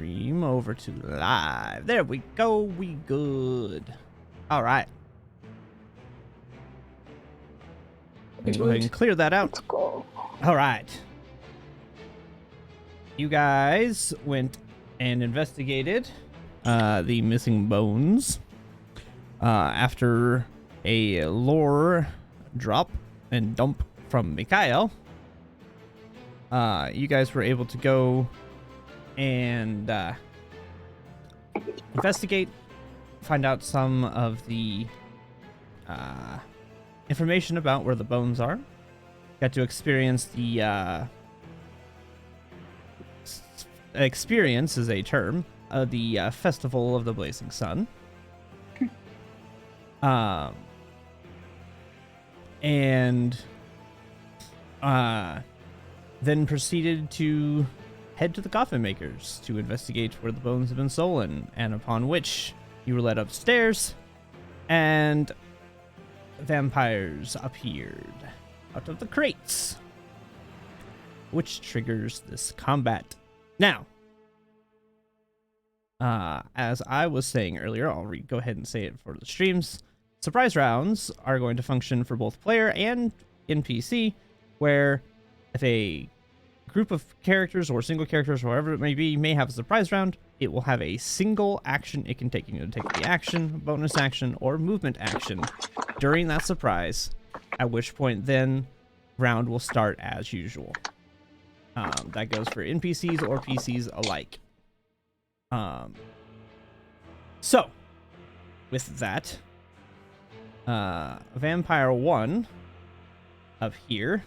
stream over to live. There we go. We good. All right. Let me go ahead and clear that out. Let's go. All right. You guys went and investigated the missing bones after a lore drop and dump from Mikhail. You guys were able to go and investigate, find out some of the information about where the bones are. Got to experience the experience is a term of the Festival of the Blazing Sun. And then proceeded to head to the Coffin Makers to investigate where the bones have been stolen, and upon which you were led upstairs and vampires appeared out of the crates, which triggers this combat. Now, as I was saying earlier, I'll go ahead and say it for the streams. Surprise rounds are going to function for both player and NPC, where if a group of characters or single characters, or whatever it may be, may have a surprise round, it will have a single action it can take. You can take the action, bonus action, or movement action during that surprise, at which point then round will start as usual. That goes for NPCs or PCs alike. So, with that, Vampire 1 up here,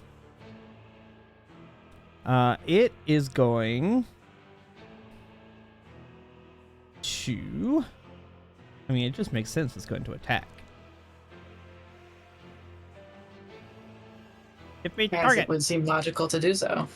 it is going to, I mean, it just makes sense it's going to attack. Hit me, target. It would seem logical to do so.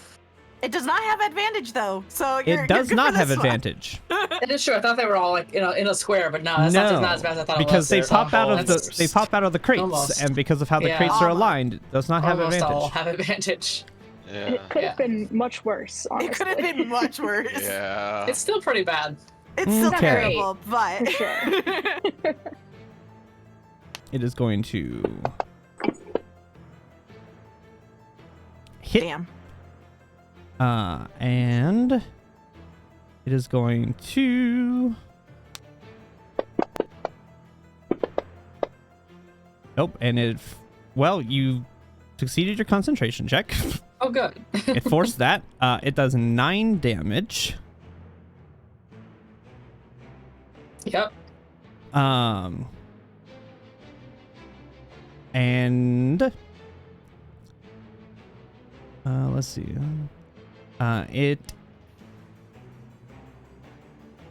It does not have advantage though, so It does not have advantage. It is true. I thought they were all like in a square, but no, that's No, not as bad as I thought it was. because they pop out of That's- they pop out of the crates, Almost. and because of how the Yeah. crates are aligned, it does not have almost all advantage. have advantage. And Yeah. it could have been much worse, honestly. It could have been much worse. Yeah. It's still pretty bad. It's still Okay. terrible, but For sure. It is going to hit. damn. And it is going to. Nope, and it. Well, you succeeded your concentration check. Oh, good. It forced that. It does 9 damage. Yep. And let's see. It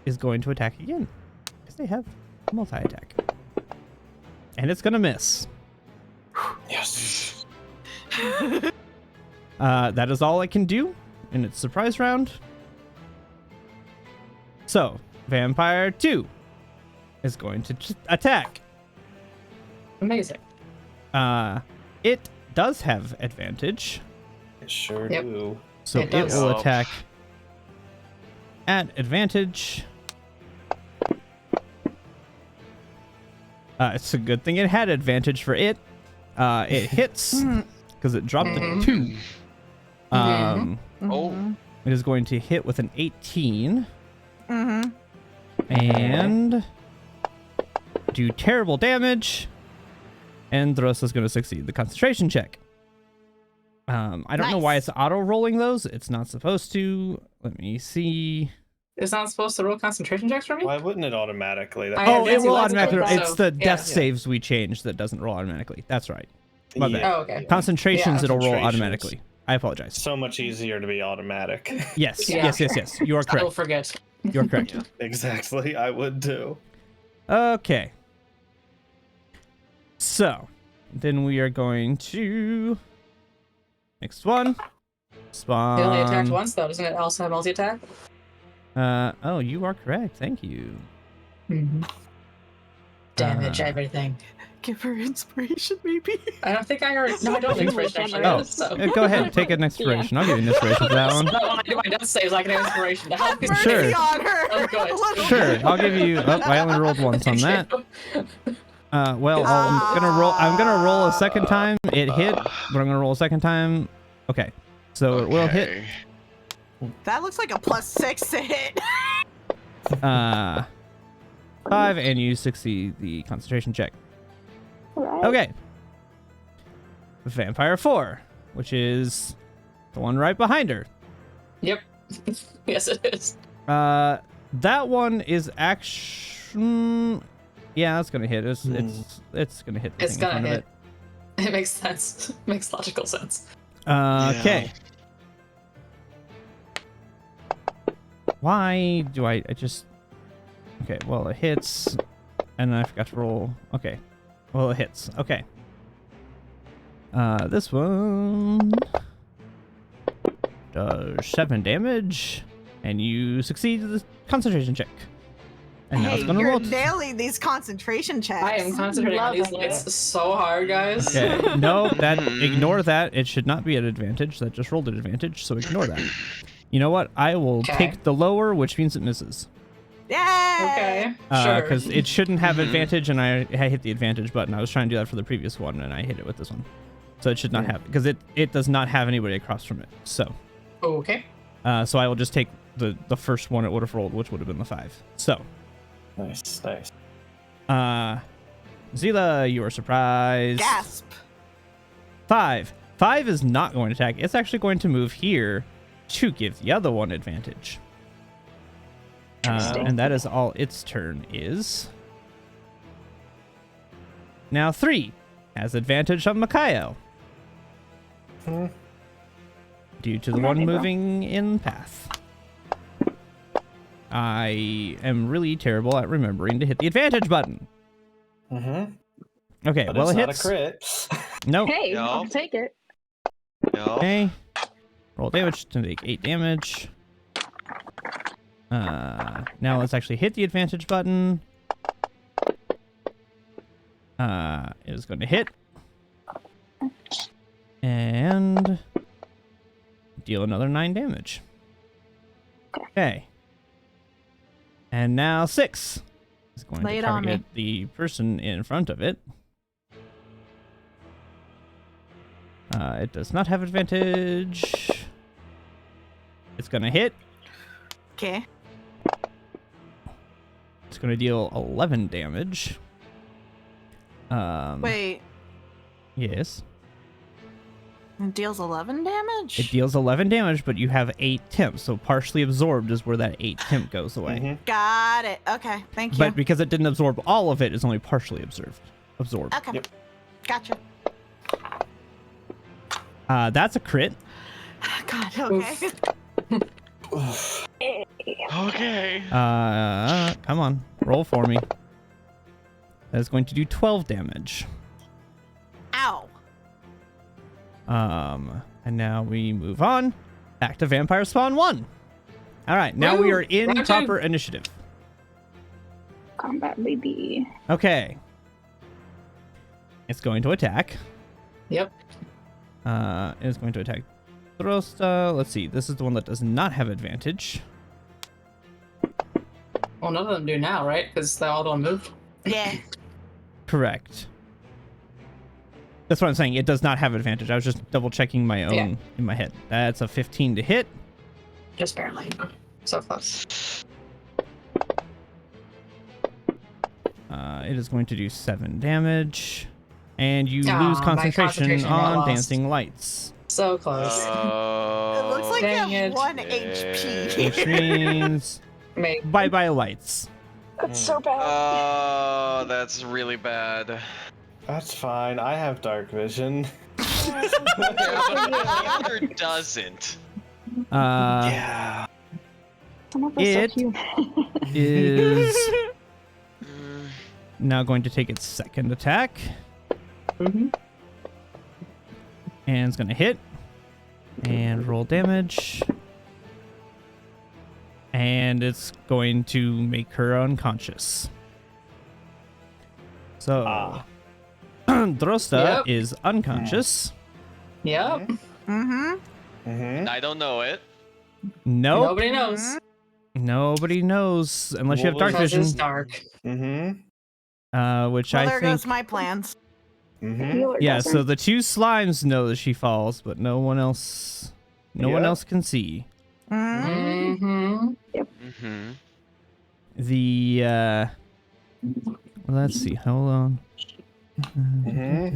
is going to attack again because they have multi-attack, and it's gonna miss. Yes. That is all it can do in its surprise round. So, Vampire 2 is going to attack. Amazing. It does have advantage, It sure Yep. do. so It it does. will attack at advantage. It's a good thing it had advantage for it. It hits because it dropped a 2. Oh. It is going to hit with an 18 Mm-hmm. and do terrible damage. And Thros is going to succeed the concentration check. I don't know why Nice. it's auto-rolling those. It's not supposed to. Let me see. It's not supposed to roll concentration checks for me? Why wouldn't it automatically? I Oh, have it Nancy will Love's automatically. code, It's so, the yeah. death saves we changed that doesn't roll automatically. That's right. My bad. Oh, okay. Concentrations, Yeah. it'll roll Concentrations. automatically. I apologize. So much easier to be automatic. Yes, Yeah. yes. You are I will correct. forget. You're correct. Exactly. I would too. Okay. So, then we are going to next one. Spawn. They only attacked once, though. Doesn't it also have multi-attack? Oh, you are correct. Thank you. Mm-hmm. Damage everything. Give her inspiration, maybe. I don't think I already. No, I don't think inspiration actually Oh, is. So. go ahead. Take an inspiration. I'll give you an inspiration for that one. No, when I do my death saves, I can have inspiration. To help me. Mercy Sure. on her. Oh, good. Little- Sure, I'll give you. Oh, I only rolled once on that. Well, I'm gonna roll a second time. It hit, but I'm gonna roll a second time. Okay, so it will hit. That looks like a +6 to hit. 5, and you succeed the concentration check. Right. Okay. Vampire 4, which is the one right behind her. Yep. Yes, it is. That one is actually. Yeah, it's gonna hit. It's gonna hit. The It's thing in gonna front of hit. It makes sense. Makes logical sense. Okay. Why do I just... Okay, well, it hits, and I forgot to roll. Okay. Well, it hits. Okay. This one does 7 damage, and you succeed the concentration check. And now Hey, it's gonna you're roll. nailing these concentration checks. I am concentrating on these Loving lights it. so hard, guys. Okay. No, ignore that. It should not be at advantage. That just rolled at advantage, so ignore that. You know what? I will Okay. take the lower, which means it misses. Yay! Okay. Sure. Because it shouldn't have advantage, and I hit the advantage button. I was trying to do that for the previous one, and I hit it with this one. So it should not have, because it does not have anybody across from it. So Okay. so I will just take the first one it would have rolled, which would have been the 5. So Nice. Zila, you are surprised. Gasp. 5 is not going to attack. It's actually going to move here to give the other one advantage. And that is all its turn is. Now 3 has advantage on Makayo. Due to the one moving in path. I am really terrible at remembering to hit the advantage button. Okay, But well it's it not hits. a crit. Nope. Hey, Yup. I'll take it. Okay. Roll damage to take 8 damage. Now let's actually hit the advantage button. It is going to hit. And deal another 9 damage. Okay. And now 6 is going Lay to it on me. target the person in front of it. It does not have advantage. It's going to hit. Okay. It's going to deal 11 damage. Wait. Yes. It deals 11 damage? It deals 11 damage, but you have 8 temp, so partially absorbed is where that 8 temp goes away. Got it. Okay. Thank you. But because it didn't absorb all of it, it's only partially absorbed. Okay. Yep. Gotcha. That's a crit. God, okay. Okay. Come on, roll for me. That is going to do 12 damage. Ow. And now we move on back to Vampire Spawn 1. All right, now we Woo! are in Round two. proper initiative. Combat baby. Okay. It's going to attack. Yep. It's going to attack Throsta. Let's see. This is the one that does not have advantage. Well, none of them do now, right? Because they all don't move. Yeah. Correct. That's what I'm saying. It does not have advantage. I was just double checking my own Yeah. in my head. That's a 15 to hit. Just barely. So close. It is going to do 7 damage. And you Aw, lose my concentration concentration got on lost. dancing lights. So close. It looks like you Dang have it. 1 Which HP. means Maybe. bye-bye lights. That's so bad. Oh, that's really bad. That's fine. I have dark vision. Yeah, but the other doesn't. Yeah. Some of us are it- human. Is Mm, now going to take its second attack. Mm-hmm. And it's going to hit. And roll damage. And it's going to make her unconscious. So, Drosta Yep. is unconscious. Yep. Mm-hmm. Mm-hmm. I don't know it. Nope. Nobody knows. Nobody knows unless you have dark Because vision, it's dark. Mm-hmm. which Well, I there think. goes my plans. Mm-hmm. Healer Yeah, doesn't. so the two slimes know that she falls, but no one else. No one Yep. else can see. Mm-hmm. Mm-hmm. Mm-hmm. The let's see, hold on. Uh-huh.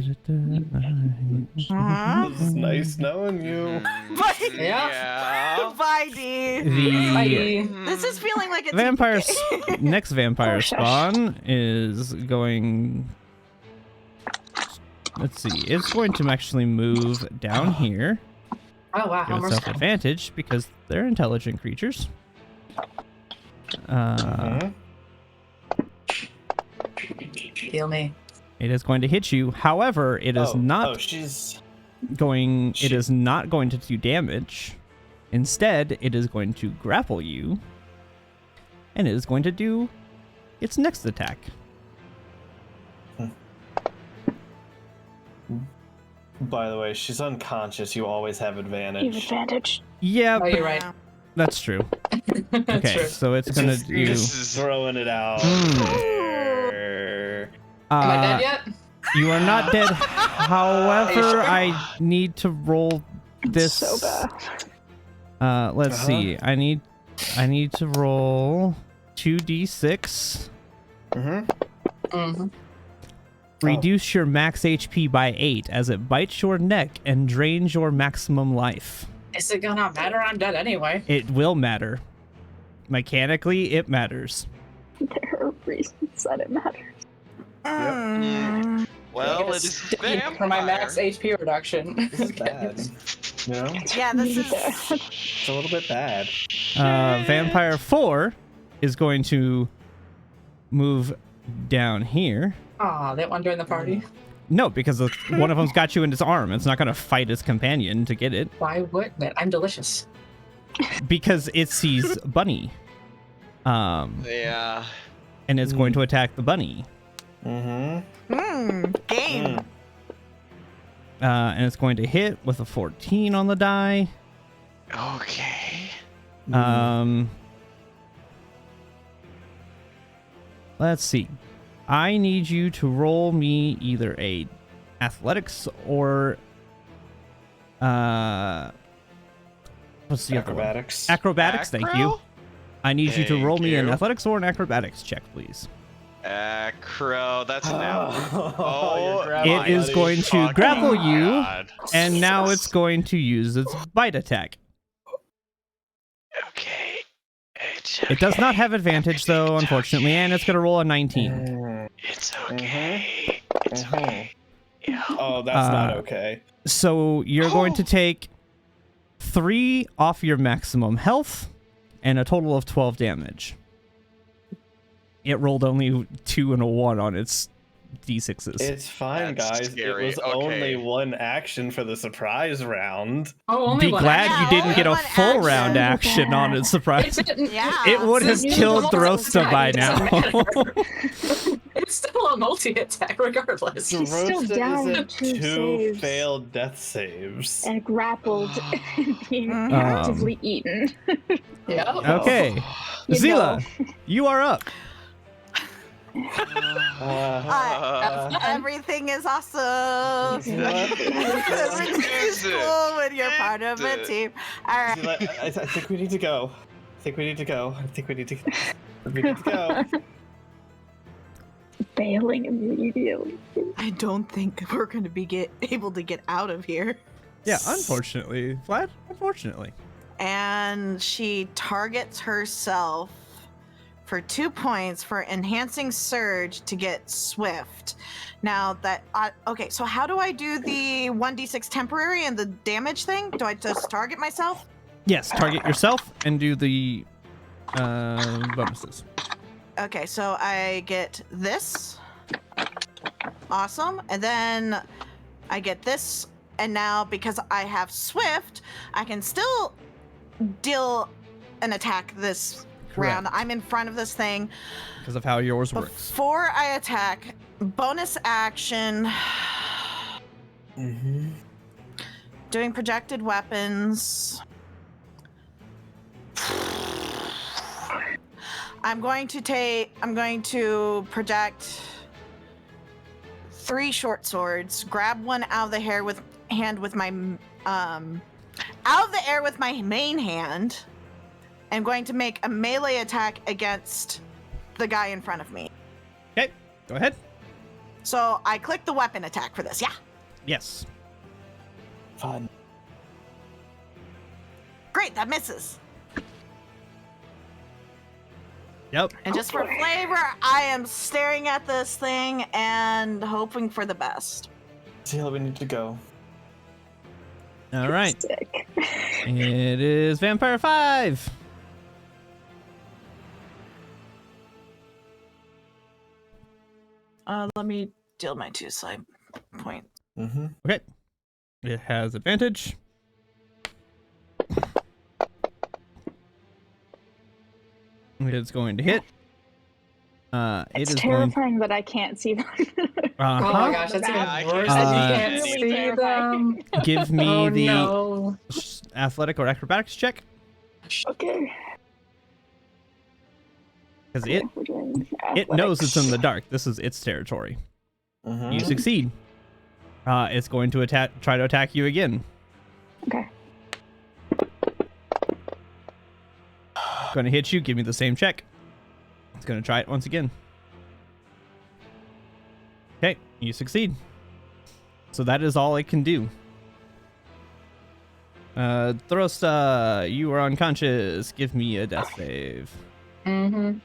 This is nice knowing you. Bye. Yeah. Bye, D. The Bye. This is feeling like a vampire TPK. next vampire Oh, shush. spawn is going. Let's see. It's going to actually move down here. Oh wow. Give Almost itself advantage because they're intelligent creatures. Mhm. Heal me. It is going to hit you. However, it is Oh, not she's. going. It Shit. is not going to do damage. Instead, it is going to grapple you, and it is going to do its next attack. By the way, she's unconscious. You always have You have advantage. advantage. Yeah, Oh, you're right. that's true. That's Okay, true. so it's gonna Just- do. This is Throwing it out Mm. there. Am I dead yet? You are not dead. However, sure? I need to roll this. So bad. Let's Uh-huh. see. I need to roll 2d6. Mm-hmm. Mm-hmm. Reduce your max HP by 8 as it bites your neck and drains your maximum life. Is it gonna matter? I'm dead anyway. It will matter. Mechanically, it matters. There are reasons that it matters. Mm. well, I it is get a a vampire. for my max HP reduction. This is bad. You know? Yeah, this is. It's a little bit bad. Vampire 4 is going to move down here. Aw, that one during the party. No, because one of them's got you in its arm. It's not going to fight its companion to get it Why wouldn't it? I'm delicious. because it sees Bunny. Yeah. And it's going to attack the bunny. Mm-hmm. Game. And it's going to hit with a 14 on the die. Okay. Let's see. I need you to roll me either a athletics or what's the other one? Acrobatics. Acrobatics, thank you. Acro? I need you to roll Thank me an you. athletics or an acrobatics check, please. Acro. That's an now. Oh, It is going to fucking grapple you, God. and now it's going to use its bite attack. Okay. It does not have advantage, though, unfortunately, and it's going to roll a 19. Mm, It's okay. It's mhm. okay. Yeah. Oh, that's not Uh, okay. So you're going to take 3 off your maximum health and a total of 12 damage. It rolled only 2 and a 1 on its d6s. It's fine, That's guys. scary. It was Okay. only one action for the surprise round. Oh, only Be one. glad Yeah, you didn't get a only full one round action on its surprise. It didn't. Yeah. It would have Since killed it's a Drosta by multi-attack, now. it doesn't matter. It's still a multi-attack regardless. She's still Drosta down is to at 2 2 saves. failed death saves. And grappled and being Um, actively eaten. Yeah. Okay. You Zila, know. you are up. Everything is awesome. Everything is cool when you're part of a team. All right. I think we need to go. I think we need to go. We need to go. Failing immediately. I don't think we're going to be able to get out of here. Yeah, unfortunately. Vlad, unfortunately. And she targets herself for 2 points for enhancing surge to get swift. Now that okay, so how do I do the 1d6 temporary and the damage thing? Do I just target myself? Yes, target yourself and do the bonuses. Okay, so I get this. Awesome. And then I get this. And now because I have swift, I can still deal an attack this round. Correct. I'm in front of this thing. Because of how yours works. Before I attack bonus action, Mm-hmm. doing projected weapons. I'm going to project 3 short swords, grab one out of the air with my main hand. I'm going to make a melee attack against the guy in front of me. Okay, go ahead. So I click the weapon attack for this, yeah? Yes. Fun. Great, that misses. Yep. And just for flavor, I am staring at this thing and hoping for the best. Zila, we need to go. All right. Sick. It is Vampire 5. Let me deal my 2 side point. Mm-hmm. Okay. It has advantage. It's going to hit. It It's is going. terrifying that I can't see them. Oh my Uh-huh. gosh, that's Yeah, I even worse. can't that you see can't anything. see Terrifying. them. Give me Oh the no. athletic or acrobatics check, Okay. because We're doing it knows it's in the athletics. dark. This is its territory. Mm-hmm. You succeed. It's going to try to attack you again. Okay. Going to hit you. Give me the same check. It's going to try it once again. Okay, you succeed. So that is all it can do. Throsta, you are unconscious. Give me a death save. Mm-hmm.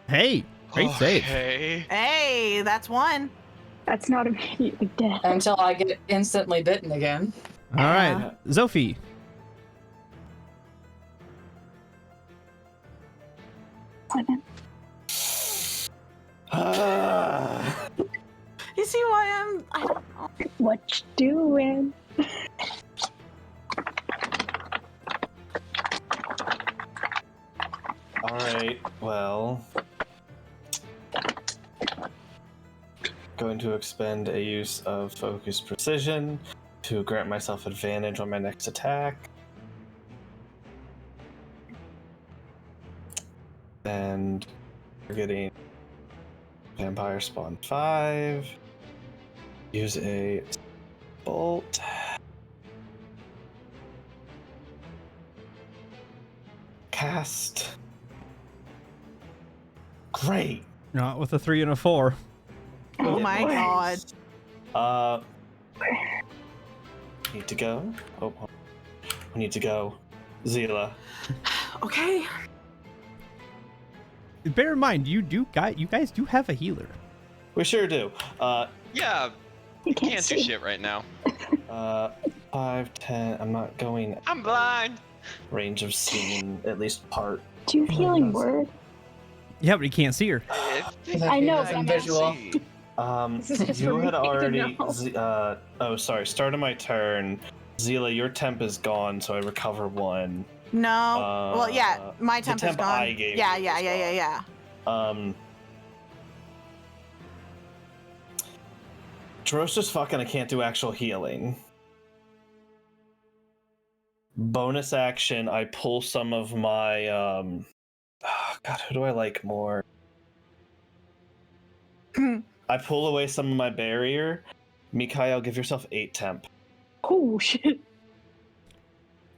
Hey, great save. Okay. Hey, that's 1. That's not immediately death. Until I get instantly bitten again. All right, Zophie. Ah. You see why I don't know. What you doing? All right. Well, going to expend a use of focus precision to grant myself advantage on my next attack. And we're getting Vampire Spawn 5. Use a bolt. Cast. Great. Not with a 3 and a 4. Oh my god. Need to go. Oh, we need to go. Zila. Okay. Bear in mind, you guys do have a healer. We sure do. Yeah, You can't can't do see. shit right now. 5, 10. I'm not going I'm blind. range of seeing at least part. Do you have healing word? Yeah, but you can't see her. I know, but I'm I'm visual. This is just You for had me to already. know. Oh, sorry. Start of my turn. Zila, your temp is gone, so I recover 1. No. Well, yeah, my the temp is temp gone. I gave Yeah, you yeah, is yeah, yeah, gone. yeah. Drosta's fucking. I can't do actual healing. Bonus action. I pull some of my. Oh, God, who do I like more? I pull away some of my barrier. Mikhail, give yourself 8 temp. Oh shit.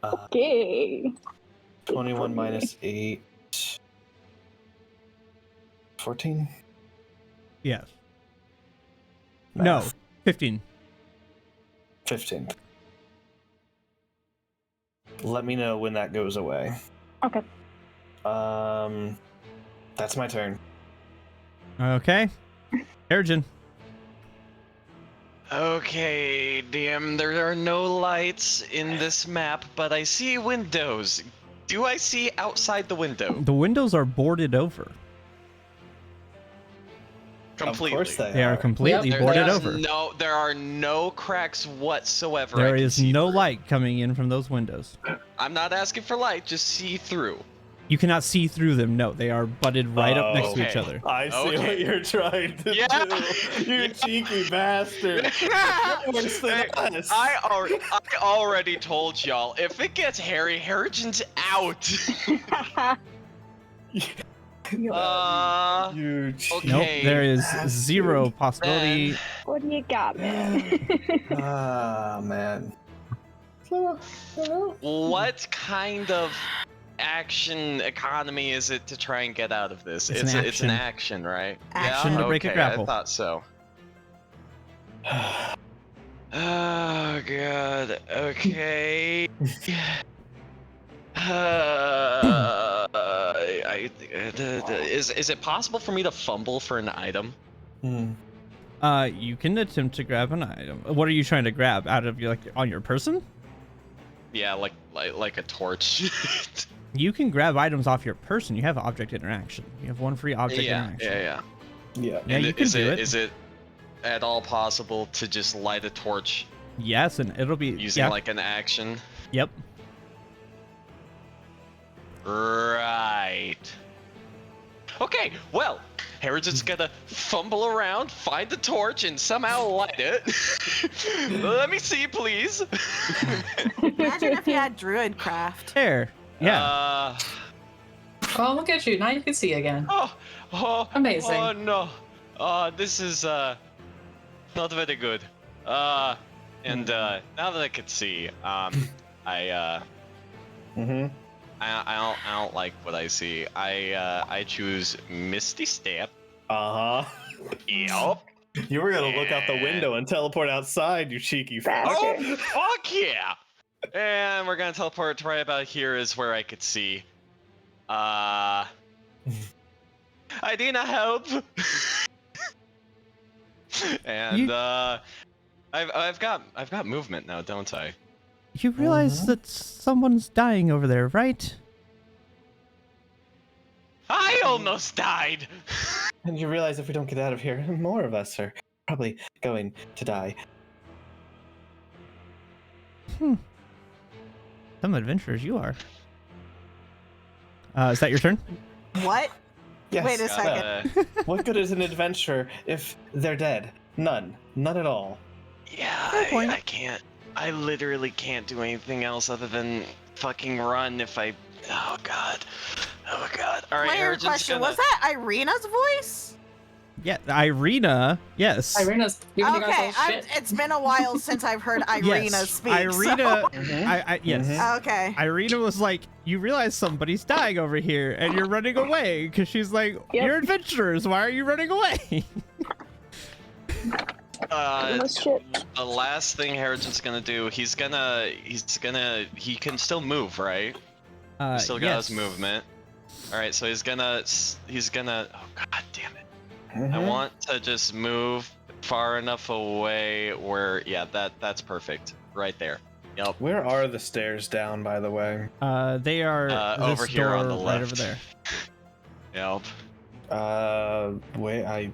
Okay. 21 minus 8. 14? Yes. No. 15. 15. Let me know when that goes away. Okay. That's my turn. Okay. Ergen. Okay, DM, there are no lights in this map, but I see windows. Do I see outside the window? The windows are boarded over. Completely. Of course They are completely Yep, boarded there's over. There are no cracks whatsoever. I There can is see no through. light coming in from those windows. I'm not asking for light, just see through. You cannot see through them. No, they are butted right up next to each Okay. other. I see Okay. what you're trying to Yeah. do. You cheeky bastard. You're worse than Hey, us. I already told y'all, if it gets hairy, Harrigan's out. You cheeky Nope, Okay. there is bastard. zero possibility. Then- What do you got, man? Ah, man. What kind of action economy is it to try and get out of this? It's an It's an action. action, right? Action yeah? to break a Okay, grapple. I thought so. Oh god. Okay. Is it possible for me to fumble for an item? You can attempt to grab an item. What are you trying to grab out of your, like, on your person? Yeah, like a torch. You can grab items off your person. You have object interaction. You have one free object interaction. Yeah. Yeah. Yeah, And you can do it. Is it at all possible to just light a torch Yes, and it'll be using like an action? Yep. Right. Okay, well, Harrigan's gonna fumble around, find the torch, and somehow light it. Let me see, please. Imagine if you had Druidcraft. There. Yeah. Oh, look at you. Now you can see again. Oh, Amazing. Oh no. This is not very good. And now that I can see, I don't like what I see. I choose Misty Step. Uh-huh. Yup. You were gonna look out the window and teleport outside, you cheeky fuck. Oh, fuck yeah! And we're gonna teleport to right about here is where I could see. I need help. And I've got movement now, don't I? You realize that someone's dying over there, right? I almost died. And you realize if we don't get out of here, more of us are probably going to die. Some adventurers you are. Is that your turn? What? Yes. Wait a second. What good is an adventure if they're dead? None. None at all. Yeah, Fair point. I can't. I literally can't do anything else other than fucking run if I. Oh god. Oh god. All right, Player Harrigan's question, gonna... was that Irina's voice? Yeah, Irina. Yes. Irina's giving you guys Okay, all shit. it's been a while since I've heard Irina speak. Irina. Yes. So... Okay. Irina was like, you realize somebody's dying over here and you're running away because she's like, Yep. you're adventurers. Why are you running away? Oh, shit. The last thing Harrigan's gonna do, he can still move, right? He still got his movement. All right, so he's gonna. Oh god damn it! I want to just move far enough away where, yeah, that's perfect, right there. Yep. Where are the stairs down, by the way? They are Over this here on door the right left. over there. Yep. Wait,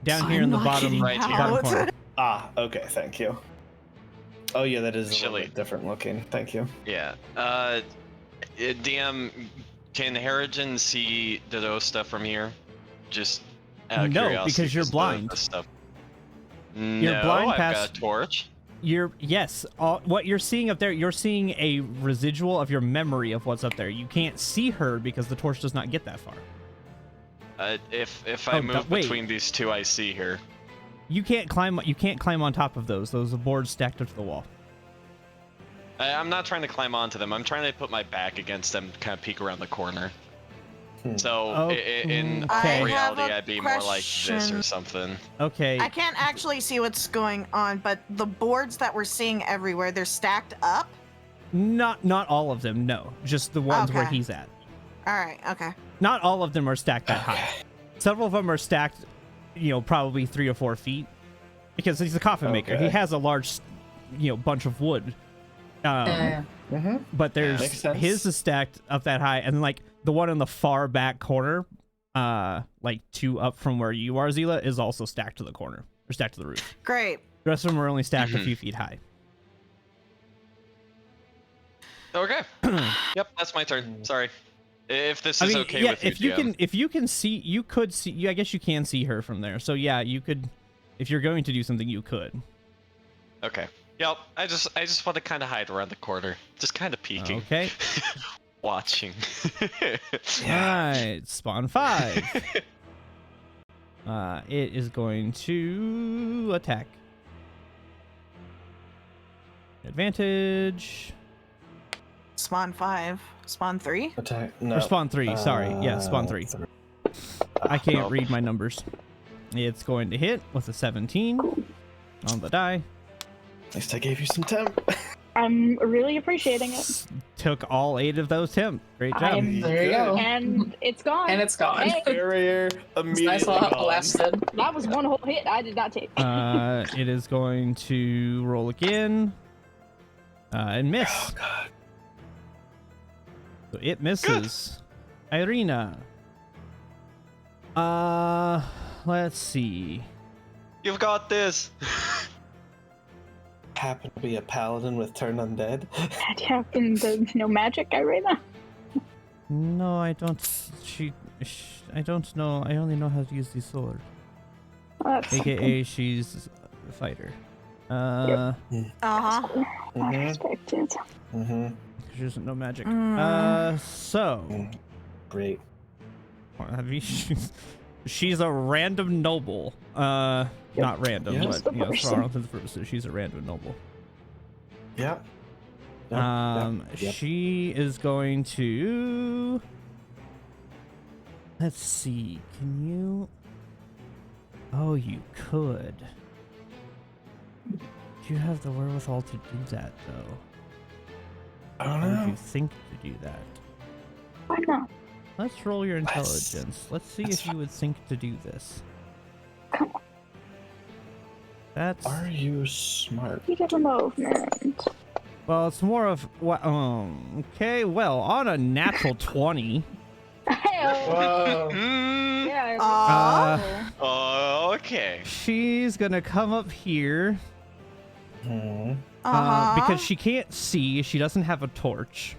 Down here in the I'm bottom, locking right here. bottom out. corner. okay, thank you. Oh yeah, that is a little Chilly. bit different looking. Thank you. Yeah. DM, can Harrigan see those stuff from here? Just out of No, curiosity, because you're 'cause blind. the stuff. You're No, blind I've past- got a torch. What you're seeing up there, you're seeing a residual of your memory of what's up there. You can't see her because the torch does not get that far. If I Oh, move wait. between these two, I see her. You can't climb. You can't climb on top of those. Those are boards stacked up to the wall. I'm not trying to climb onto them. I'm trying to put my back against them, kind of peek around the corner. So Oh, in okay. reality, I have a I'd be more like this or question. something. Okay. I can't actually see what's going on, but the boards that we're seeing everywhere, they're stacked up. Not all of them. No, just the ones where Okay. he's at. All right. Okay. Not all of them are stacked that high. Several of them are stacked, probably 3 or 4 feet, because he's a coffin maker. He Okay. has a large, bunch of wood. Yeah. But there's Makes sense. his is stacked up that high, and then like the one in the far back corner, like 2 up from where you are, Zila, is also stacked to the corner or stacked to the roof. Great. The rest of them are only stacked a few feet high. Okay. Yep, that's my turn. Sorry. If this I is mean, okay yeah, with you, if you can see, you could see. I guess you can see her from there. So yeah, you could. If you're going to do something, you could. Okay. Yep. I just want to kind of hide around the corner, just kind of peeking. Okay. Watching. All right. Spawn 5. It is going to attack. Advantage. Spawn 5. Spawn 3? Attack. No. Or spawn 3. Sorry. Yeah, spawn 3. I can't Nope. read my numbers. It's going to hit with a 17 on the die. At least I gave you some temp. I'm really appreciating it. Took all 8 of those temp. Great job. There you go. And it's gone. And it's gone. Hey, Barrier immediately Nice little gone. blasted. that was one whole hit I did not take. It is going to roll again. And miss. Oh god. So it misses. Irina. Let's see. You've got this. Happen to be a paladin with turn undead. That happened. No magic, Irina. No, I don't. I don't know. I only know how to use the sword. That's AKA, she's a fighter. Uh-huh. I expected. Mm-hmm. She doesn't know magic. Mm. So. Great. Have you, she's a random noble. Not random, Yes. but, you know, for all intents and purposes, she's a random noble. Yep. Yep. She is going to. Let's see. Can you? Oh, you could. Do you have the wherewithal to do that, though? I don't Or do know. you think to do that? Why not? Let's roll your intelligence. Let's see that's if you would think to do this. Come on. That's. Are you smart? You get a movement. Well, it's more of what. Okay. Well, on a natural 20. Hell. Whoa. Yeah. Okay. She's gonna come up here Hmm. because she can't see. She doesn't have a torch.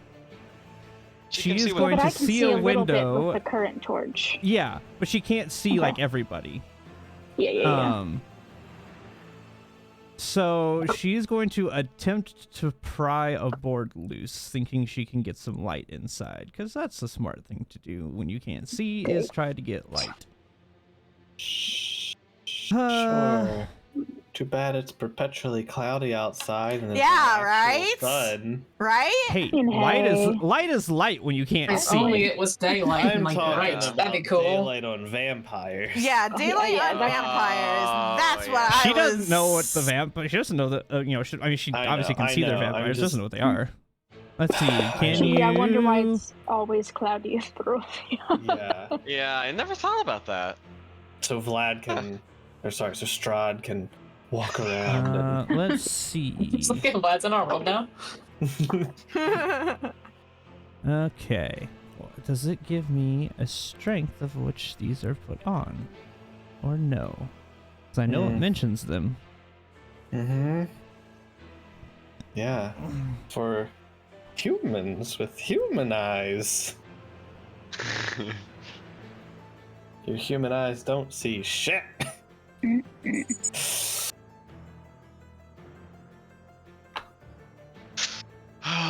She can She's see what- going But to I can see see a a little bit window. with the current torch. Yeah, but she can't see Okay. like everybody. Yeah. So she's going to attempt to pry a board loose, thinking she can get some light inside, because that's a smart thing to do when you can't see, is try to get light. Sure. Too bad it's perpetually cloudy outside and it's Yeah, an right? actual sun. Right? Hey, Hey. light is light when you can't If see. only it was daylight. I'm Like, talking right, about that'd be cool. daylight on vampires. Yeah, daylight yeah, on that's- vampires. That's Oh, what yeah. I She was... doesn't know what the vampire. She doesn't know that. You know, she I obviously know, can see I their know, I'm vampires. She doesn't know what they are. Let's see. Can Gee, you? I wonder why it's always cloudy in Barovia. Yeah. Yeah, I never thought about that. So Vlad can, or sorry, so Strahd can walk around. Let's see. It's like lads in our world now. Okay. Well, does it give me a strength of which these are put on, or no? Because I know it mentions them. Mm-hmm. Yeah. For humans with human eyes. Your human eyes don't see shit.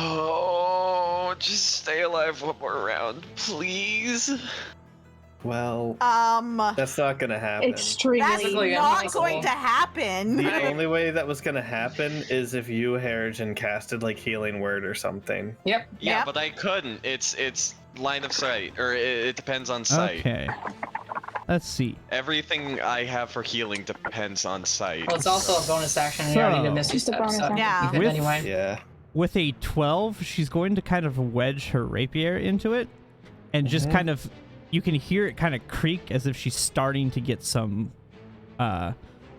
Oh, just stay alive one more round, please. Well, That's that's not gonna happen. Extremely. Basically, not impossible. going to happen. The only way that was gonna happen is if you, Harrigan, casted like Healing Word or something. Yep. Yeah, Yep. but I couldn't. It's line of sight, or it depends on sight. Okay. Let's see. Everything I have for healing depends on sight. Well, it's also a bonus action, and you already need a Misty It's a Step, bonus so action. Yeah. you can With- anyway. Yeah. With a 12, she's going to kind of wedge her rapier into it, and just kind of, you can hear it kind of creak as if she's starting to get some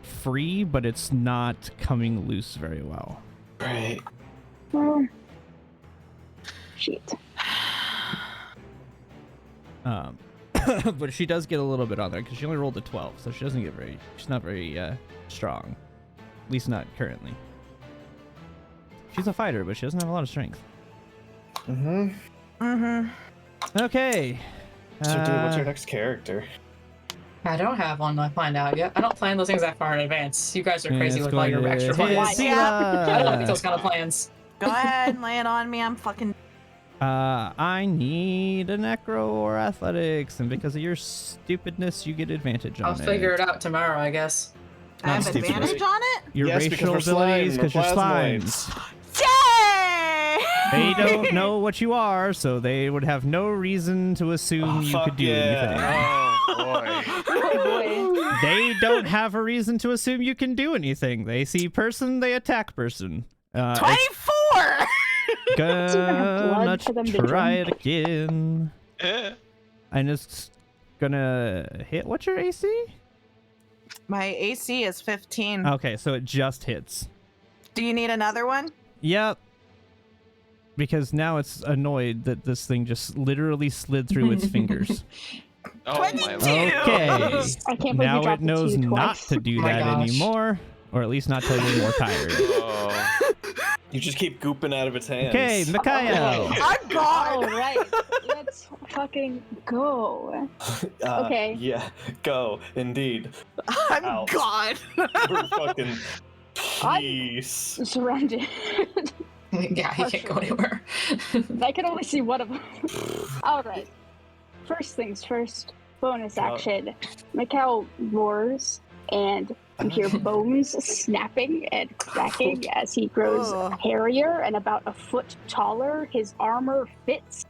free, but it's not coming loose very well. Right. Well, shit. But she does get a little bit on there because she only rolled a 12, so she doesn't get very. She's not very strong, at least not currently. She's a fighter, but she doesn't have a lot of strength. Mm-hmm. Mm-hmm. Okay. So, dude, what's your next character? I don't have one to find out yet. I don't plan those things that far in advance. You guys are crazy It's with all your going to extra hit plans. Sela. I don't make those kind of plans. Go ahead and lay it on me. I'm fucking. I need a necro or athletics, and because of your stupidness, you get advantage on I'll it. figure it out tomorrow, I guess. I have stupid. advantage on it? Your Yes, because racial we're abilities, slime, because you're we're slimes. Yay! They don't know what you are, so they would have no reason to assume you could do anything. Oh boy. Oh boy. They don't have a reason to assume you can do anything. They see person, they attack person. 24! Gonna blood for them to try it drink. again. And it's gonna hit. What's your AC? My AC is 15. Okay, so it just hits. Do you need another one? Yep. Because now it's annoyed that this thing just literally slid through its fingers. Oh my 22. lord. Okay. I can't believe Now you it dropped knows it to you not twice. to do Oh my that gosh. anymore, or at least not till you're more tired. Oh. You just keep gooping out of its hands. Okay, Mikhail. I'm gone! All right, let's fucking go. Okay. Yeah, go, indeed. I'm Out. gone! We're fucking I'm- peace. Surrounded. Yeah, he can't go anywhere. I can only see one of them. All right. First things first. Bonus action. Mikhail roars, and you hear bones snapping and cracking as he grows Ugh. hairier and about a foot taller. His armor fits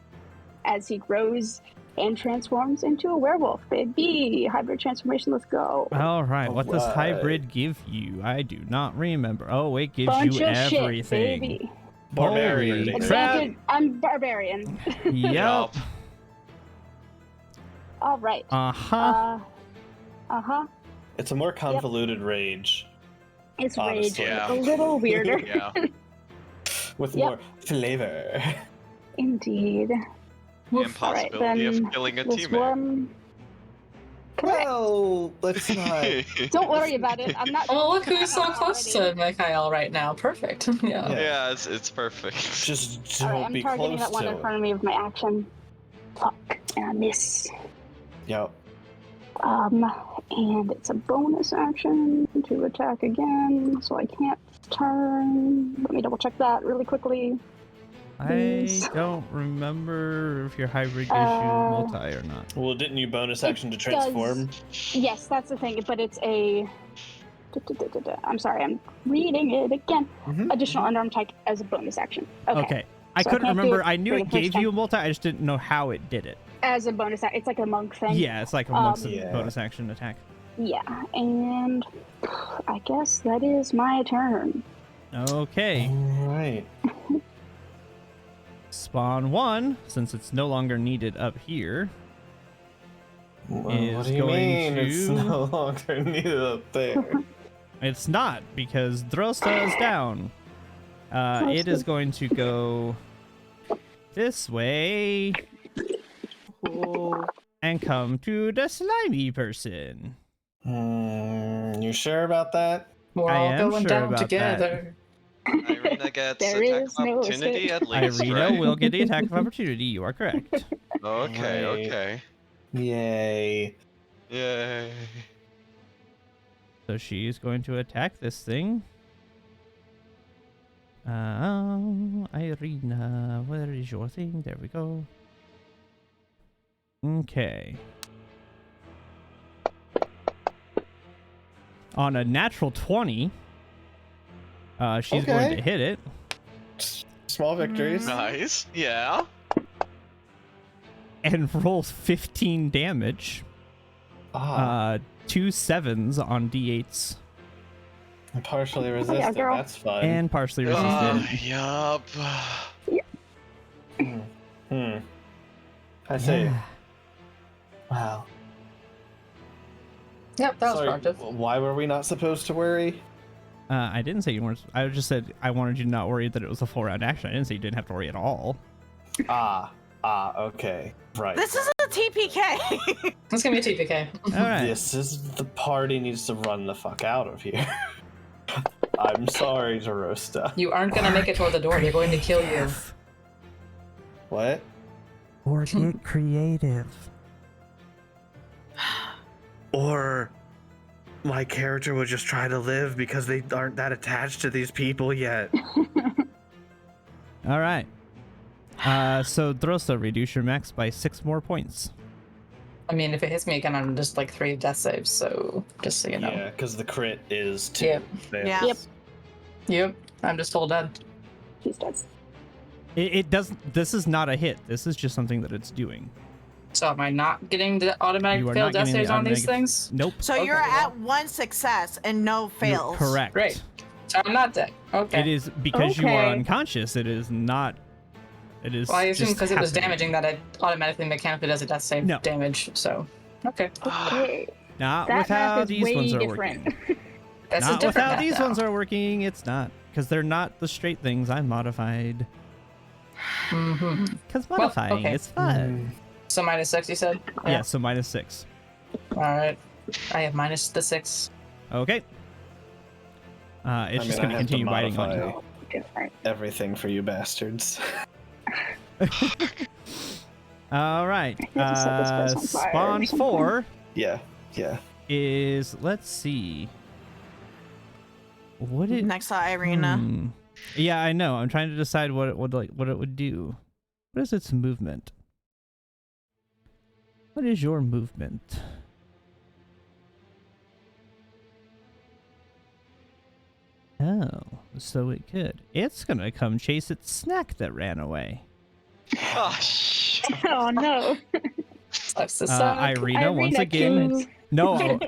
as he grows and transforms into a werewolf. Baby, hybrid transformation. Let's go. All right, what does Alright. hybrid give you? I do not remember. Oh, it gives Bunch you of shit, everything. baby. Barbarian. Holy crap. Advantage. I'm barbarian. Yep. Yup. All right. Uh-huh. Uh-huh. It's a more convoluted rage It's Honestly. rage. Yeah. A little weirder. Yeah. with Yep. more flavor. Indeed. Impossibility then of killing a This teammate. one. Correct. Well, let's not. Don't worry about it. I'm not. Oh, look who's so close to Already. Mikhail right now. Perfect. Yeah. Yeah. Yeah, it's perfect. Just All don't right, I'm be targeting close that one to in it. front of me with my action. Fuck, and I miss. Yep. And it's a bonus action to attack again, so I can't turn. Let me double check that really quickly. I Please. don't remember if your hybrid gives you Uh, multi or not. Well, didn't you bonus action to does. transform? Yes, that's the thing, but it's a. I'm sorry, I'm reading it again. Mhm. Additional underarm attack as a bonus action. Okay. I So I couldn't can't do remember. it I knew for it the first gave time. you a multi. I just didn't know how it did it. As a bonus action. It's like a monk thing. Yeah, it's like a month's Yeah. bonus action attack. Yeah, and I guess that is my turn. Okay. Right. Spawn 1, since it's no longer needed up here. Well, Is what do you going mean? It's to- no longer needed up there. It's not, because Drosta is down. It is going to go this way and come to the slimy person. You sure about that? We're I all am going sure down about that. together. Irina gets There attack is of no opportunity escape. at least, Irina right? will get the attack of opportunity. You are correct. Okay, Right. okay. Yay. Yay. So she's going to attack this thing. Irina, where is your thing? There we go. Okay. On a natural 20, she's going Okay. to hit it. Small victories. Nice. Yeah. And rolls 15 damage. Ah, 2 7s on d8s. I'm partially resistant. girl. That's fun. And partially resistant. Yup. I see. Yeah. Wow. Yep, that was Sorry, productive. why were we not supposed to worry? I didn't say you weren't. I just said I wanted you to not worry that it was a 4-round action. I didn't say you didn't have to worry at all. Okay. Right. This isn't a TPK! It's gonna be a TPK. All right. This is the party needs to run the fuck out of here. I'm sorry, Zerosta. You aren't gonna make it toward the door. They're going to kill you. What? Or get creative. Or my character would just try to live because they aren't that attached to these people yet. All right. So Drosa, reduce your max by 6 more points. I mean, if it hits me again, I'm just like 3 death saves, so just so you know. Yeah, because the crit is 2. Yep. Yeah. Yep. Yep, I'm just full dead. He's dead. It doesn't. This is not a hit. This is just something that it's doing. So am I not getting the automatic You are fail not death getting the saves on these automatic- things? Nope. So Okay, you're well. at 1 success and no fails. You're correct. Great. So I'm not dead. Okay. It is because you are Okay. unconscious. It is not. It is. Well, I assume just because it was happening. damaging that it automatically mechanically does a death save No. damage. So, okay. Okay. Not That with how math is these way ones are different. working. This is Not with different how math these now. ones are working. It's not because they're not the straight things. I modified. Mm-hmm. Because Well, modifying okay. is fun. So -6, you said? Yeah. So -6. All right. I have minus the 6. Okay. It's I just mean, going I to have to continue biting on you. modify Different. everything for you bastards. All right. I have to set this place on fire or Spawn something. 4 Yeah. is, let's see. What it Next to Irina. Yeah, I know. I'm trying to decide what it would do. What is its movement? What is your movement? Oh, so it could. It's gonna come chase its snack that ran away. Oh, shit. Oh no. Sucks to suck. Irina, once Irina again. kills. No,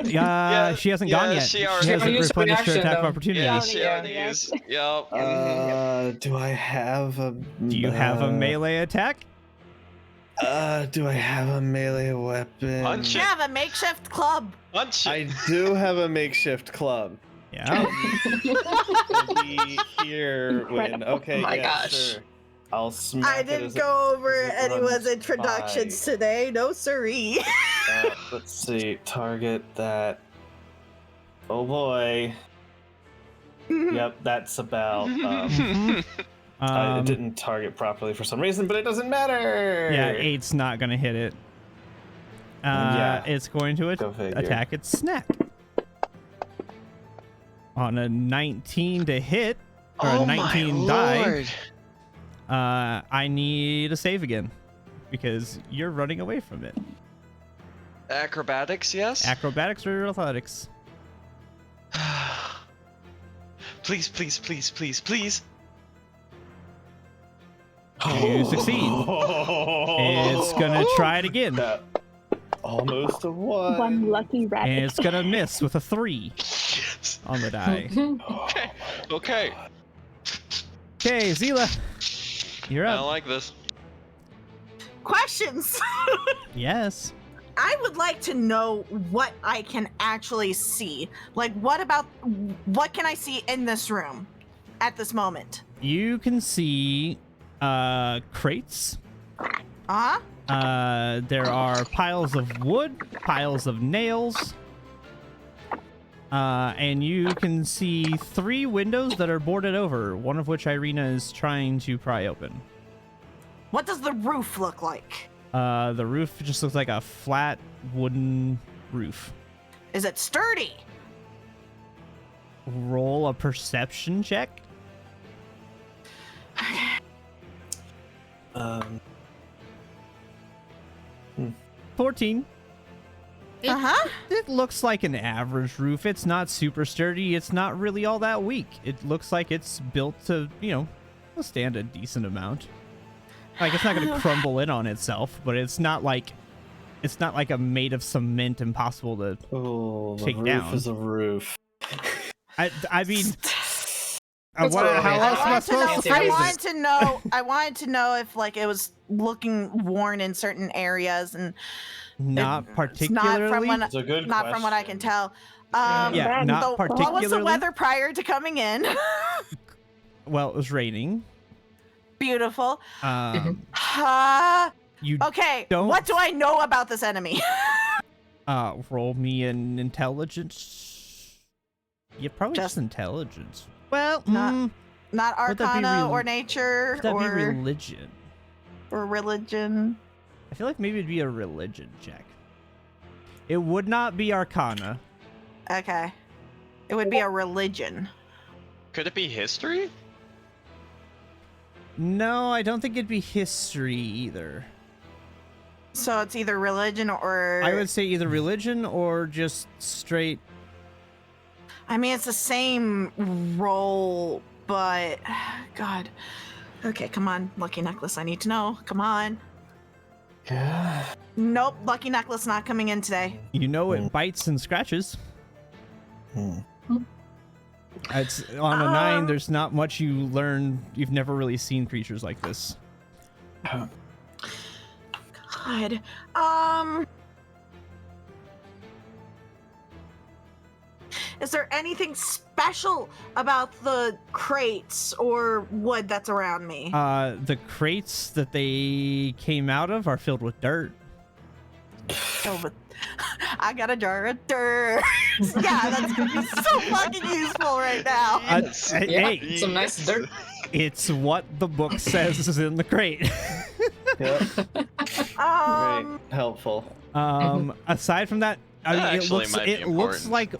she hasn't gone yet. she already hasn't used replenished her reaction, attack of though. opportunity. Yeah, Oh, she yeah, already yeah. used. Yep. Do I have a? Do you have a melee attack? Do I have a melee weapon? Punch You it. have a makeshift club. Punch it. I do have a makeshift club. Yeah. It'll be here when. Incredible. Okay, Oh my yeah, gosh. sure. I'll smack I it didn't as go over as it anyone's runs introductions by. today. No siree. Let's see. Target that. Oh boy. Yep, that's about. I Um, didn't target properly for some reason, but it doesn't matter. Yeah, 8's not gonna hit it. Yeah. It's going to Go figure. attack its snack. On a 19 to hit, or a Oh 19 my die, lord. I need a save again because you're running away from it. Acrobatics, yes? Acrobatics or athletics? Please, please, please, please, please. You succeed. It's gonna try it again, That- Almost a 1. One lucky rabbit. and it's gonna miss with a 3 Yes. on the die. Okay. Okay. Okay, Zila, you're I up. don't like this. Questions. Yes. I would like to know what I can actually see. Like, what can I see in this room at this moment? You can see crates. Uh-huh. There are piles of wood, piles of nails, and you can see 3 windows that are boarded over, one of which Irina is trying to pry open. What does the roof look like? The roof just looks like a flat wooden roof. Is it sturdy? Roll a perception check. 14. Uh-huh. It looks like an average roof. It's not super sturdy. It's not really all that weak. It looks like it's built to, withstand a decent amount. Like, it's not going to crumble in on itself, but it's not like a made of cement impossible to Oh, the take roof down. is a roof. I mean, That's how really else am I nice. supposed to I phrase wanted it? to know. I wanted to know if like it was looking worn in certain areas, and Not it's particularly. not from what It's a good not from what I can tell. Yeah, not What was the particularly. weather prior to coming in? Well, it was raining. Beautiful. You Okay, Don't- what do I know about this enemy? roll me an intelligence. Yeah, probably just intelligence. Well, Not Would Not that be Arcana rel- or Nature would that be or religion? religion. I feel like maybe it'd be a religion check. It would not be Arcana. Okay. It would be a religion. Could it be history? No, I don't think it'd be history either. So it's either religion or... I would say either religion or just straight... I mean, it's the same role, but... God. Okay, come on. Lucky Necklace, I need to know. Come on. Yeah. Nope, Lucky Necklace not coming in today. You know it bites and scratches. It's on a 9, there's not much you learn. You've never really seen creatures like this. God. Is there anything special about the crates or wood that's around me? The crates that they came out of are filled with dirt. I got a jar of dirt. Yeah, that's gonna be so fucking useful right now. Hey, some nice dirt. It's what the book says is in the crate. Yep. Very helpful. Aside from that, I mean, It looks like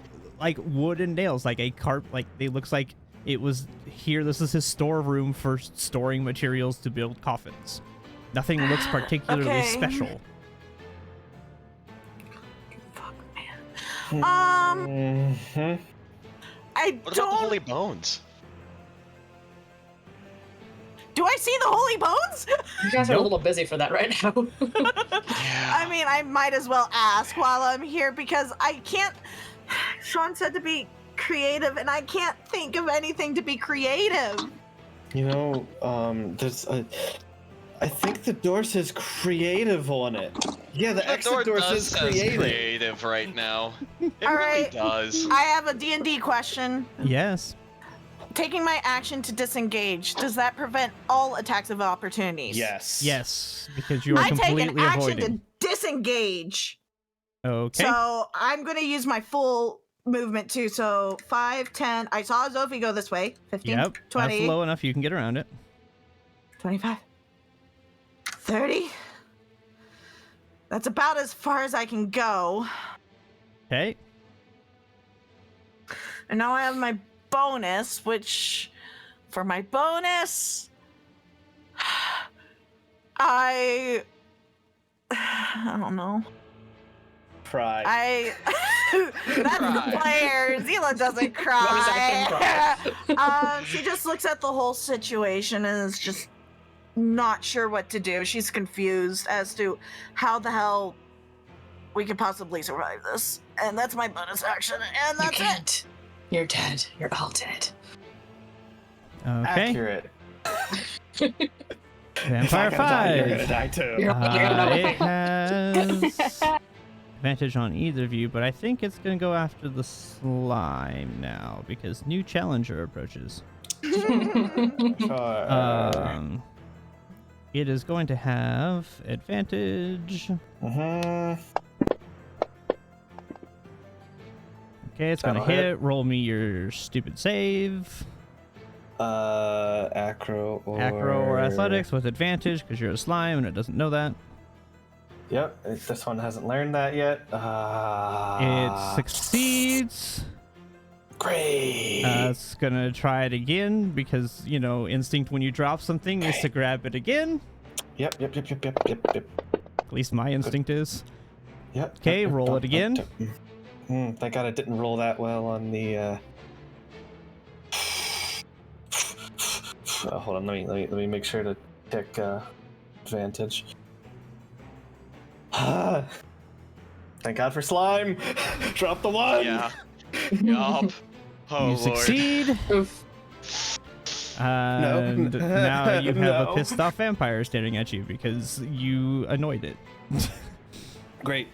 wood and nails, like a carp. Like it looks like it was here. This is his storeroom for storing materials to build coffins. Nothing looks particularly Okay. special. Mhm. I What about the don't. holy bones? Do I see the holy bones? You guys are a little busy for that right now. I mean, I might as well ask while I'm here because I can't. Sean said to be creative, and I can't think of anything to be creative. You know, there's a. I think the door says creative on it. Yeah, the exit door says creative. Right now. It All really right. does. I have a D&D question. Yes. Taking my action to disengage, does that prevent all attacks of opportunities? Yes. Yes, because you are I take completely an action avoiding. to disengage. Okay. So I'm going to use my full movement too. So 5, 10. I saw Zophie go this way. 15, Yep. 20, That's low enough. You can get around it. 25, 30. That's about as far as I can go. Okay. And now I have my bonus, which for my bonus, I don't know. Cry. That's the player. Zila doesn't cry. She just looks at the whole situation and is just not sure what to do. She's confused as to how the hell we could possibly survive this. And that's my bonus action, and You that's it. can't. You're dead. You're all dead. Okay. Accurate. Vampire If I die, you're 5. gonna die too. You're It has advantage on either of you, but I think it's going to go after the slime now because new challenger approaches. It is going to have advantage. Okay, it's going to That'll hit. Roll me your stupid save. Acro or athletics with advantage because you're a slime and it doesn't know that. Yep, this one hasn't learned that yet. It succeeds. Great. It's gonna try it again because, you know, instinct when you drop something is to grab it again. Yep. At least my instinct is. Yep. Okay, roll it again. Thank God it didn't roll that well on the. Hold on, let me make sure to check advantage. Thank God for slime. Drop the one. Yeah. Yup. Oh, You Lord. succeed. Oof. And now you have No. a pissed off vampire staring at you because you annoyed it. Great.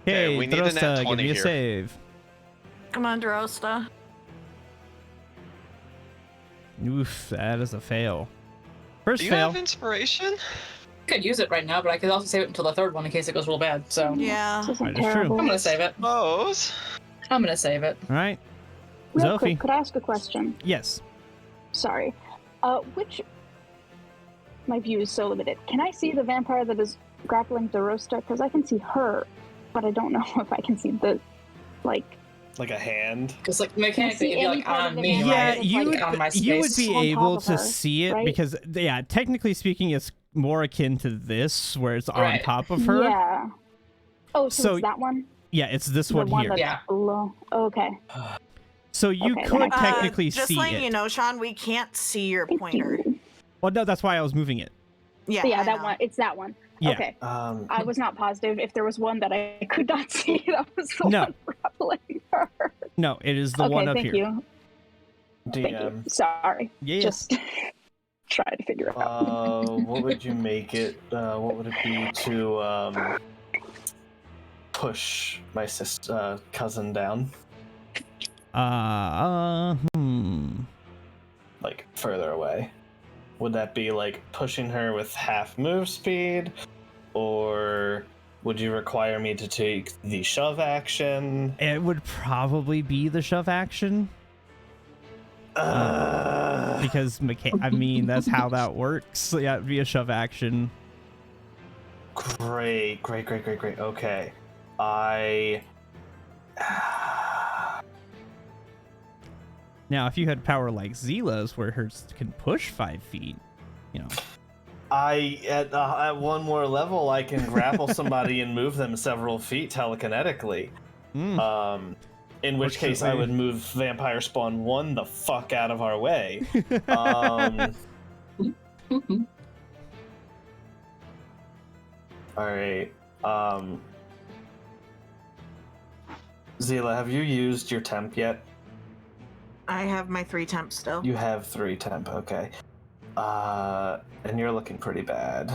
Okay, we need a nat Drosta, give 20 me a here. save. Come on, Drosta. Oof, that is a fail. First Do you fail. have inspiration? Could use it right now, but I could also save it until the third one in case it goes real bad. So Yeah. This isn't That is true. terrible. I'm gonna save it. Suppose. I'm gonna save it. All right. Real Zophie. quick, could I ask a question? Yes. Sorry. My view is so limited. Can I see the vampire that is grappling DeRosta? Because I can see her, but I don't know if I can see the, like a hand. Because like mechanically, see it'd be any like part of on the me, hand Yeah, right? that's, you like, on my would you would space. be On top able of to her, see it right? because yeah, technically speaking, it's more akin to this where it's on Right. top of her. Yeah. Oh, so it's that one? Yeah, it's this The one one here. that's Yeah. below. Okay. So you Okay, then could I- technically just see letting it. you know, Sean, we can't see your Thank pointer. you. Well, no, that's why I was moving it. Yeah, Yeah, I that know. one. It's that one. Yeah. Okay. Um, I was not positive. If there was one that I could not see, that was the No. one grappling her. No, it is the Okay, one up thank here. you. Thank you. DM. Sorry. Yeah. Just try to figure it out. What would you make it? What would it be to push my cousin down, like further away? Would that be like pushing her with half move speed, or would you require me to take the shove action? It would probably be the shove action because I mean that's how that works. So yeah, it'd be a shove action. Great. Okay, Now, if you had power like Zila's, where hers can push 5 feet, you know. At one more level, I can grapple somebody and move them several feet telekinetically. In which case, I would move Vampire Spawn 1 the fuck out of our way. Alright. Zila, have you used your temp yet? I have my 3 temps still. You have 3 temp, okay. And you're looking pretty bad.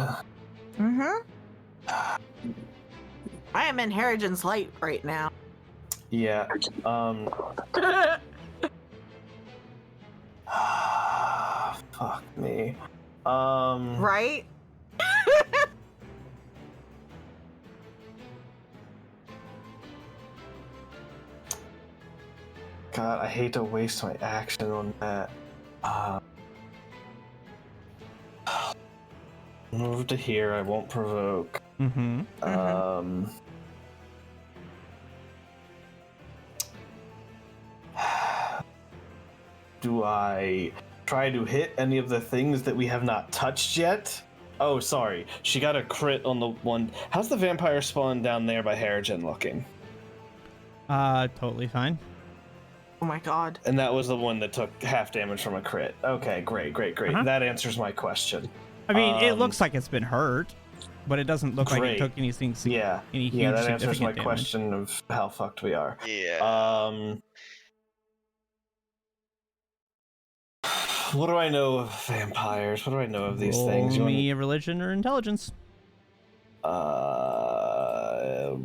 Mm-hmm. I am in Harrigan's Light right now. Yeah. Fuck me. Right? God, I hate to waste my action on that. Move to here, I won't provoke. Do I try to hit any of the things that we have not touched yet? Oh, sorry. She got a crit on the one. How's the vampire spawn down there by Harrigan looking? Totally fine. Oh my god. And that was the one that took half damage from a crit. Okay, great. That answers my question. I mean, it looks like it's been hurt, but it doesn't look like it took anything. Yeah, any huge that answers my damage. question of how fucked we are. Yeah. What do I know of vampires? What do I know of these things? Roll me a religion or intelligence. I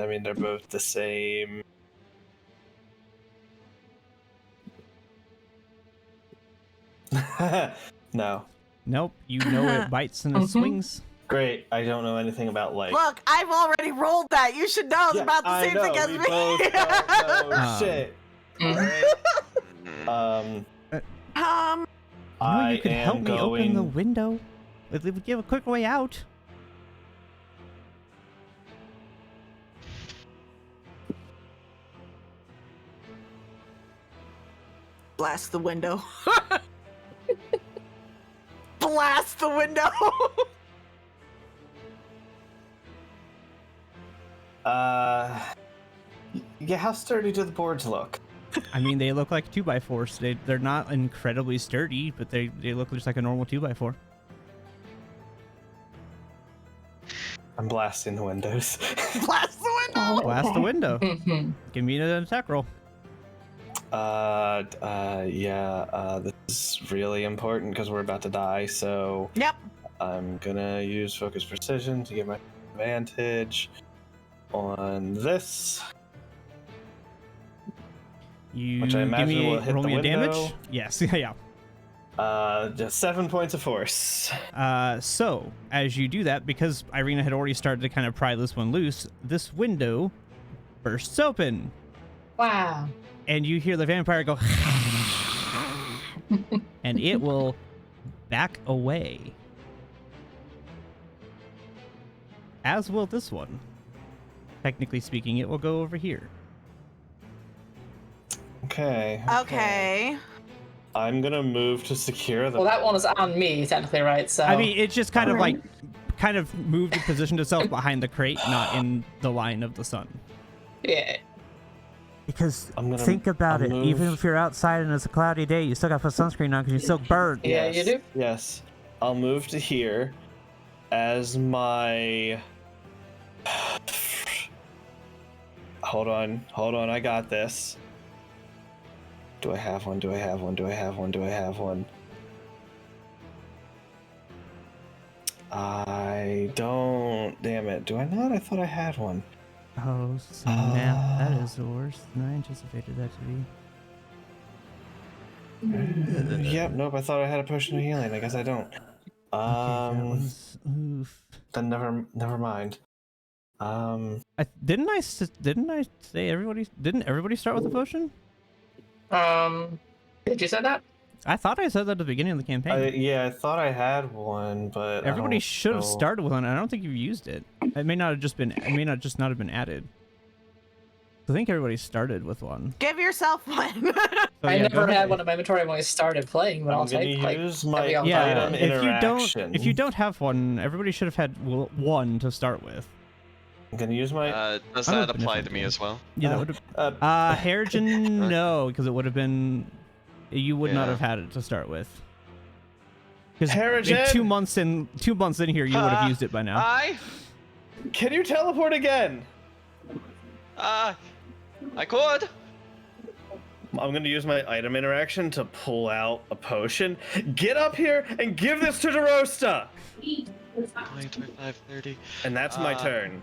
mean, they're both the same. No. Nope. You know it bites and it swings. Great. I don't know anything about light. Look, I've already rolled that. You should know it's about the same thing as we me. both don't know shit. Alright. You could help me open the window. It would give a quick way out. Blast the window. Blast the window. Yeah, how sturdy do the boards look? I mean, they look like 2x4s. They're not incredibly sturdy, but they look just like a normal 2x4. I'm blasting the windows. Blast the window. Oh, Blast the okay. window. Give me an attack roll. This is really important because we're about to die, so... Yep. I'm gonna use Focus Precision to get my advantage on this. Which I imagine will hit roll the me a window. damage. Yes, yeah. Just 7 points of force. So, as you do that, because Irina had already started to kind of pry this one loose, this window bursts open. Wow. And you hear the vampire go, and it will back away. As will this one. Technically speaking, it will go over here. Okay. Okay. I'm gonna move to secure the. Well, that one was on me, technically, right? So I mean, it just kind of Alright. like, kind of moved and positioned itself behind the crate, not in the line of the sun. yeah. Because I'm gonna- think about I'll it, move- even if you're outside and it's a cloudy day, you still got to put sunscreen on because you still burn. Yeah, you do. Yes. I'll move to here as my. Hold on, I got this. Do I have one? Do I have one? Do I have one? Do I have one? I don't. Damn it. Do I not? I thought I had one. Oh, snap. That is the worst than I anticipated that to be. Yep, nope, I thought I had a potion of healing. I guess I don't. Okay, that was... Oof. Then never mind. Didn't I say everybody... Didn't everybody start with a potion? Did you say that? I thought I said that at the beginning of the campaign. Yeah, I thought I had one, but Everybody I don't should have know. started with one. I don't think you've used it. It may not have just been. It may not just not have been added. I think everybody started with one. Give yourself one. So, I yeah, go never ahead. had one in my inventory when I started playing, but I'm I'll gonna take like use my every other Yeah, item time. if you don't have one, everybody should have had one to start with. I'm gonna use my. Does I'm that open if apply I to me do. as well? Yeah, that would have. Uh, Harrigan, no, because it would have been. You would not Yeah. have had it to start with. Because Harrigan! 2 months in here, you would have used it by now. Can you teleport again? I could. I'm gonna use my item interaction to pull out a potion. Get up here and give this to DeRosta! 20, 25, 30. And that's my turn.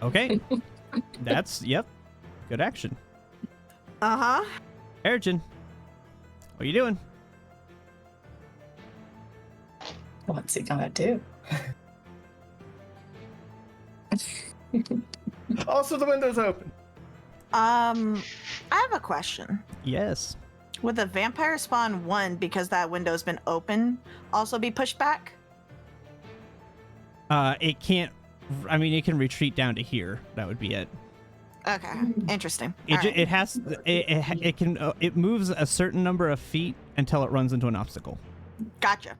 Okay, that's yep, good action. Uh-huh. Harrigan, what are you doing? What's he gonna do? Also, the window's open. I have a question. Yes. Would the vampire spawn 1, because that window's been open, also be pushed back? It can't. I mean, it can retreat down to here. That would be it. Okay, interesting. It, All right. it has. It can. It moves a certain number of feet until it runs into an obstacle. Gotcha.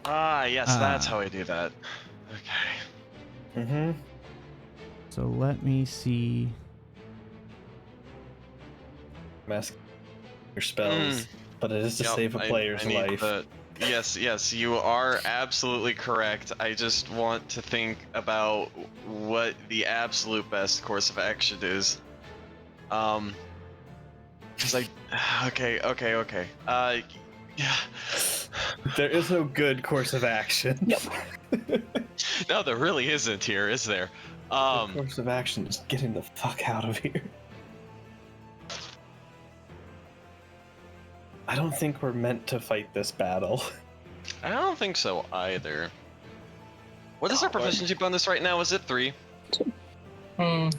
Yes, that's how I do that. Okay. Mm-hmm. So let me see. Mask your spells, but it is to save a player's need life. Yes, you are absolutely correct. I just want to think about what the absolute best course of action is. Cause okay. Yeah. There is no good course of action. Yep. No, there really isn't here, is there? The course of action is getting the fuck out of here. I don't think we're meant to fight this battle. I don't think so either. What is our proficiency bonus right now? Is it 3? 2.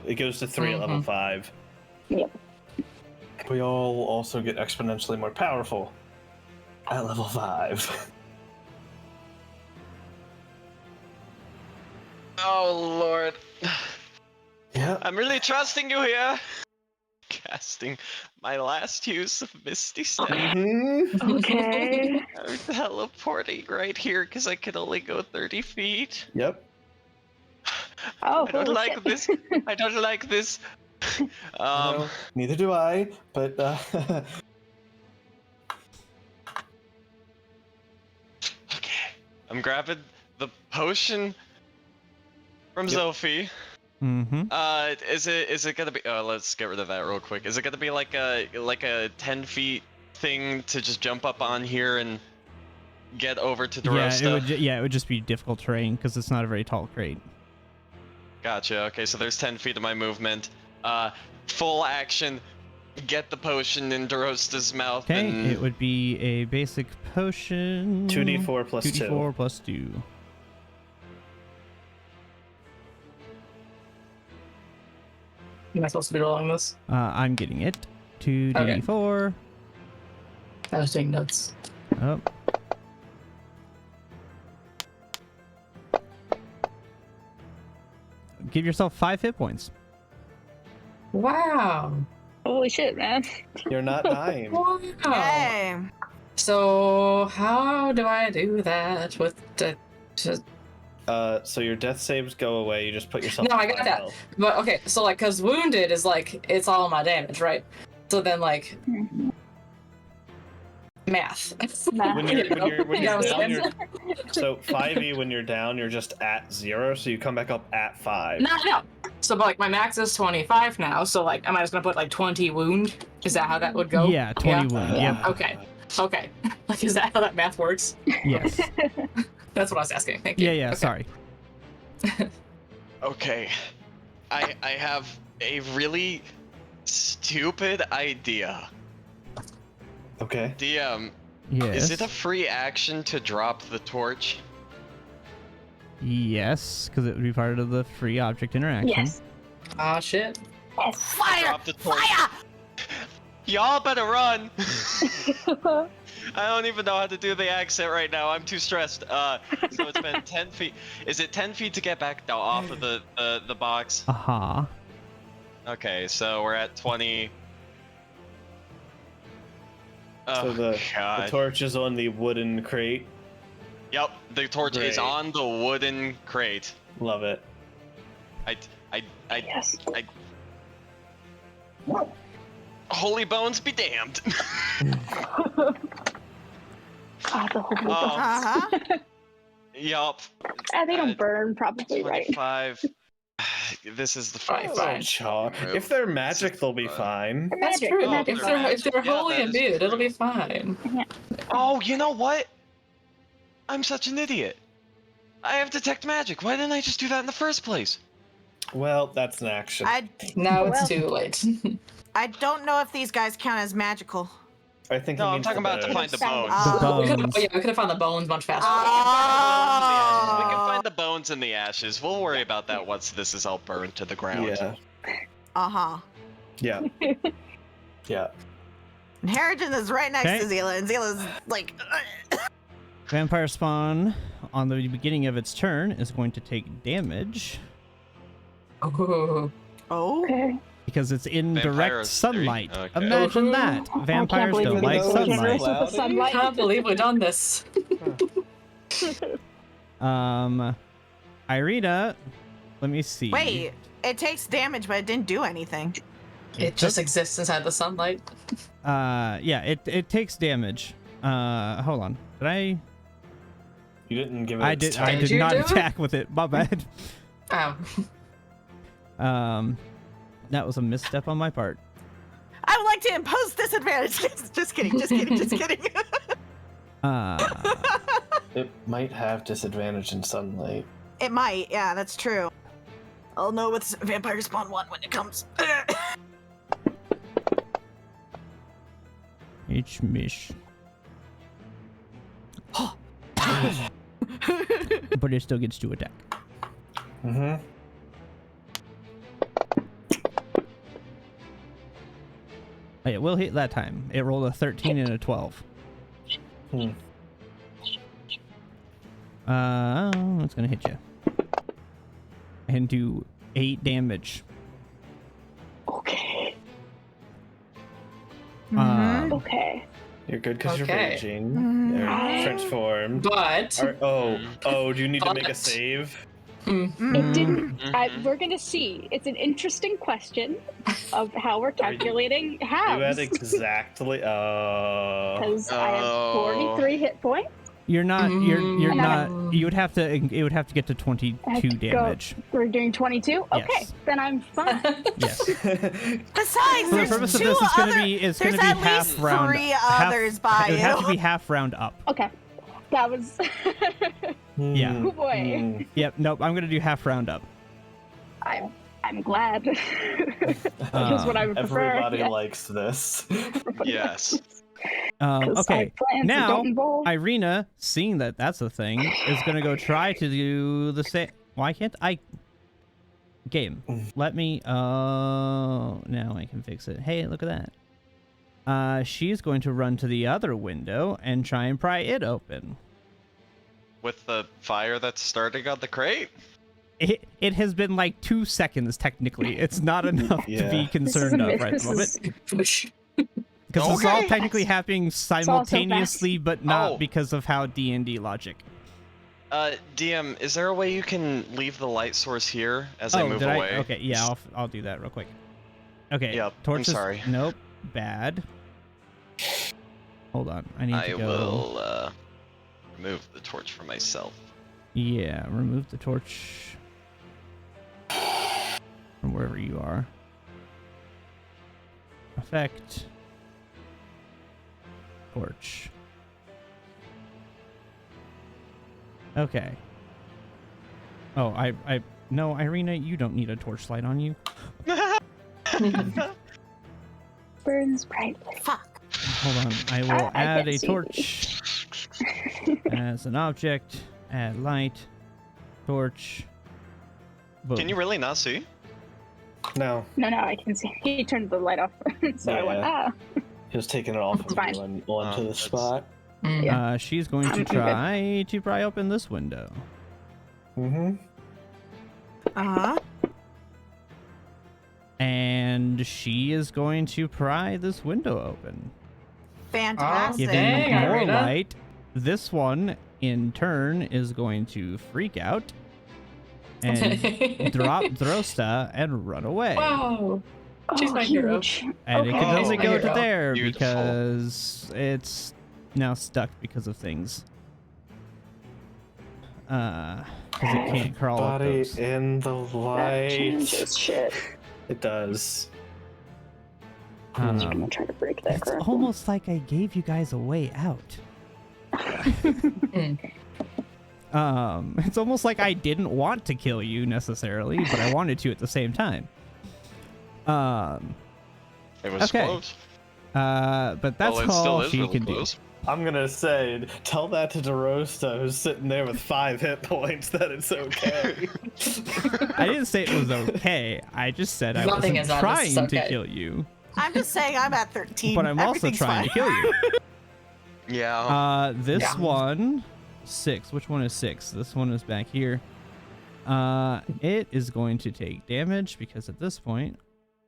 It goes to 3 at level 5. Yep. We all also get exponentially more powerful at level 5. Oh lord. Yeah. I'm really trusting you here. Casting my last use of Misty Step. Okay. I'm teleporting right here because I can only go 30 feet. Yep. Oh, I don't holy like shit. this. I don't like this. No, neither do I, but Okay. I'm grabbing the potion from Zophie. Mm-hmm. Is it gonna be? Oh, let's get rid of that real quick. Is it gonna be like a 10 feet thing to just jump up on here and get over to Yeah, DeRosta? it would just be difficult terrain because it's not a very tall crate. Gotcha. Okay, so there's 10 feet of my movement. Full action. Get the potion in DeRosta's mouth. Okay, And... it would be a basic potion. 2d4 plus 2. 2d4 plus 2. Am I supposed to be rolling this? I'm getting it. 2d4. I was taking notes. Oh. Give yourself 5 hit points. Wow. Holy shit, man. You're not dying. Wow. Yay. So how do I do that with the? So your death saves go away. You just put yourself. No, I in got high that. health. But okay, so like, cause wounded is like it's all my damage, right? So then like math. When you're Yeah, down, yeah. so 5e when you're down, you're just at 0, so you come back up at 5. No. So but, like my max is 25 now. So like, am I just gonna put like 20 wound? Is that how that would go? Yeah, 20 wound. Yep. Okay. Like, is that how that math works? Yes. That's what I was asking. Thank you. Yeah. Okay. Sorry. Okay. I have a really stupid idea. Okay. DM, Yes. is it a free action to drop the torch? Yes, because it would be part of the free object interaction. Yes. Ah, shit. Fire! Drop the torch. Fire! Y'all better run! I don't even know how to do the accent right now. I'm too stressed. So it's been 10 feet. Is it 10 feet to get back now off of the box? Aha. Okay, so we're at 20. Oh, So the God. torch is on the wooden crate. Yep, the torch is Great. on the wooden crate. Love it. Yes. Holy bones be damned. God, the holy Oh. Uh-huh. Yup. They don't burn, probably, right? 25. This is the Fine, fine. fine. Chaw. If they're magic, they'll be fine. That's Magic, true. magic. If they're Yeah, wholly that is imbued, it'll true. be fine. Oh, you know what? I'm such an idiot. I have detect magic. Why didn't I just do that in the first place? Well, that's an action. Now it's Well- too late. I don't know if these guys count as magical. I think. No, it I'm means talking about to the- find the bones. Oh. The We could have found the bones much faster. We can Oh. find the bones in the ashes. We'll worry about that once this is all burned to the ground. Yeah. Uh-huh. Yeah. Yeah. And Harrigan is right next Okay. to Zila, and Zila's like, Vampire Spawn, on the beginning of its turn, is going to take damage Ooh. oh. Okay. because it's in direct Vampires sunlight. 3? Okay. Imagine that. I can't Vampires believe don't we're like being so sunlight. generous with the Cloudy? sunlight. Can't believe we've done this. Irina, let me see. Wait, it takes damage, but it didn't do anything. It just exists inside the sunlight. Yeah, it takes damage. Hold on. Did I? You didn't give it. I its did. time. I Did did you not do it? attack with it. My bad. Oh. That was a misstep on my part. I would like to impose disadvantage. Just kidding, just kidding, just kidding. It might have disadvantage in sunlight. It might, yeah, that's true. I'll know with Vampire Spawn 1 when it comes. H mish. But it still gets to attack. Mm-hmm. Oh, yeah, we'll hit that time. It rolled a 13 and a 12. Hmm. It's gonna hit you. And do 8 damage. Okay. Okay. You're good because you're Okay. raging. Mm. You're transformed. But Oh, do you need to make a But- save? It didn't. Mhm. We're gonna see. It's an interesting question of how we're calculating You had halves. exactly. Because I have Oh. 43 hit points. You're not. You're And not. I'm- You would have to. It would have to get to 22 damage. We're doing 22. Okay, Yes. then I'm fine. Yes. Besides, For the there's purpose of two this, it's other, gonna be. It's there's gonna be at half least round. 3 half, others by it would have to be you. half round up. Okay, that was. Yeah. Oh boy, Hmm. Yep. Nope. I'm gonna do half round up. I'm glad. That's what I would prefer. Everybody Yeah. likes this. Yes. 'Cause I Okay. have plans that Now, don't involve- Irina, seeing that that's a thing, is gonna go try to do the same. Why can't I? Game. Let me. Oh, now I can fix it. Hey, look at that. She's going to run to the other window and try and pry it open. With the fire that's starting on the crate? It has been like 2 seconds technically. It's not enough to be concerned of right at the moment. Because it's all technically happening simultaneously, but not because of how D&D logic. DM, is there a way you can leave the light source here as I move away? Okay, yeah, I'll do that real quick. Okay, yep, torches. I'm sorry. Nope, bad. Hold on, I need to go. I will remove the torch for myself. Yeah, remove the torch from wherever you are. Effect. Torch. Okay. Oh, no, Irina, you don't need a torchlight on you. Burns brightly. Fuck. Hold on, I will add a can't see. torch as an object. Add light. Torch. Boom. Can you really not see? No. No, I can see. He turned the light off, so I went, He was taking it off It's and fine. onto the spot. Yeah. She's going to try to pry open this window. Mm-hmm. Uh-huh. And she is going to pry this window open. Fantastic. Giving Dang, more Irina. light. This one, in turn, is going to freak out and drop Drosta and run away. Wow. She's Oh, my hero. huge. And it Okay. can only Oh, go my to hero. there Beautiful. because it's now stuck because of things. Because it can't crawl up Body those. in the That light. changes shit. It does. I'm gonna try to break that It's grapple. almost like I gave you guys a way out. It's almost like I didn't want to kill you necessarily, but I wanted to at the same time. It was Okay. close. But that's Well, it still all is she really can close. I'm gonna say, tell that to DeRosta, who's sitting there with 5 hit points, that it's okay. do. I didn't say it was okay. I just said I Nothing wasn't is honest, trying it's to okay. kill you, I'm just saying I'm at 13. but I'm also Everything's trying to fine. kill you. Yeah. This Yeah. one, 6. Which one is 6? This one is back here. It is going to take damage because at this point,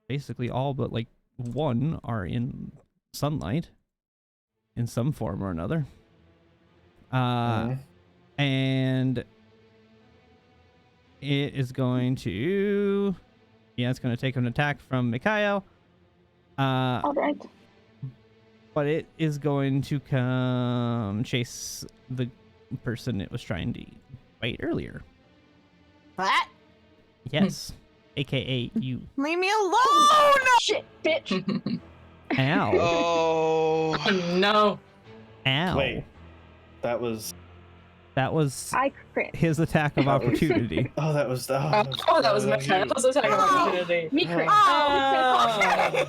basically all but like 1 are in sunlight in some form or another. And it is going to, it's going to take an attack from Mikhail. All right. But it is going to come chase the person it was trying to fight earlier. What? Yes. AKA you. Leave me alone! Shit, bitch. Ow. Oh. No. Ow. Wait, that was. That was I crit. his attack of opportunity. Oh, that was. Oh, that was my turn. That was a second opportunity. Me crit. Oh.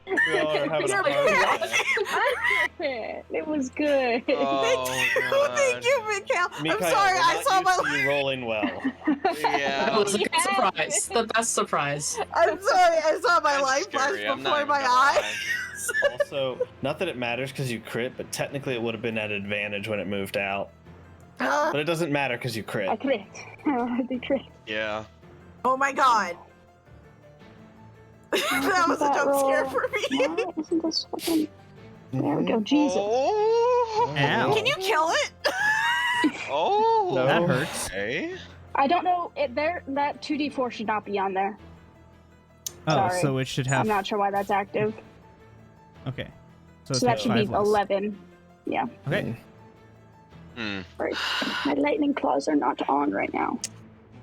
We all are having a You're hard right. time. I crit. It was good. Oh, Thank you, Mikhail. I'm Mikhail, sorry, we're I not saw used my. to you rolling well. That Yeah. was a good surprise. The best surprise. I'm sorry, I saw my That's life flash scary, I'm not before even my gonna lie. eyes. Also, not that it matters because you crit, but technically it would have been at advantage when it moved out. But it doesn't matter because you I crit. crit. I did crit. Yeah. Oh my god. That was a That jump scare roll. for me. Why isn't this fucking... There we Mhm. go. Jesus. Oh. Ow. Can you kill it? Oh. No. That hurts. Okay. I don't know. That 2d4 should not be on there. Oh, Sorry. so it should have. I'm not sure why that's active. Okay. So, So that it's should be 5 less. 11. Yeah. Okay. Hmm. Right. My lightning claws are not on right now.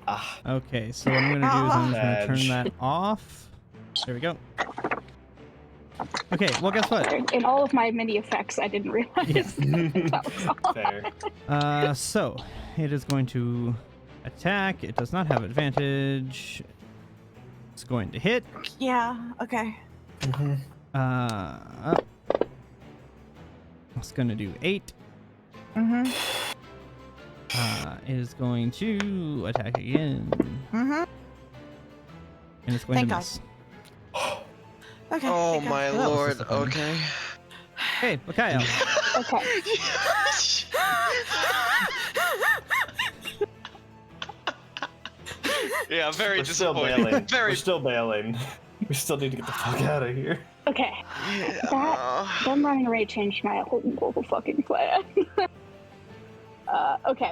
Ah, Okay. So what I'm gonna do is I'm just gonna turn Badge. that off. There we go. Okay. Well, guess what? In all of my mini effects, I didn't realize that was all. fair. So it is going to attack. It does not have advantage. It's going to hit. Yeah, okay. It's going to do 8. Mm-hmm. It is going to attack again. Mm-hmm. And it's going Thank to God. miss. Okay. Oh thank God. my That was lord. disappointing. Okay. Hey, Mikhail. Okay. Yeah, very We're still disappointing. bailing. Very. We're still bailing. We still need to get the fuck out of here. Okay. Yeah. Them running away changed my whole fucking plan. Okay.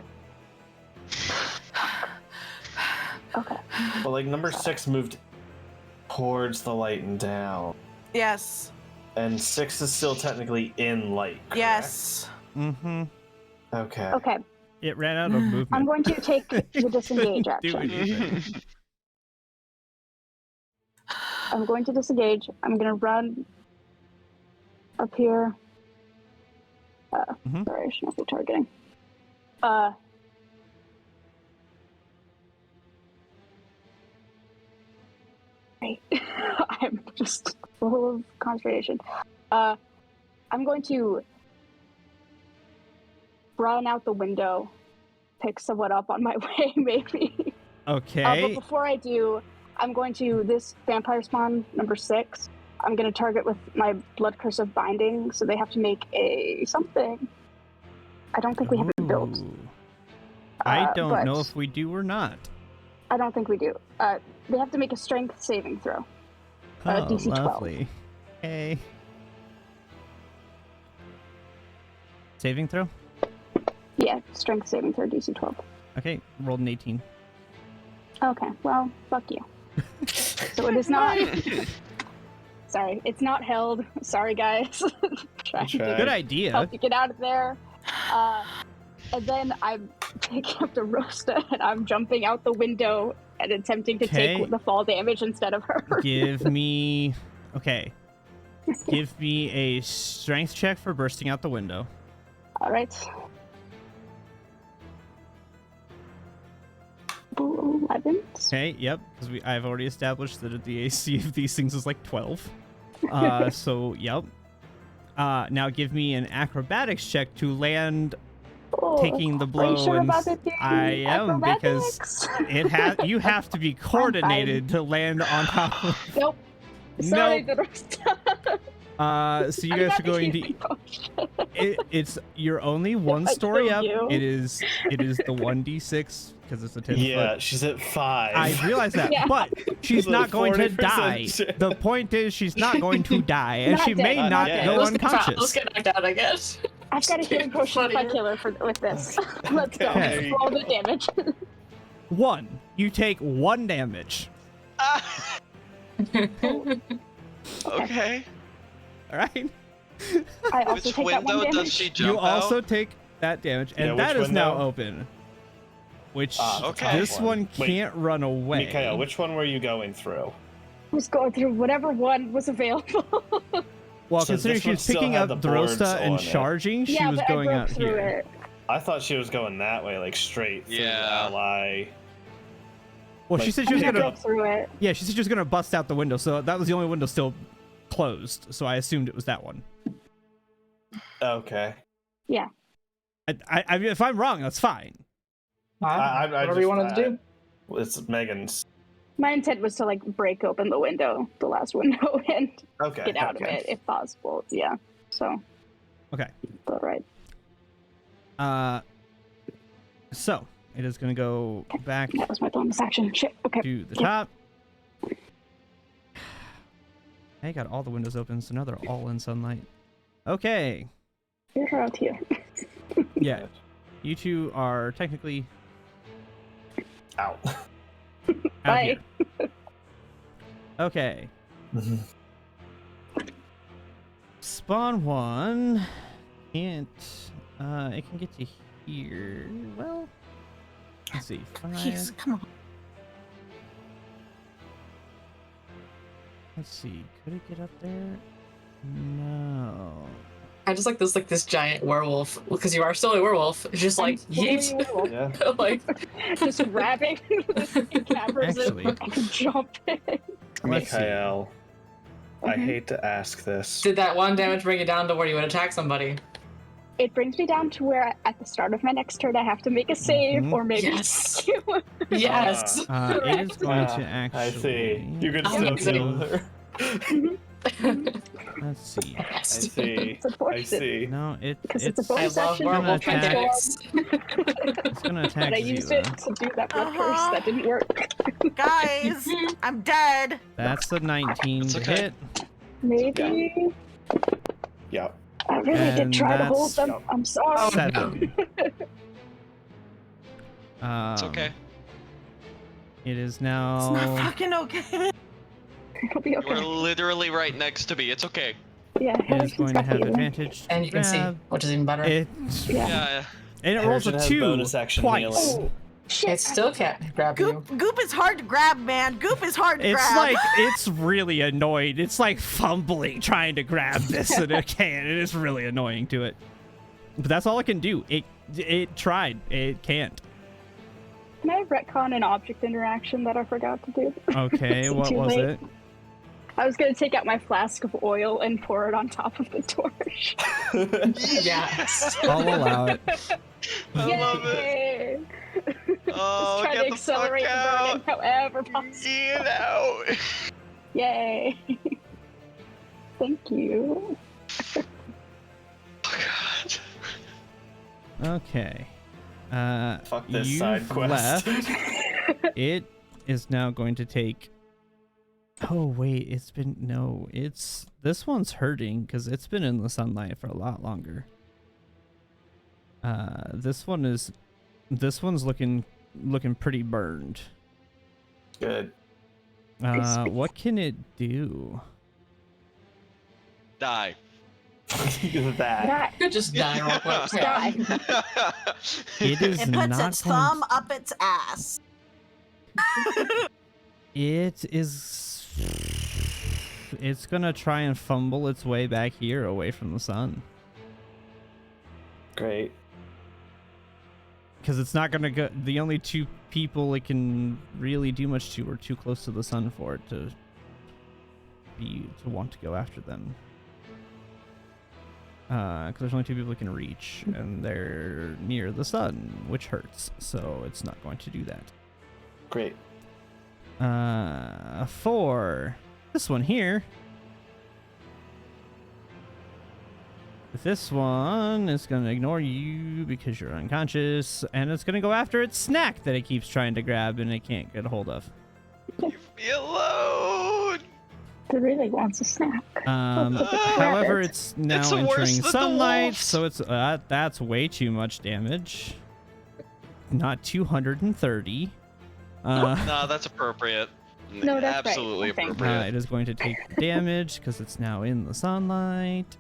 Okay. Well, like number 6 moved towards the light and down, Yes. and 6 is still technically in light. Correct? Yes. Mm-hmm. Okay. Okay. It ran out of movement. I'm going to take the disengage Do action. anything. I'm going to disengage. I'm going to run up here. Sorry, I should not be targeting. Right. I'm just full of concentration. I'm going to run out the window, pick someone up on my way, maybe. Okay. But before I do, I'm going to, this vampire spawn number 6, I'm going to target with my blood curse of binding, so they have to make a something. I don't think we have it built. Ooh. I don't but know if we do or not. I don't think we do. They have to make a strength saving throw. Oh, DC 12. lovely. Okay. Saving throw? Yeah, strength saving throw, DC 12. Okay, rolled an 18. Okay, well, fuck you. So it is not... Sorry, it's not held. Sorry, guys. Trying to Right. Good idea. help you get out of there. And then I'm picking up the Rosta and I'm jumping out the window and attempting to Okay. take the fall damage instead of her. Give me... Okay. Give me a strength check for bursting out the window. All right. 11. Okay, yep, because I've already established that the AC of these things is like 12. So, yep. Now give me an acrobatics check to land Oh, taking the blow. Are you sure and about it being I am, because acrobatics? you have to be coordinated to land on top of... Nope. Sorry, Nope. the Rosta. So you guys are going to... It's you're only one I story killed up. you. It is the 1d6 because it's a 10 Yeah, foot. she's at 5. I realize that, Yeah. but she's There's a not going to 40% die. chance. The point is, she's not going to die, and Not she may dead. not Not go dead. Let's unconscious. get knocked out, I guess. I've got a healing potion if I kill her with this. Let's go. Okay. Roll the damage. 1. You take 1 damage. Okay. All right. I also Which take that 1 window damage. does she jump You also out? take that damage, and Yeah, that which is now window? open. Which okay. this one Wait. can't run away. Mikhail, which one were you going through? I was going through whatever one was available. Well, So considering this she one was still picking had up the boards Drosta and on it. charging, she yeah, was but going I broke out through here. it. I thought she was going that way, like straight through Yeah. the ally. Well, she Like, said she was I gonna. broke through it. Yeah, she said she was gonna bust out the window, so that was the only window still closed. So I assumed it was that one. Okay. Yeah. I mean, if I'm wrong, that's fine. I Whatever you wanted to do. It's Megan's. My intent was to like break open the window, the last window, and Okay. get out okay. of it if possible. Yeah. So. Okay. All right. So it is gonna go back That was my bonus action. Shit. Okay. to the Yeah. top. I got all the windows open, so now they're all in sunlight. Okay. You're out here. Yeah. You two are technically Out. out Bye. here. Okay. Spawn 1 can't it can get to here. Well, let's see. 5. Jeez, come on. Let's see. Could it get up there? No. I just like this giant werewolf because you are still a werewolf. It's just like yeet, Yeah. like Just grabbing the cameras Actually. and jumping. Let's see. Mikhail, I hate to ask this. did that 1 damage bring you down to where you would attack somebody? It brings me down to where at the start of my next turn I have to make a save, Mhm. or maybe Yes. Yes. It is going to actually. I see. You could I'm still amazing. kill her. Let's see. I see. It's unfortunate. I see. No, Because it's a it's bonus I love action. Marvel attack. mechanics. it's gonna attack And I used it Zila. to do that blood curse. That didn't work. Guys, I'm dead. That's a 19 It's to okay. hit. Maybe. Yep. I really did And try to hold that's- them. I'm sorry. 7. It's okay. It is It's now. not fucking okay. It'll be You okay. are literally right next to me. It's okay. Yeah, It is everything's going to got have healing. advantage. to And you can see, grab. which is even better. It, Yeah. Yeah. and it rolls a Persian has 2 bonus action twice. healing. Shit. It still can't grab you. Goop is hard to grab, man. Goop is hard to It's grab. like it's really annoyed. It's like fumbling trying to grab this and it can't. It is really annoying to it. But that's all it can do. It tried. It can't. Can I retcon an object interaction that I forgot to do? Okay, Is it what too was late? it? I was gonna take out my flask of oil and pour it on top of the torch. Yes. I'll allow it. I love it. Yay! Oh, Just trying get to the accelerate fuck the burning out. however possible. Get out. Yay! Thank you. Oh, God. Okay. Fuck this you've side quest. left. It is now going to take. Oh wait, it's this one's hurting because it's been in the sunlight for a lot longer. This one's looking pretty burned. Good. What can it do? Die. that. That Could just die real quick. Yeah. die. It is It puts not its going thumb up its ass. It is. It's gonna try and fumble its way back here away from the sun. Great. Because it's not gonna go. The only two people it can really do much to are too close to the sun for it to want to go after them. Because there's only 2 people it can reach, and they're near the sun, which hurts. So it's not going to do that. Great. For this one here. This one is going to ignore you because you're unconscious, and it's going to go after its snack that it keeps trying to grab and it can't get a hold of. Leave me alone. It really wants a snack. However, it's now It's worse entering than the sunlight, wolves. so it's that's way too much damage. Not 230. No, that's appropriate. No, that's right, Absolutely I think. appropriate. It is going to take damage because it's now in the sunlight.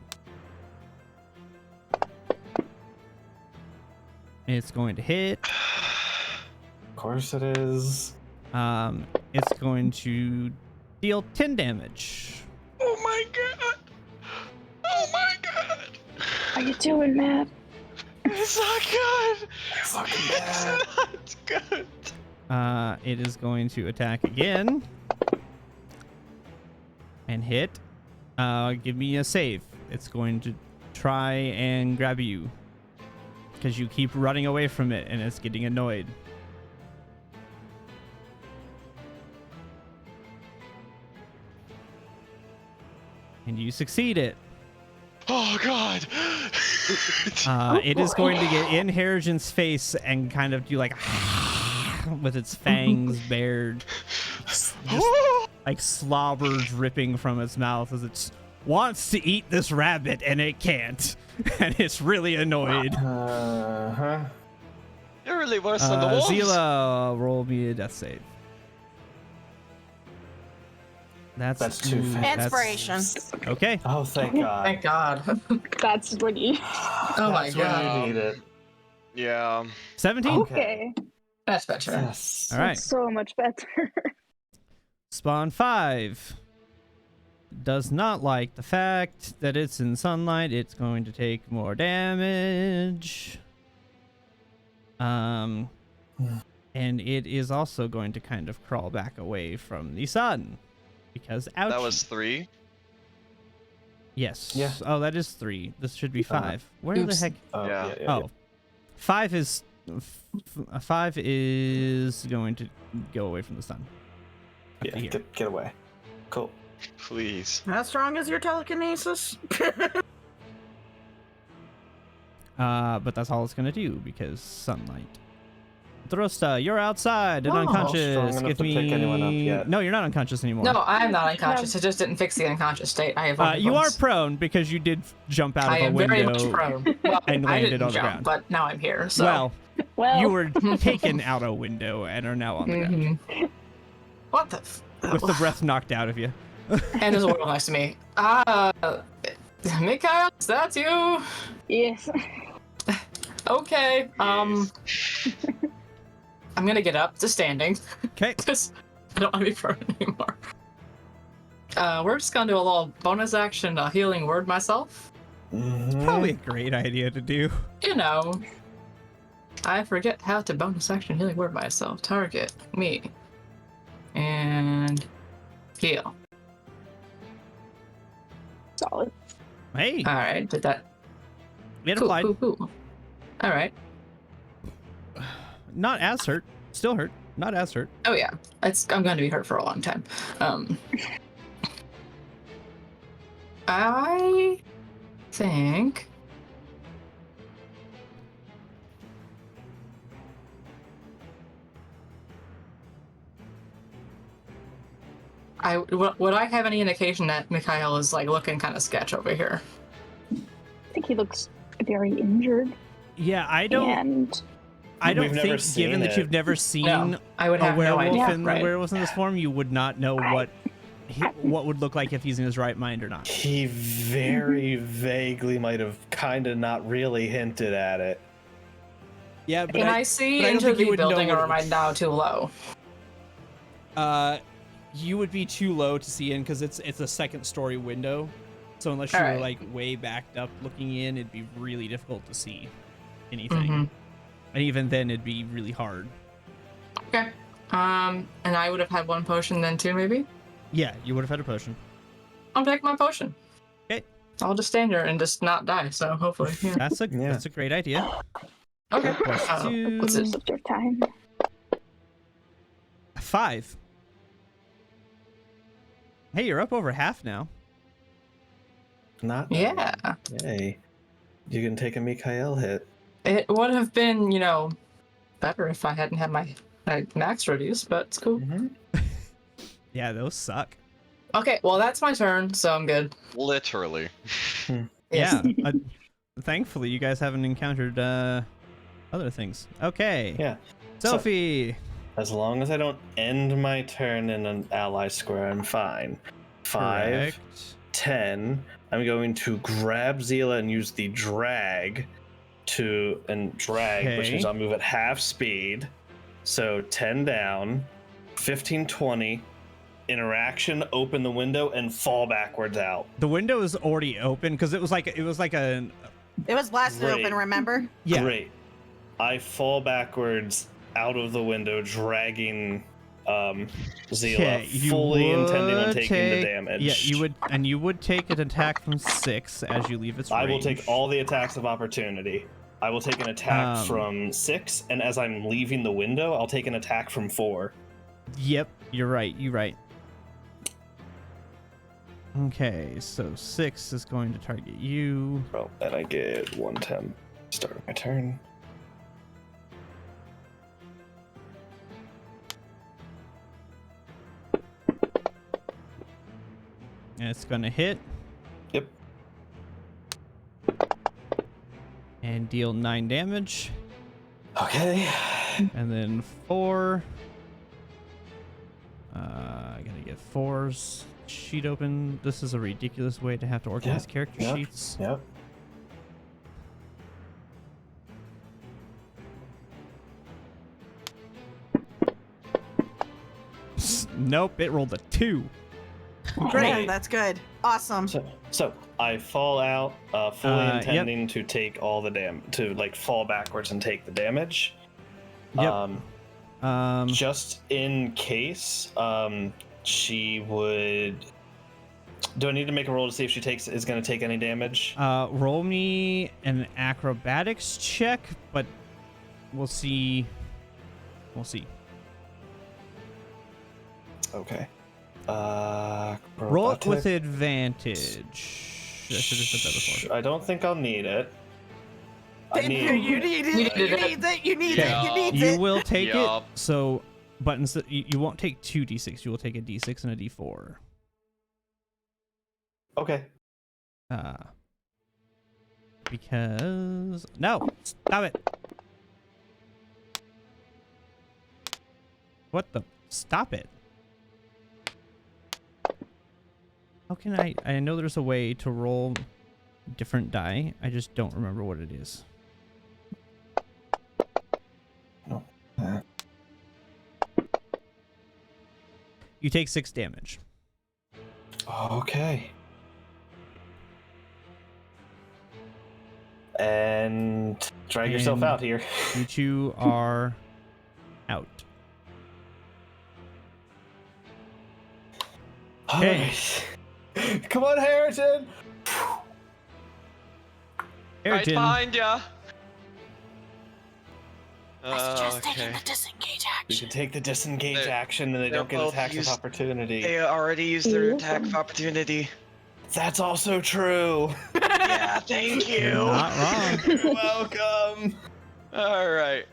It's going to hit. Of course it is. It's going to deal 10 damage. Oh my god. Oh my god. How you doing, Matt? It's not good. Fucking It's bad. not good. It is going to attack again. And hit. Give me a save. It's going to try and grab you. Because you keep running away from it and it's getting annoyed. And you succeed it. Oh god. It is going to get in Harrigan's face and kind of do like with its fangs bared. Just, like slobber dripping from its mouth as it wants to eat this rabbit and it can't. And it's really annoyed. Uh-huh. You're really worse than the wolves. Zila, roll me a death save. That's too fast. Inspiration. Okay. Oh, thank God. Thank God. That's when you. Oh my That's when god. you need it. Yeah. 17. Okay. That's better. Yes. All right. So much better. Spawn 5 does not like the fact that it's in sunlight. It's going to take more damage. And it is also going to kind of crawl back away from the sun. Because ouch. That was 3. Yes. Yeah. Oh, that is 3. This should be 5. Where the oops. heck? Oh, Yeah. Oh, 5 is 5 is going to go away from the sun. Yeah, Here. get away. Cool. Please. How strong is your telekinesis? But that's all it's gonna do because sunlight. Thrusta, you're outside and Wow. unconscious. Strong enough Give to pick anyone up me. yet. No, you're not unconscious anymore. No, I'm not unconscious. I just didn't fix the unconscious state. I have. Only you are once. prone because you did jump out I of a am window. very much prone. Well, and I landed didn't on the jump, ground. but now I'm here. So. Well, Well, you were taken out a window and are now on the ground What the? with the breath knocked out of you. And there's a world next to me. Mikhail, is that you? yes. Okay. I'm gonna get up to standing. Okay. Because I don't want to be prone anymore. We're just gonna do a little bonus action, healing word myself. Probably a great idea to do. You know, I forget how to bonus action healing word myself. Target me and heal. Solid. Hey, All right, did that. it Cool, applied. cool, cool. All right. Not as hurt. Still hurt. Not as hurt. Oh yeah, I'm going to be hurt for a long time. I think would I have any indication that Mikhail is like looking kind of sketch over here? I think he looks very injured. Yeah, I don't. And I don't We've never think, seen given that it. you've never seen No, I would a have no werewolf idea. and Right. the werewolf in this form, you would not know what would look like if he's in his right mind or not. He very vaguely might have kind of not really hinted at it. Yeah, but Can I see but I don't into think you the would know building, what or it am I would- now too low? You would be too low to see in because it's a second story window. So unless you were Alright. like way backed up looking in, it'd be really difficult to see anything. Mhm. And even then, it'd be really hard. Okay. And I would have had one potion then too, maybe. Yeah, you would have had a potion. I'll take my potion. Okay. I'll just stand here and just not die. So hopefully, yeah. That's a Yeah. that's a great idea. Okay. Plus two, What's this? after time. 5. Hey, you're up over half now. Not. Yeah. Hey, you can take a Mikhail hit. It would have been, better if I hadn't had my max reduced, but it's cool. Yeah, those suck. Okay, well that's my turn, so I'm good. Literally. Yes. Yeah. Thankfully, you guys haven't encountered other things. Okay. Yeah. Sophie. As long as I don't end my turn in an ally square, I'm fine. 5, Correct. 10. I'm going to grab Zila and use the drag which Okay. means I'll move at half speed. So 10 down, 15, 20. Interaction, open the window and fall backwards out. The window is already open because it was like a It was blasted Great. open, remember? yeah. Great. I fall backwards out of the window, dragging Zila, Yeah, you fully intending on would taking the damage. Yeah, you would take an attack from 6 as you leave its range. I will take all the attacks of opportunity. I will take an attack Um, from 6, and as I'm leaving the window, I'll take an attack from 4. Yep, you're right. You're right. Okay, so 6 is going to target you. Well, and I get 110. Start my turn. And it's going to hit. Yep. And deal 9 damage. Okay. And then 4. I gotta get 4s. Sheet open. This is a ridiculous way to have to organize character Yep. sheets. Yep. Nope, it rolled a 2. Great. That's good. Awesome. So I fall out, fully Yep. intending to take all the fall backwards and take the damage. Yep. Just in case, she would. Do I need to make a roll to see if she is going to take any damage? Roll me an acrobatics check, but we'll see. We'll see. Okay. Roll it with advantage. I should have said that before. I don't think I'll need it. You need it. You will take Yup. it. So, but instead, you won't take 2d6. You will take a d6 and a d4. Okay. Because no, stop it. What the? Stop it. How can I know there's a way to roll different die. I just don't remember what it is. No. You take 6 damage. Okay. And drag yourself out here. You two are out. Okay. Alright. Come on, Harrington! Right behind ya. I suggest taking Okay. the disengage You action. can take the disengage They're- action and they they're don't get both attacks of used- opportunity. They already used their You're attack of welcome. opportunity. That's also true. Yeah, thank you. Not wrong. You're welcome. All right.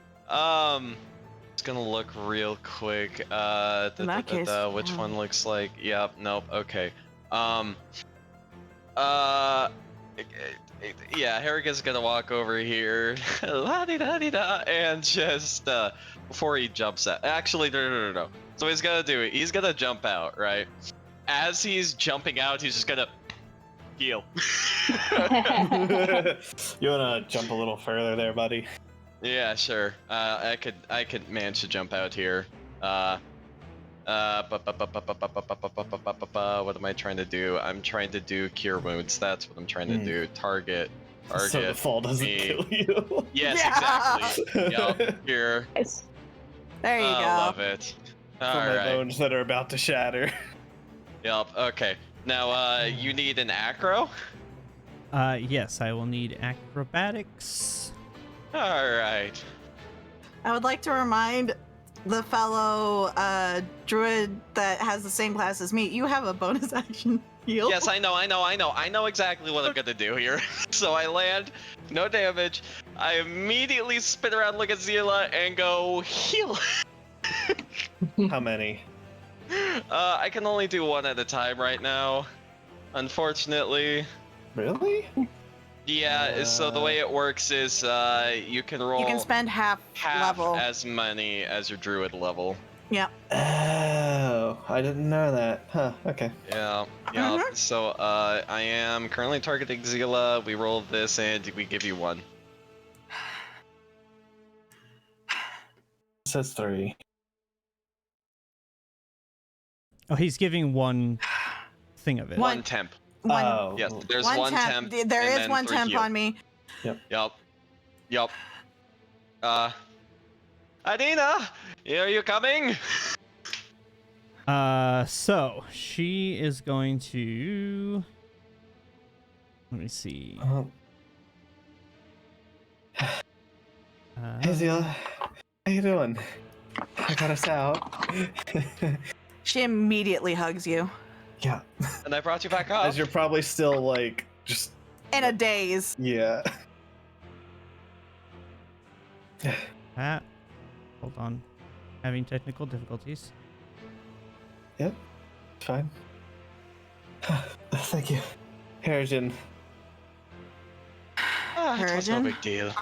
Just gonna look real quick. In that case, Which one looks like? Yep. Nope. Okay. Yeah, Harrigan's gonna walk over here, la-di-da-di-da, and just before he jumps out. Actually, no. So he's gonna do it. He's gonna jump out, right? As he's jumping out, he's just gonna heal. You wanna jump a little further there, buddy? Yeah, sure. I could manage to jump out here. What am I trying to do? I'm trying to do cure wounds. That's what I'm trying to do. Target. So the fall doesn't me. kill you. Yes, Yeah. exactly. Yup. Here. Yes. There you I go. love it. For All my right. bones that are about to shatter. Yup. Okay. Now, you need an acro. Yes, I will need acrobatics. All right. I would like to remind the fellow druid that has the same class as me, you have a bonus action heal. Yes, I know exactly what I'm gonna do here. So I land, no damage. I immediately spin around, look at Zila, and go heal. How many? I can only do one at a time right now, unfortunately. Really? Yeah, so the way it works is you can roll You can spend half level. as many as your druid level. Yeah. Oh, I didn't know that. Huh, okay. Yeah. So I am currently targeting Zila. We roll this and we give you 1. It says 3. Oh, he's giving 1 thing of it. One- 1 temp. One, Oh. Yes, there's one one temp. temp. There and is then one 3 temp heal. on me. Yup. Adina, are you coming? So she is going to. Let me see. Hey Zila, how you doing? I got us out. She immediately hugs you. Yeah. And I brought you back up. As you're probably still like just In a daze. yeah. Hold on. Having technical difficulties. Yep. Fine. Thank you, Harrigan. It's no Harrigan? big deal.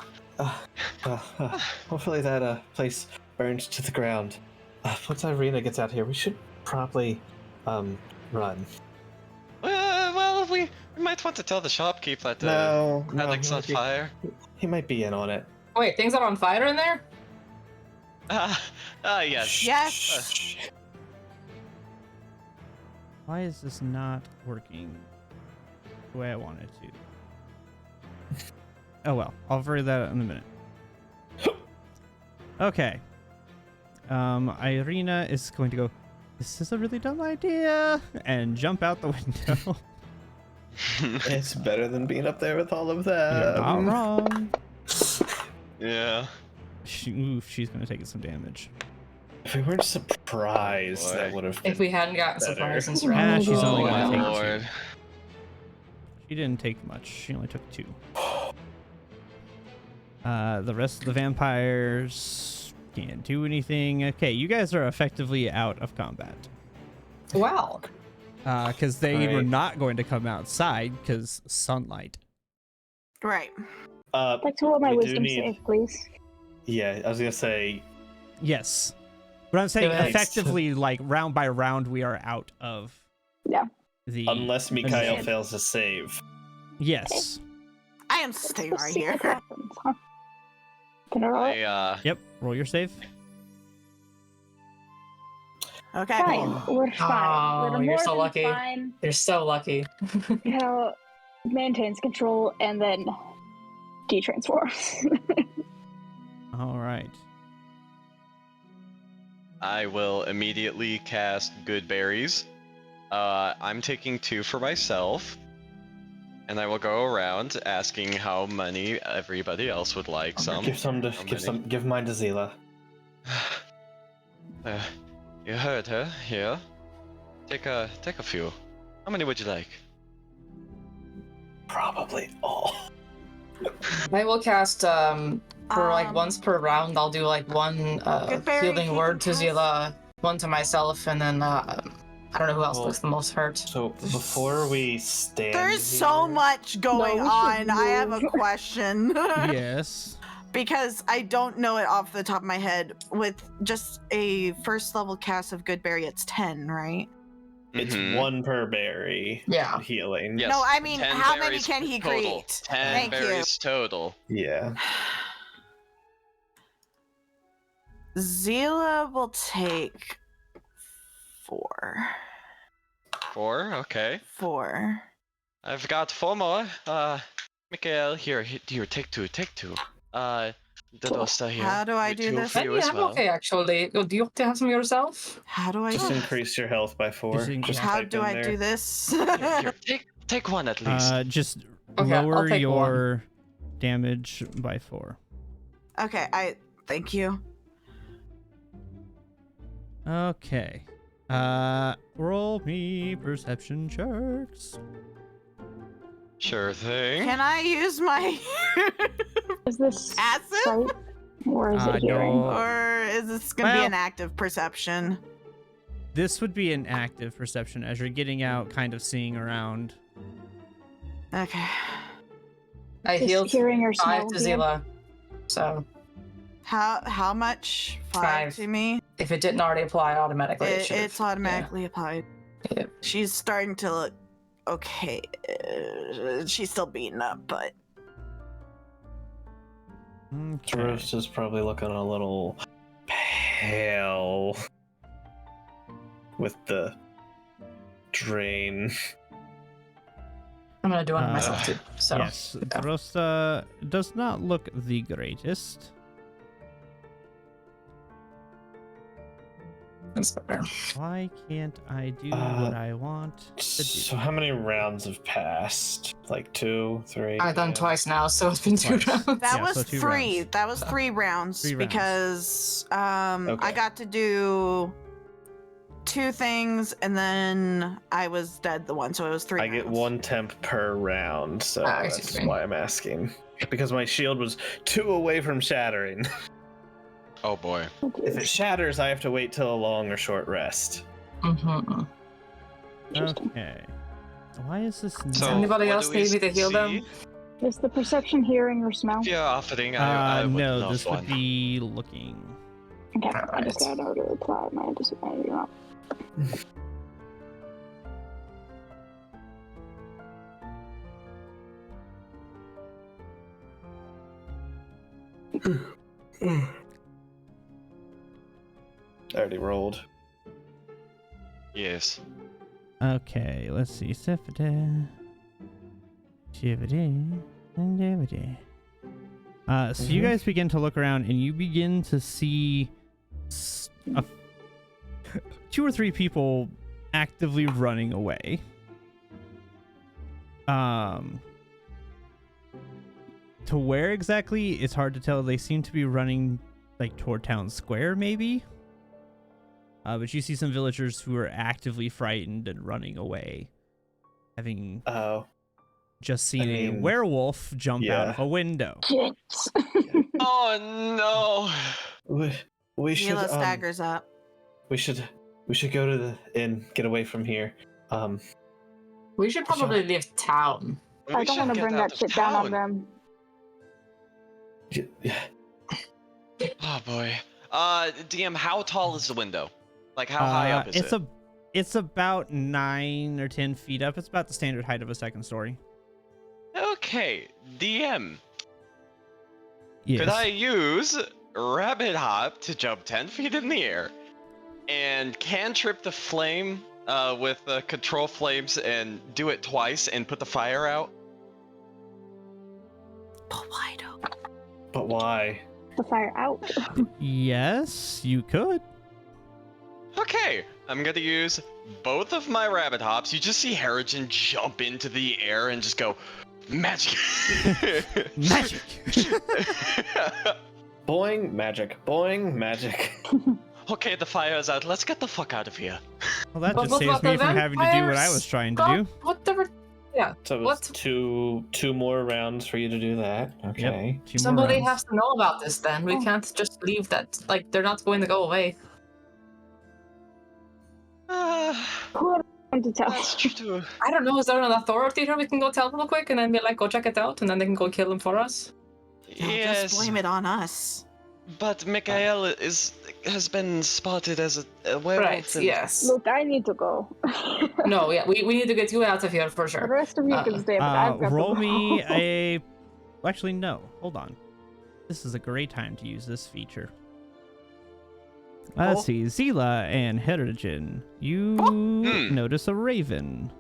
Hopefully that place burns to the ground. Once Irina gets out here, we should probably run. Well, we might want to tell the shopkeep that No, Haddock's on he- fire. He might be in on it. Wait, things are on fire in there? Yes. Yes. Shh. Why is this not working the way I want it to? Oh well, I'll figure that out in a minute. Okay. Irina is going to go, this is a really dumb idea, and jump out the window. It's better than being up there with all of You're them. not wrong. Yeah. She's going to take some damage. If we weren't surprised, that would have been If we hadn't gotten better. surprised since Ah, round. she's only Oh gonna my take lord. 2. She didn't take much. She only took 2. The rest of the vampires can't do anything. Okay, you guys are effectively out of combat. Wow. Because they were Right. not going to come outside because sunlight. Right. I'd like to roll my We do wisdom need- save, please. Yeah, I was gonna say. Yes. But I'm saying Nice. effectively, like round by round, we are out of Yeah. the. Unless Mikhail initiative. fails to save. Yes. I am staying Let's right see here. what happens, huh? Can I roll it? Yep. Roll your save. Okay. Fine. We're fine. Oh, We're you're more so than lucky. fine. You're so lucky. Cal maintains control and then detransforms. All right. I will immediately cast Good Berries. I'm taking 2 for myself. And I will go around asking how many everybody else would like some. Give mine to Zila. You heard her. Here. Take a few. How many would you like? Probably all. I will cast for like Um, once per round. I'll do like one Good berry, healing you word to can cast. Zila, one to myself, and then I don't know who else Well, looks the most hurt. So before we stand, There's so here- much going we should on. I have a move. question. Yes. Because I don't know it off the top of my head. With just a first level cast of Goodberry, it's 10, right? It's Mhm. 1 per berry. Yeah. Healing. Yes, No, I mean, 10 how many berries can he total. create? 10 Thank you. berries total. Yeah. Zila will take 4. 4, okay. 4. I've got 4 more. Mikhail, here, take 2, take 2. Dadosta here. How do I You do 2 this? for you Yeah, as I'm well. okay actually. Do you want to have some yourself? How do I Just do increase your health by 4. Just How type do in I there. do this? Here, take 1 at least. Just Okay, I'll lower take your damage by 4. Okay, thank you. Okay. Roll me perception checks. Sure thing. Can I use my Is this passive? sight or is it hearing? No. Or is this gonna be Well- an active perception? This would be an active perception as you're getting out, kind of seeing around. Okay. I Just healed hearing or 5 smell to again? Zila. So How much? 5 5. to me? if it didn't already apply automatically, It's automatically applied. Yeah. She's starting to look okay. She's still beaten up, but Okay. Roast is probably looking a little pale with the drain. I'm gonna do one myself too. So Yes, yeah. Drosta does not look the greatest. That's better. Why can't I do what I want to do? So how many rounds have passed? Like 2, 3? I've done twice now, so it's been 2 Twice. rounds. that Yeah, was so 2 3. rounds. That was 3 rounds 3 rounds. because I Okay. got to do 2 things and then I was dead the one, so it was 3 I get rounds. 1 temp per round, so I see what that's you mean. why I'm asking. Because my shield was 2 away from shattering. Oh boy. If it shatters, I have to wait till a long or short rest. Mm-hmm. Okay. Why is this? So anybody what else do we need me to heal them? see? Is the perception hearing or smell? If you're offering, I would no, love this one. would be looking. Okay, I just got out to apply my disadvantage. I already rolled. Yes. Okay, let's see. Sifida. Shivida. And Davida. So you guys begin to look around and you begin to see 2 or 3 people actively running away. To where exactly, it's hard to tell. They seem to be running like toward town square, maybe. But you see some villagers who are actively frightened and running away, having just seen a werewolf jump out of a window. Oh no! We should. Zila staggers up. We should go to the inn, get away from here. We should probably leave town. I don't want to bring that shit down on them. Yeah. Oh boy. DM, how tall is the window? Like, how high up is it? It's about 9 or 10 feet up. It's about the standard height of a second story. Okay, DM. Yes. Could I use Rabbit Hop to jump 10 feet in the air and cantrip the flame with control flames and do it twice and put the fire out? But why don't? But why? The fire out. Yes, you could. Okay, I'm gonna use both of my rabbit hops. You just see Harrigan jump into the air and just go, magic! Magic! Boing, magic. Boing, magic. Okay, the fire is out. Let's get the fuck out of here. Well, that just saves me from having to do what I was trying to do. Whatever. Yeah. So it's two more rounds for you to do that. Okay. Yep, Somebody has to know about this then. We can't just leave that. Like, they're not going to go away. Who am I to tell? That's true. I don't know. Is there an authority here we can go tell real quick and then be like, go check it out, and then they can go kill him for us? Yes, Just blame it on us. but Mikael has been spotted as a werewolf. Right, and- yes. Look, I need to go. No, yeah, we need to get you out of here for The sure. rest of you can stay, but I've got roll to go. me a... Actually, no. Hold on. This is a great time to use this feature. Let's see. Zila and Herogen, you notice a raven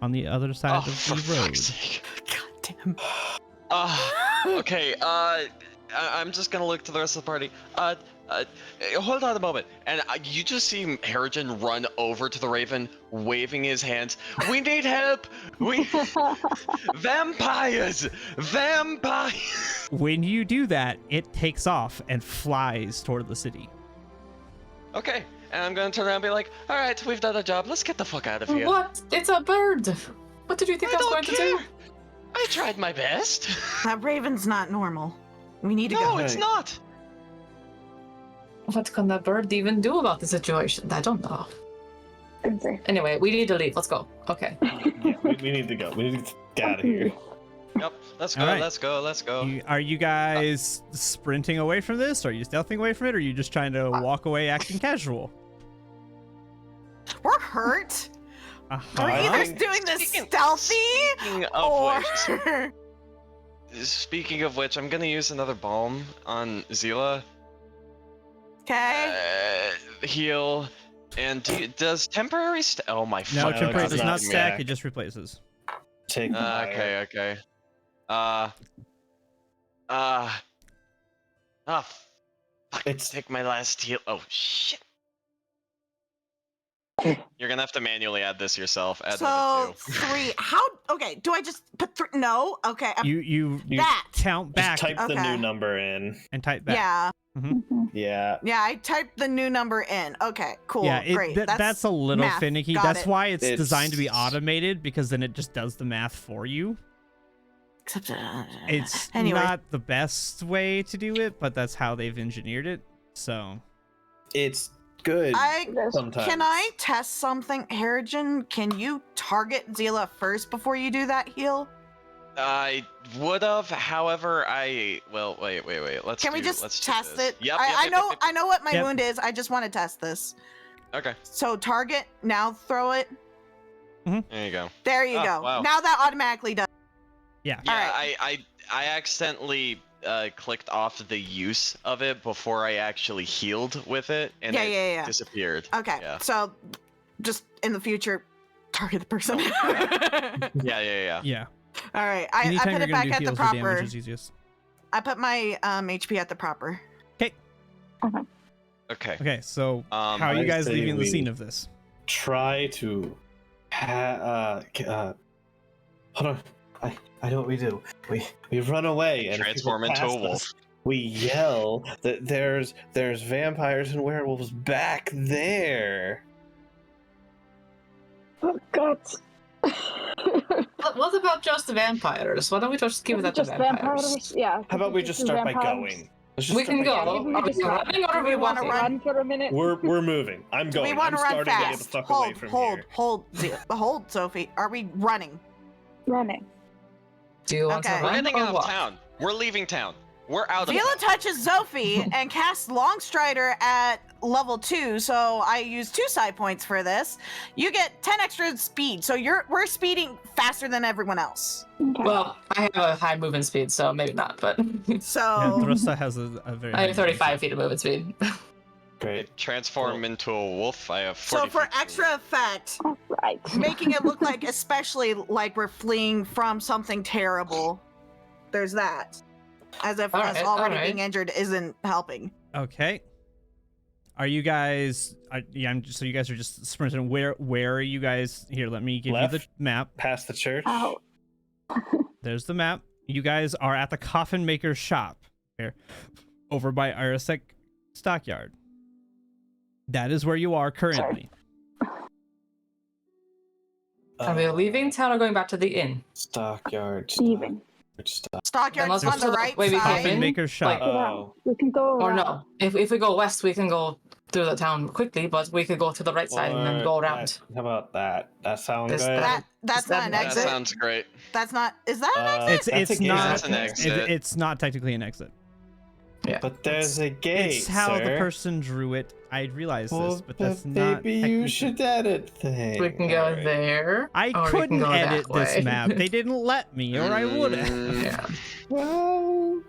on the other side Oh, of for the road. fuck's sake. God damn. Okay, I'm just gonna look to the rest of the party. Hold on a moment. And you just see Harrigan run over to the raven, waving his hands. We need help! Vampires! Vampires! When you do that, it takes off and flies toward the city. Okay, and I'm gonna turn around and be like, alright, we've done a job. Let's get the fuck out of here. What? It's a bird. What did you think I was going to do? I tried my best. That raven's not normal. We need to No, go. it's not. What can that bird even do about the situation? I don't know. Anyway, we need to leave. Let's go. Okay. Yeah, we need to go. We need to get out of here. Yep, let's go, Alright. let's go, let's go. Are you guys sprinting away from this? Are you stealthing away from it? Or are you just trying to walk away acting casual? We're hurt. We're Uh-huh. either doing this stealthy Speaking of which, I'm gonna use another balm on Zila. Okay. Heal. And does temporary oh my No, fucking temporary God. does not Yeah. stack. It just replaces. Take the fire. Okay. Fuck. It's- Take my last heal. Oh shit. You're gonna have to manually add this yourself. Add So number 2. 3. How? Okay. Do I just put 3? No. Okay. You that. count back Just type the Okay. new number in. and type back. Yeah. Yeah. Yeah. I typed the new number in. Okay. Cool. Yeah, Great. that's a little math. finicky. Got That's it. why it's designed to be It's- automated, because then it just does the math for you. Except It's anyway. not the best way to do it, but that's how they've engineered it. So It's good sometimes. Can I test something, Harrigan? Can you target Zila first before you do that heal? I would have, however, wait. Let's Can we just let's do test this. it? Yep, I know yep. I know what my Yep. wound is. I just want to test this. Okay, So target, now throw it. there you go. There you Oh, go. wow. Now that automatically does. yeah. Yeah, Alright. I accidentally clicked off the use of it before I actually healed with it, and Yeah, it yeah, yeah. disappeared. Okay. Yeah. So just in the future, target the person. Yeah. Yeah. All right. I Anytime put you're it gonna back do at the heals, the damage proper. is easiest. I put my HP at the proper. Okay. Okay, so Um, how are you I guys say leaving the we- scene of this? Try to. Hold on. I know what we do. We run away and if Transform people into a pass wolf. us, we yell that there's vampires and werewolves back there. Oh God. What about just the vampires? Why don't we just give that to Just vampires? Yeah. How about we just start by vampires? going? Let's just We start can by go. going. Yeah, maybe we just run. running or Do are we we wanna walking? Run for a minute. We're moving. I'm Do going. we want to I'm run starting to get the fast? fuck away Hold, from hold, here. hold, Sophie. Are we running? Running. Do you want Okay. to We're run getting or out of walk? town. We're leaving town. We're out of Vila town. touches Sophie and casts Longstrider at level 2, so I use 2 side points for this. You get 10 extra speed, so we're speeding faster than everyone else. Okay. Well, I have a high movement speed, so maybe not, but So Yeah, Thrusta has a very. I have high 35 feet of movement speed. Great. Transform into a wolf. I have 40 so for feet. extra effect, All right. making it look like especially like we're fleeing from something terrible. There's that. As if us already being injured isn't helping. Okay. Are you guys? So you guys are just sprinting. Where are you guys? Here, let me give you the Left. map. Past the church. Ow. There's the map. You guys are at the Coffin Maker's shop here, over by Irisek Stockyard. That is where you are currently. Are we leaving town or going back to the inn? Stockyard. Leaving. Stockyard's Unless on the right we side. Coffin Maker's shop. Oh. We can go. Or around. no, if we go west, we can go through the town quickly, but we could go to the right side and then go around. How about that? That sounds Is good. That's not an That That exit. sounds great. That's not. Is that an exit? That's It's a gate. not. That's an exit. It's not technically an exit. Yeah. But there's a gate. It's how the sir. person drew it. I realize Well, this, but that's not. maybe you technically- should edit things. We can go there. I or we can couldn't go edit that this way. map. They didn't let me, or I would have. Yeah. Well,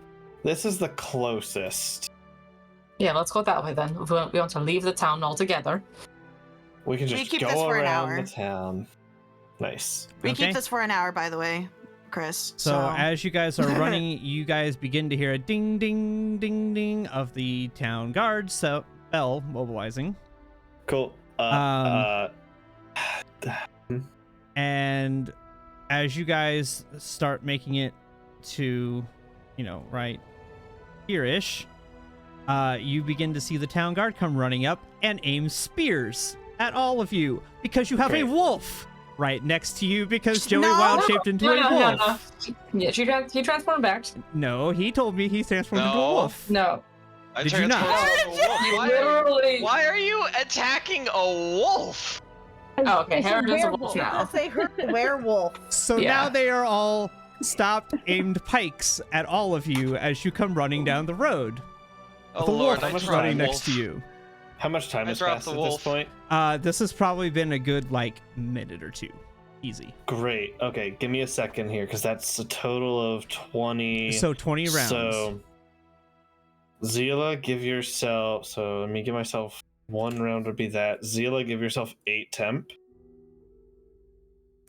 this is the closest. Yeah, let's go that way then. If we want to leave the town altogether. We can We just keep this go for an around hour. the town. Nice. We Okay. keep this for an hour, by the way, Chris. So as you guys are running, you guys begin to hear a ding, ding, ding, ding of the town guard bell mobilizing. Cool. And as you guys start making it to, right here-ish, you begin to see the town guard come running up and aim spears at all of you because you have Great. a wolf right next to you because Joey No. wild shaped into a wolf. Yeah, he transformed back. No, he told me he transformed into a No. wolf. No. I Did you not? transformed into a wolf. You Why literally. why are you attacking a wolf? Oh, okay, It's a Heron is a wolf werewolf. now. Say her werewolf. So Yeah. now they are all stopped, aimed pikes at all of you as you come running down the road. Oh the lord, wolf I much dropped running the next to wolf. you. How much time I has dropped passed the at wolf. this point? This has probably been a good minute or two. Easy. Great. Okay, give me a second here because that's a total of 20. So 20 rounds. So, Zila, give yourself. So let me give myself 1 round would be that. Zila, give yourself 8 temp.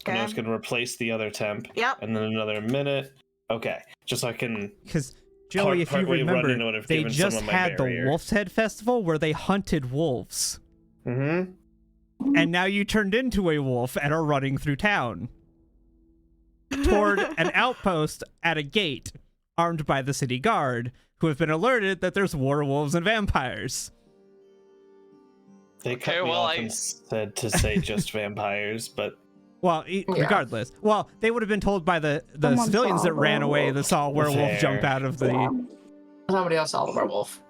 And I was Okay. going to replace the other temp. Yep. And then another minute. Okay, just so I can. Because Joey, if you partway running, remember, I would have they given some just of my had barrier. the Wolf's Head Festival where they hunted wolves. Mm-hmm. And now you turned into a wolf and are running through town toward an outpost at a gate armed by the city guard who have been alerted that there's werewolves and vampires. They cut Okay, me well, off I- and said to say just vampires, but Well, regardless. Well, they would have been told by the Someone civilians saw that a ran away werewolf. that saw a werewolf Fair. jump out of the... Yeah. Somebody else saw the werewolf.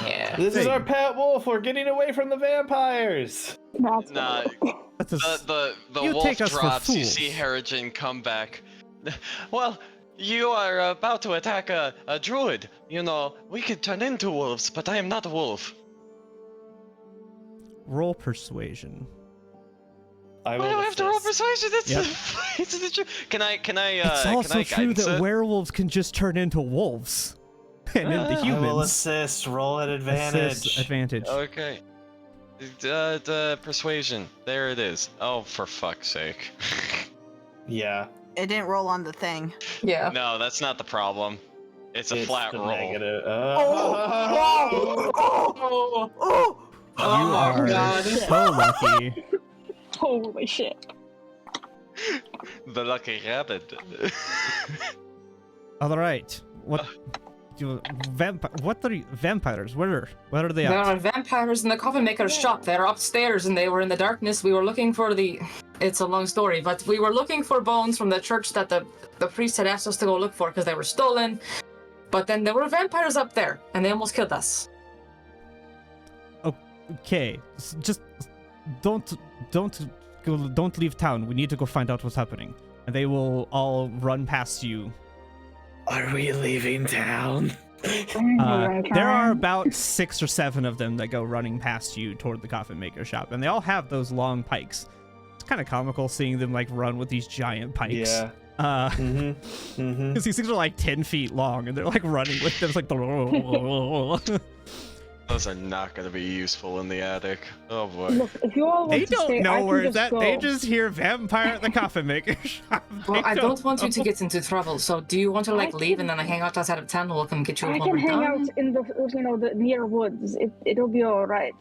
Yeah. this is Hey. our pet wolf. We're getting away from the vampires. That's Nah, That's a s- the You wolf take us for drops. You fools. see Harrigan come back. Well, you are about to attack a druid. We could turn into wolves, but I am not a wolf. roll persuasion. I Why do I have to roll assist. persuasion? That's Yep. it's the truth. Can I? It's also can I true guidance that it? werewolves can just turn into wolves and into I will I will humans. assist. Roll at advantage. Assist, advantage. Okay. The persuasion. There it is. Oh, for fuck's sake. Yeah. It didn't roll on the thing. Yeah. No, that's not the problem. It's a flat the roll. Negative. Oh! You Oh are God. so lucky. Holy shit. The lucky rabbit. All right. What What are vampires? Where are they There at? are vampires in the Coffin Maker's shop. They're upstairs and they were in the darkness. We were looking for it's a long story, but we were looking for bones from the church that the priest had asked us to go look for because they were stolen. But then there were vampires up there and they almost killed us. Okay, just don't leave town. We need to go find out what's happening. And they will all run past you. Are we leaving town? There are about 6 or 7 of them that go running past you toward the Coffin Maker shop, and they all have those long pikes. It's kind of comical seeing them like run with these giant pikes. Yeah. Because these things are like 10 feet long, and they're like running with them. It's like Those are not going to be useful in the attic. Oh boy. Look, if you all want they to stay, don't I know can where just that. go. They just hear vampire at the Coffin Maker shop. Well, I don't want you to know. get into trouble. So do you want to like I leave can- and then I hang out outside of town and we'll come get you I when can we're hang done? out in the the near woods. It'll be all right.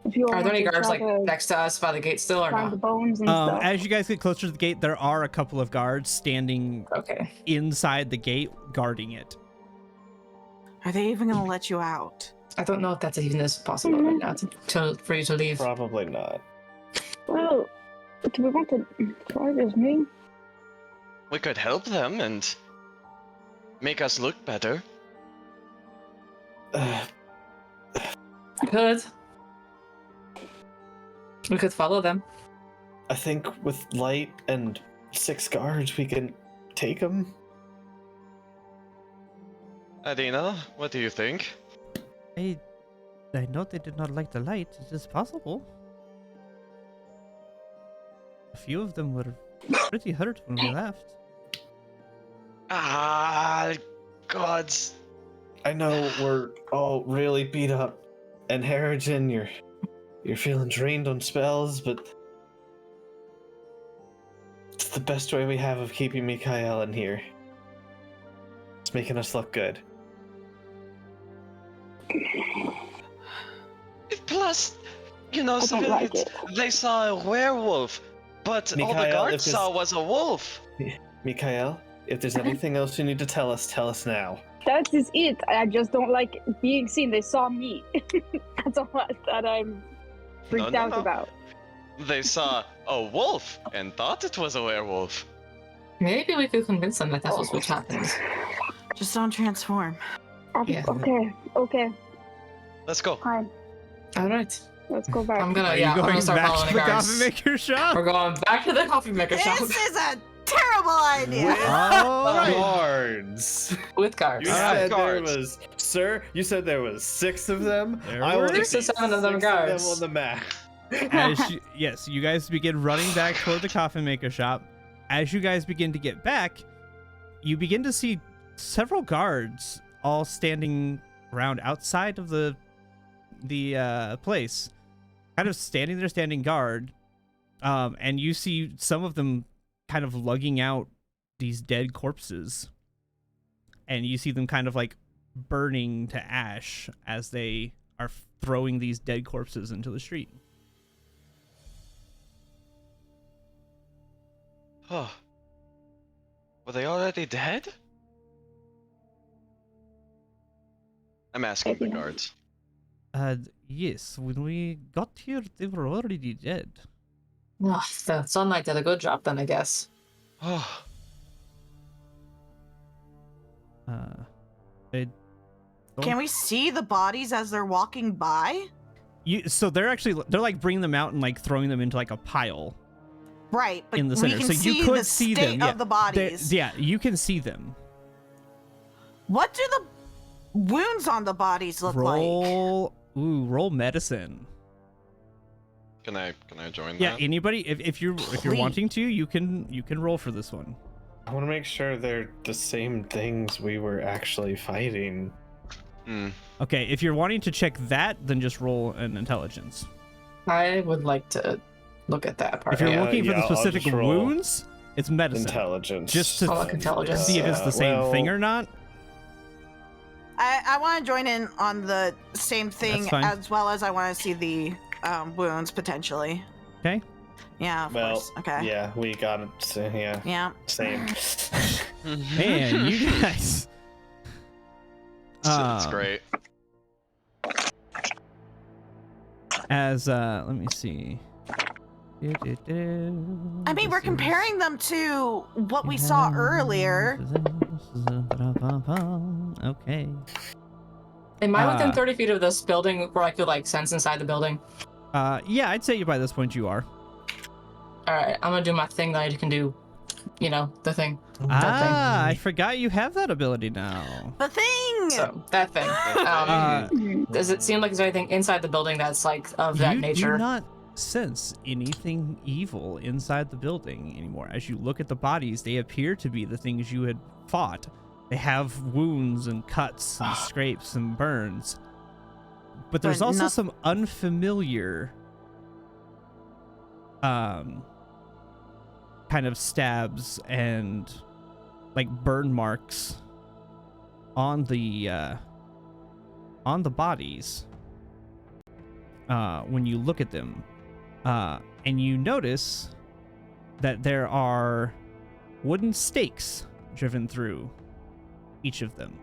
If you all Are there want any to guards try like to next to us by the gate still or find the not? bones and stuff. As you guys get closer to the gate, there are a couple of guards standing Okay. inside the gate guarding it. Are they even gonna let you out? I don't know if that's even this possible right now for you to leave. Probably not. Well, do we want to try this me? We could help them and make us look better. Good. We could follow them. I think with light and 6 guards, we can take them. Adina, what do you think? I know they did not like the light. It is possible. A few of them were pretty hurt when we left. Gods. I know we're all really beat up, and Harrigan, you're feeling drained on spells, but it's the best way we have of keeping Mikael in here. It's making us look good. Plus, you know, I don't like it. they saw a werewolf, but all the Mikael, guards if saw was a wolf. Mikael, if there's anything else you need to tell us now. That is it. I just don't like being seen. They saw me. That's all that I'm freaked No, out no. about. They saw a wolf and thought it was a werewolf. Maybe we could convince them that that's what happened. Just don't transform. Yeah. Okay, Let's go. fine. All right. Let's go back. I'm gonna Are yeah. you I'm going gonna start back following to the the guards. Coffin Maker shop? We're going back to the coffee maker shop This is a terrible idea. All right. Guards. with guards. You Alright, said there guards. was, sir. You said there was 6 of them. There I were want to 6 or see 7 of them 6 guards. on the map. Yes, you guys begin running back toward the Coffin Maker shop. As you guys begin to get back, you begin to see several guards all standing around outside of the place, kind of standing there, standing guard. And you see some of them kind of lugging out these dead corpses, and you see them kind of like burning to ash as they are throwing these dead corpses into the street. Oh. Were they already dead? I'm asking the guards. Yes, when we got here, they were already dead. Oh, the sunlight did a good job then, I guess. Oh. They Can we see the bodies as they're walking by? so they're like bringing them out and like throwing them into like a pile Right, but in the we center. can So see you could the see state them. Yeah. of the bodies. Yeah, you can see them. What do the wounds on the bodies look like? Roll medicine. Can I join Yeah, that? anybody, if you're Please. wanting to, you can roll for this one. I want to make sure they're the same things we were actually fighting. Hmm. Okay, if you're wanting to check that, then just roll an intelligence. I would like to look at that part. If you're Yeah, looking for the yeah, I'll specific just roll wounds, it's medicine. Intelligence. Just to I like intelligence. see if it's the same thing or not. I want to join in on the same thing That's fine. as well as I want to see the wounds potentially. Okay. Yeah, of course. Okay. Yeah, we got it. So, yeah. Yeah. Same. Man, you guys. It's great. As let me see. I mean, we're comparing them to what we saw earlier. Okay. Am I within 30 feet of this building where I could like sense inside the building? Yeah, I'd say by this point you are. All right, I'm gonna do my thing that I can do. You know, the thing. I forgot you have that ability now. The thing. So that thing. Does it seem like there's anything inside the building that's like of that nature? You do not sense anything evil inside the building anymore. As you look at the bodies, they appear to be the things you had fought. They have wounds and cuts and scrapes and burns. But there's also some unfamiliar kind of stabs and like burn marks on the bodies when you look at them, and you notice that there are wooden stakes driven through each of them.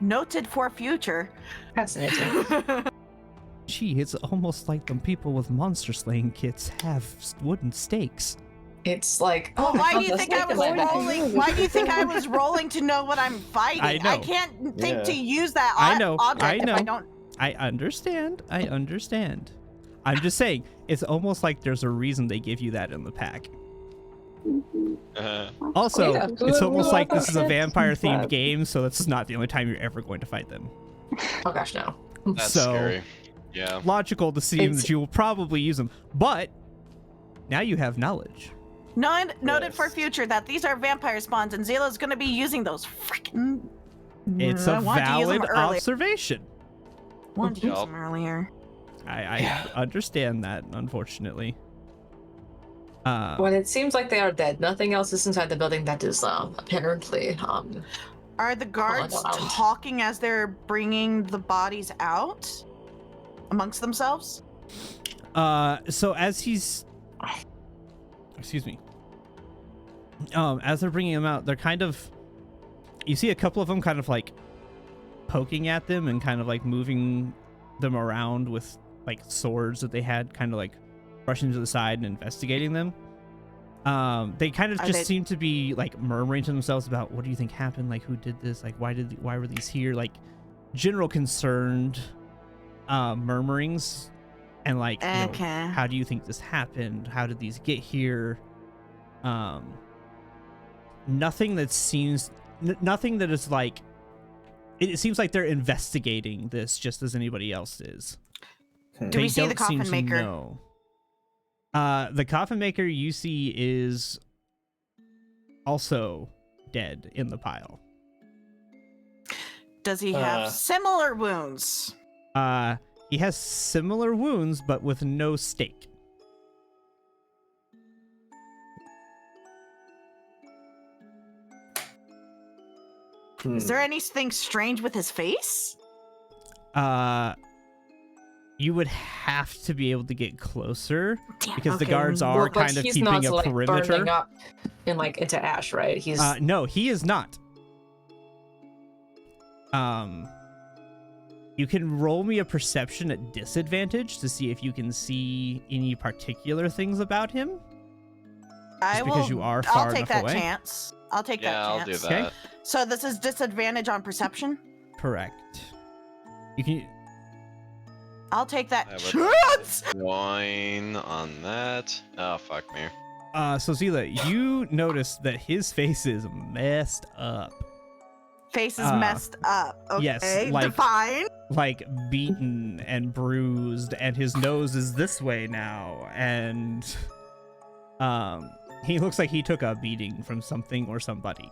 Noted for future. Fascinating. Gee, it's almost like the people with monster slaying kits have wooden stakes. It's like, Well, why do you think I was rolling? Why do you think I was rolling to know what I'm fighting? I know. I can't think to use that I know. object I know. if I don't. I understand. I'm just saying, it's almost like there's a reason they give you that in the pack. Also, it's almost like this is a vampire-themed game, so this is not the only time you're ever going to fight them. Oh gosh, no. That's So, scary. Yeah. Logical to assume that you will probably use them, but now you have knowledge. Noted for future that these are vampire spawns, and Zila's going to be using those freaking. It's I a wanted to use them valid earlier. observation. Wanted to use them earlier. I understand that, unfortunately. Well, it seems like they are dead. Nothing else is inside the building that is apparently Are the guards around. talking as they're bringing the bodies out amongst themselves? So as he's, excuse me, as they're bringing them out, they're kind of, you see a couple of them kind of like poking at them and kind of like moving them around with like swords that they had, kind of like rushing to the side and investigating them. They kind of just seem to be like murmuring to themselves about, what do you think happened? Like, who did this? Like, why were these here? Like, general concerned murmurings, and like, you know, how do you think this happened? How did these get here? Nothing that seems, nothing that is like, it seems like they're investigating this just as anybody else is. Do we see the coffin maker? No. The coffin maker you see is also dead in the pile. Does he have similar wounds? He has similar wounds, but with no stake. Is there anything strange with his face? You would have to be able to get closer because the okay. guards are kind of keeping not, a like, perimeter. Burning up in like into ash, right? He's No, he is not. You can roll me a perception at disadvantage to see if you can see any particular things about him. Because you are far I'll take enough that away. chance. I'll take that Yeah, chance. I'll do that. Okay. So this is disadvantage on perception? Correct. You can. I'll take that I would chance! Join on that. Oh, fuck me. So Zila, you notice that his face is messed up. Face is messed up. Okay, yes, like- define. Like beaten and bruised, and his nose is this way now, and he looks like he took a beating from something or somebody.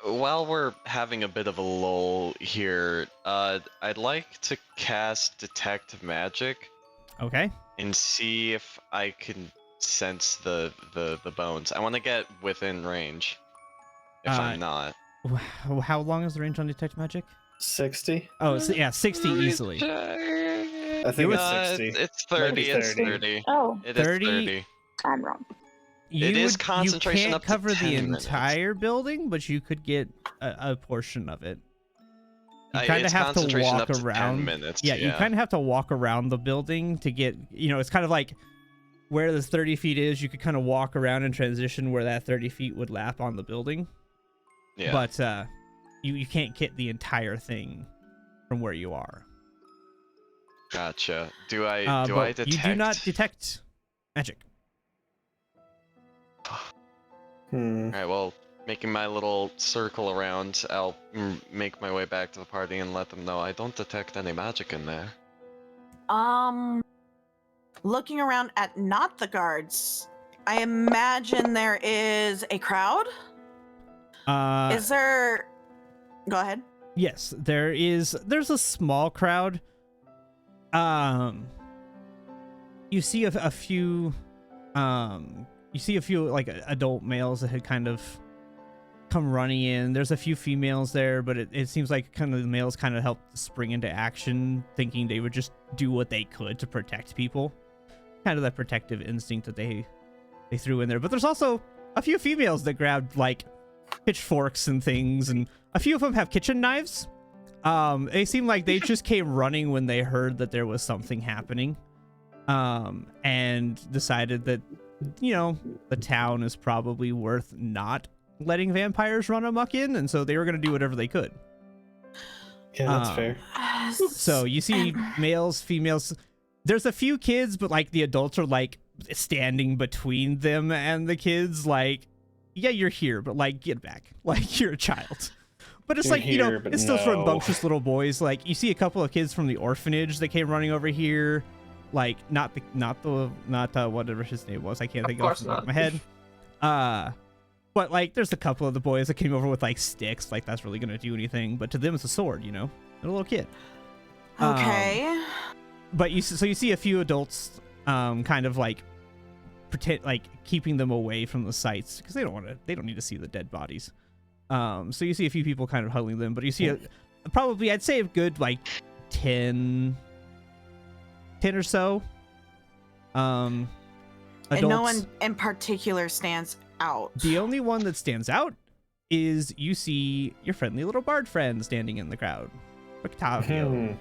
While we're having a bit of a lull here, I'd like to cast Detect Magic Okay. and see if I can sense the bones. I want to get within range. If I'm not. How long is the range on detect magic? 60. Oh, yeah, 60 easily. I think it's 60. It's 30. It's 30. Oh, It is 30. I'm wrong. It is concentration you up can't to cover 10 the minutes. entire building, but you could get a portion of it. You kind of It's have to concentration walk up to 10 around. minutes, Yeah, you yeah. kind of have to walk around the building to get. It's kind of like where this 30 feet is. You could kind of walk around and transition where that 30 feet would lap on the building. Yeah. But you can't get the entire thing from where you are. Gotcha. Do I But detect? you do not detect magic. Alright, well, making my little circle around, I'll make my way back to the party and let them know I don't detect any magic in there. Looking around at not the guards, I imagine there is a crowd. Is there? Go ahead. Yes, there's a small crowd. You see a few like adult males that had kind of come running in. There's a few females there, but it seems like kind of the males kind of helped spring into action, thinking they would just do what they could to protect people. Kind of that protective instinct that they threw in there. But there's also a few females that grabbed like pitchforks and things, and a few of them have kitchen knives. They seem like they just came running when they heard that there was something happening, and decided that, the town is probably worth not letting vampires run amok in, and so they were going to do whatever they could. Yeah, that's fair. So you see males, females. There's a few kids, but like the adults are like standing between them and the kids, like, yeah, you're here, but like get back, like you're a child. But it's You're like, here, but it's those no. rambunctious little boys. Like you see a couple of kids from the orphanage that came running over here, like not whatever his name was. I can't think of it off the top of my head. But like there's a couple of the boys that came over with like sticks, like that's really gonna do anything. But to them it's a sword, they're a little kid. Okay. But you see a few adults, kind of like pretend like keeping them away from the sites because they don't need to see the dead bodies. So you see a few people kind of huddling them, but you see probably I'd say a good like 10 or so. Adults. And no one in particular stands out. The only one that stands out is you see your friendly little bard friend standing in the crowd, Octavio.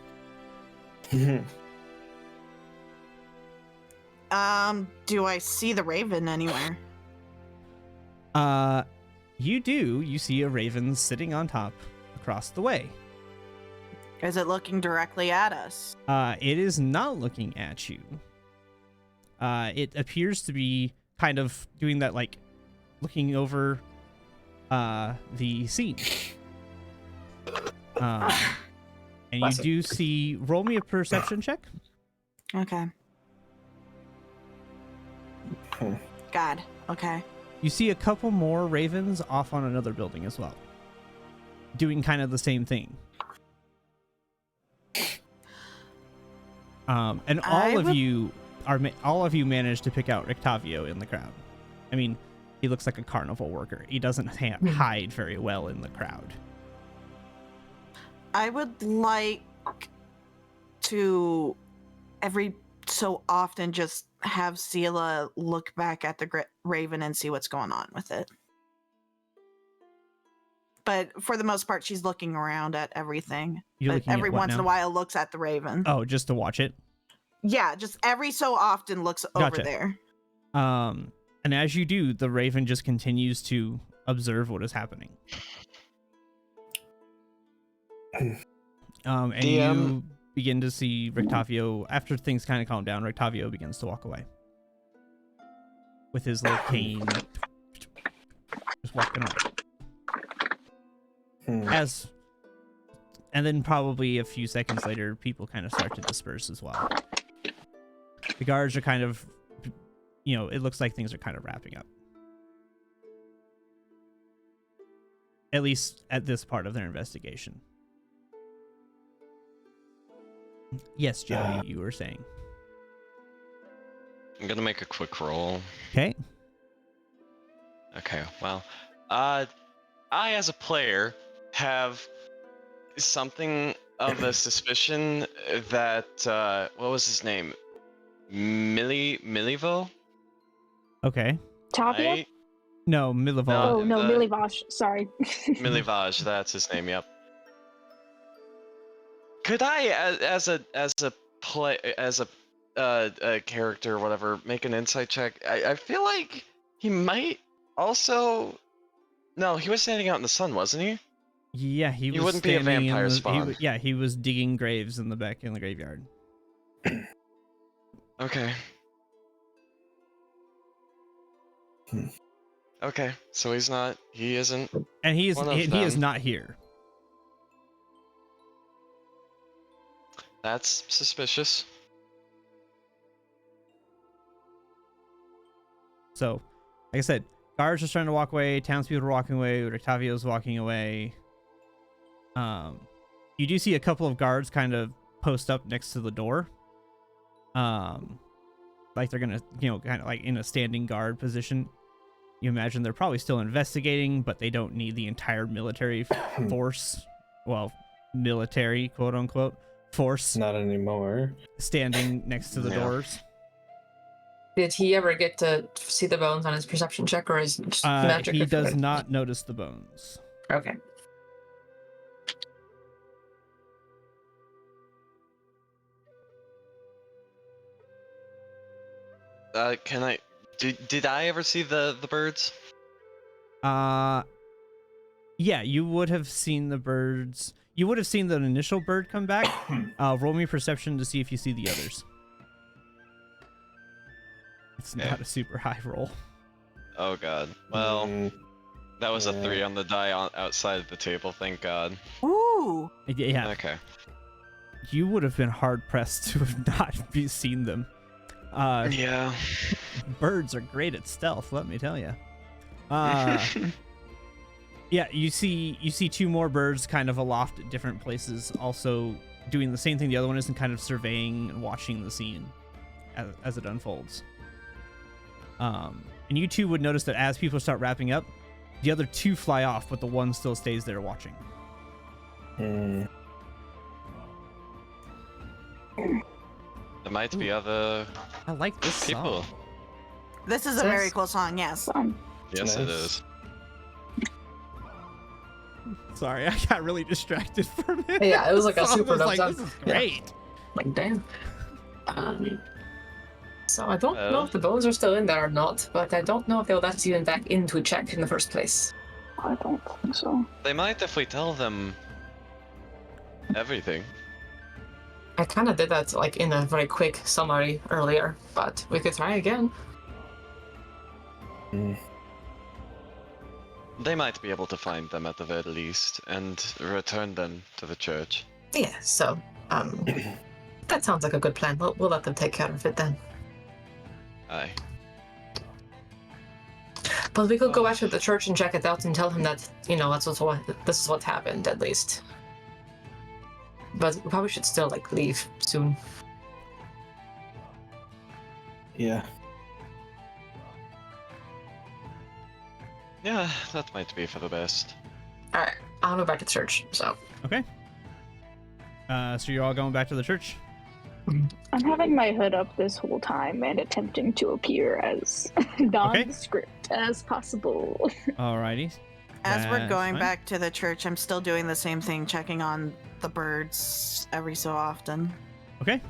Do I see the raven anywhere? You do. You see a raven sitting on top across the way. Is it looking directly at us? It is not looking at you. It appears to be kind of doing that, like looking over the scene. And you do see. Roll me a perception check. Okay. God. Okay. You see a couple more ravens off on another building as well, doing kind of the same thing. And all of you managed to pick out Octavio in the crowd. I mean, he looks like a carnival worker. He doesn't hide very well in the crowd. I would like to every so often just have Sela look back at the raven and see what's going on with it. But for the most part, she's looking around at everything. You're But looking at every what once in now? a while looks at the raven. Oh, just to watch it. Yeah, just every so often looks Gotcha. over there. And as you do, the raven just continues to observe what is happening. And you begin to see Rictavio, after things kind of calm down, Rictavio begins to walk away. With his little cane. Just walking away. And then probably a few seconds later, people kind of start to disperse as well. The guards are kind of, it looks like things are kind of wrapping up. At least at this part of their investigation. Yes, Joey, you were saying. I'm gonna make a quick roll. Okay. Okay, well, I as a player have something of a suspicion that what was his name? Milivo? Okay. Tavia? Right? No, Milival. Oh, no, the- Millie Bosch. Sorry. Milivaj, that's his name. Yep. Could I, as a character, or whatever, make an insight check? I feel like he might also. No, he was standing out in the sun, wasn't he? Yeah, he was wouldn't be a standing vampire in the, spawn. he was digging graves in the back in the graveyard. Okay. Okay, so he's not. He isn't. And he is One of he is them. not here. That's suspicious. So, like I said, guards are starting to walk away, townspeople are walking away, Octavio's walking away. You do see a couple of guards kind of post up next to the door. Like they're gonna, kind of like in a standing guard position. You imagine they're probably still investigating, but they don't need the entire military force. Well, military, quote unquote, force. Not anymore. Standing next to the doors. Did he ever get to see the bones on his perception check, or is it just magic? He good for does it? not notice the bones. Okay. Can I? Did I ever see the birds? Yeah, you would have seen the birds. You would have seen the initial bird come back. Roll me perception to see if you see the others. It's not a super high roll. Oh god. Well, that was a 3 on the die outside of the table. Thank God. Ooh. Yeah. Okay. You would have been hard pressed to have not seen them. Yeah. Birds are great at stealth, let me tell you. Yeah, you see two more birds kind of aloft at different places, also doing the same thing the other one is, and kind of surveying and watching the scene as it unfolds. And you two would notice that as people start wrapping up, the other two fly off, but the one still stays there watching. There might be other I like this people. song. This is a very cool song, yes. Yes, it Nice. is. Sorry, I got really distracted for a minute. Yeah, it was like a The song super was dope like, song. this is great. Like, damn. So I don't know if the bones are still in there or not, but I don't know if they'll let you in back into check in the first place. I don't think so. They might if we tell them everything. I kind of did that like in a very quick summary earlier, but we could try again. They might be able to find them at the very least and return them to the church. Yeah, so that sounds like a good plan. We'll let them take care of it then. Aye. But we could go back to the church and check it out and tell him that, this is what happened at least. But we probably should still leave soon. Yeah. Yeah, that might be for the best. Alright, I'll go back to church, so. Okay. So you're all going back to the church? I'm having my hood up this whole time and attempting to appear as nondescript as possible. Alrighty. As we're That's going fine. back to the church, I'm still doing the same thing, checking on the birds every so often. Okay.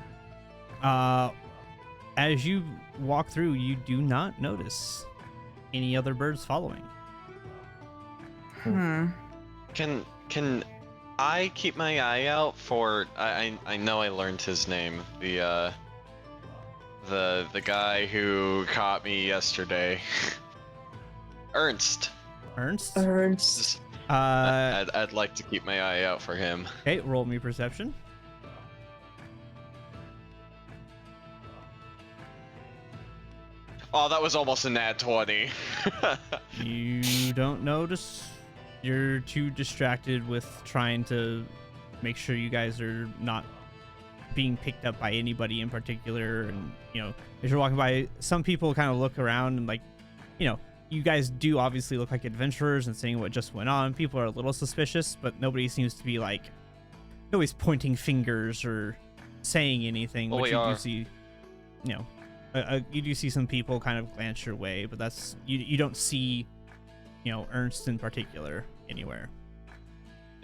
As you walk through, you do not notice any other birds following. Can I keep my eye out for? I know I learned his name. The guy who caught me yesterday. Ernst. Ernst? Birds. I'd like to keep my eye out for him. Okay, roll me perception. Oh, that was almost a nat 20. You don't notice. You're too distracted with trying to make sure you guys are not being picked up by anybody in particular. And as you're walking by, some people kind of look around and you guys do obviously look like adventurers and seeing what just went on. People are a little suspicious, but nobody seems to be nobody's pointing fingers or saying anything. Well, which you do see, you do see some people kind of glance your way, but that's you don't see, Ernst in particular anywhere.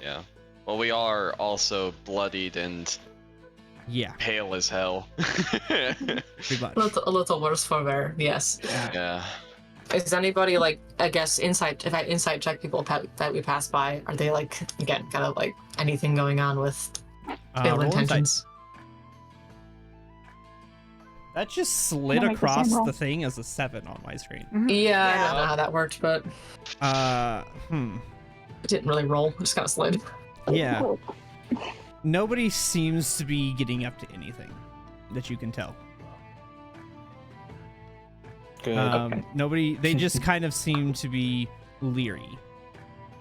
Yeah. Well, we are also bloodied and pale as hell. Pretty much. A little worse for wear, yes. Yeah. Is anybody I guess if I insight check people that we pass by, are they again kind of anything going on with ill intentions? That just slid across the thing as a 7 on my screen. Yeah, I don't know how that worked, but it didn't really roll. It just kind of slid. Yeah. Nobody seems to be getting up to anything that you can tell. Good. Okay. Nobody. They just kind of seem to be leery.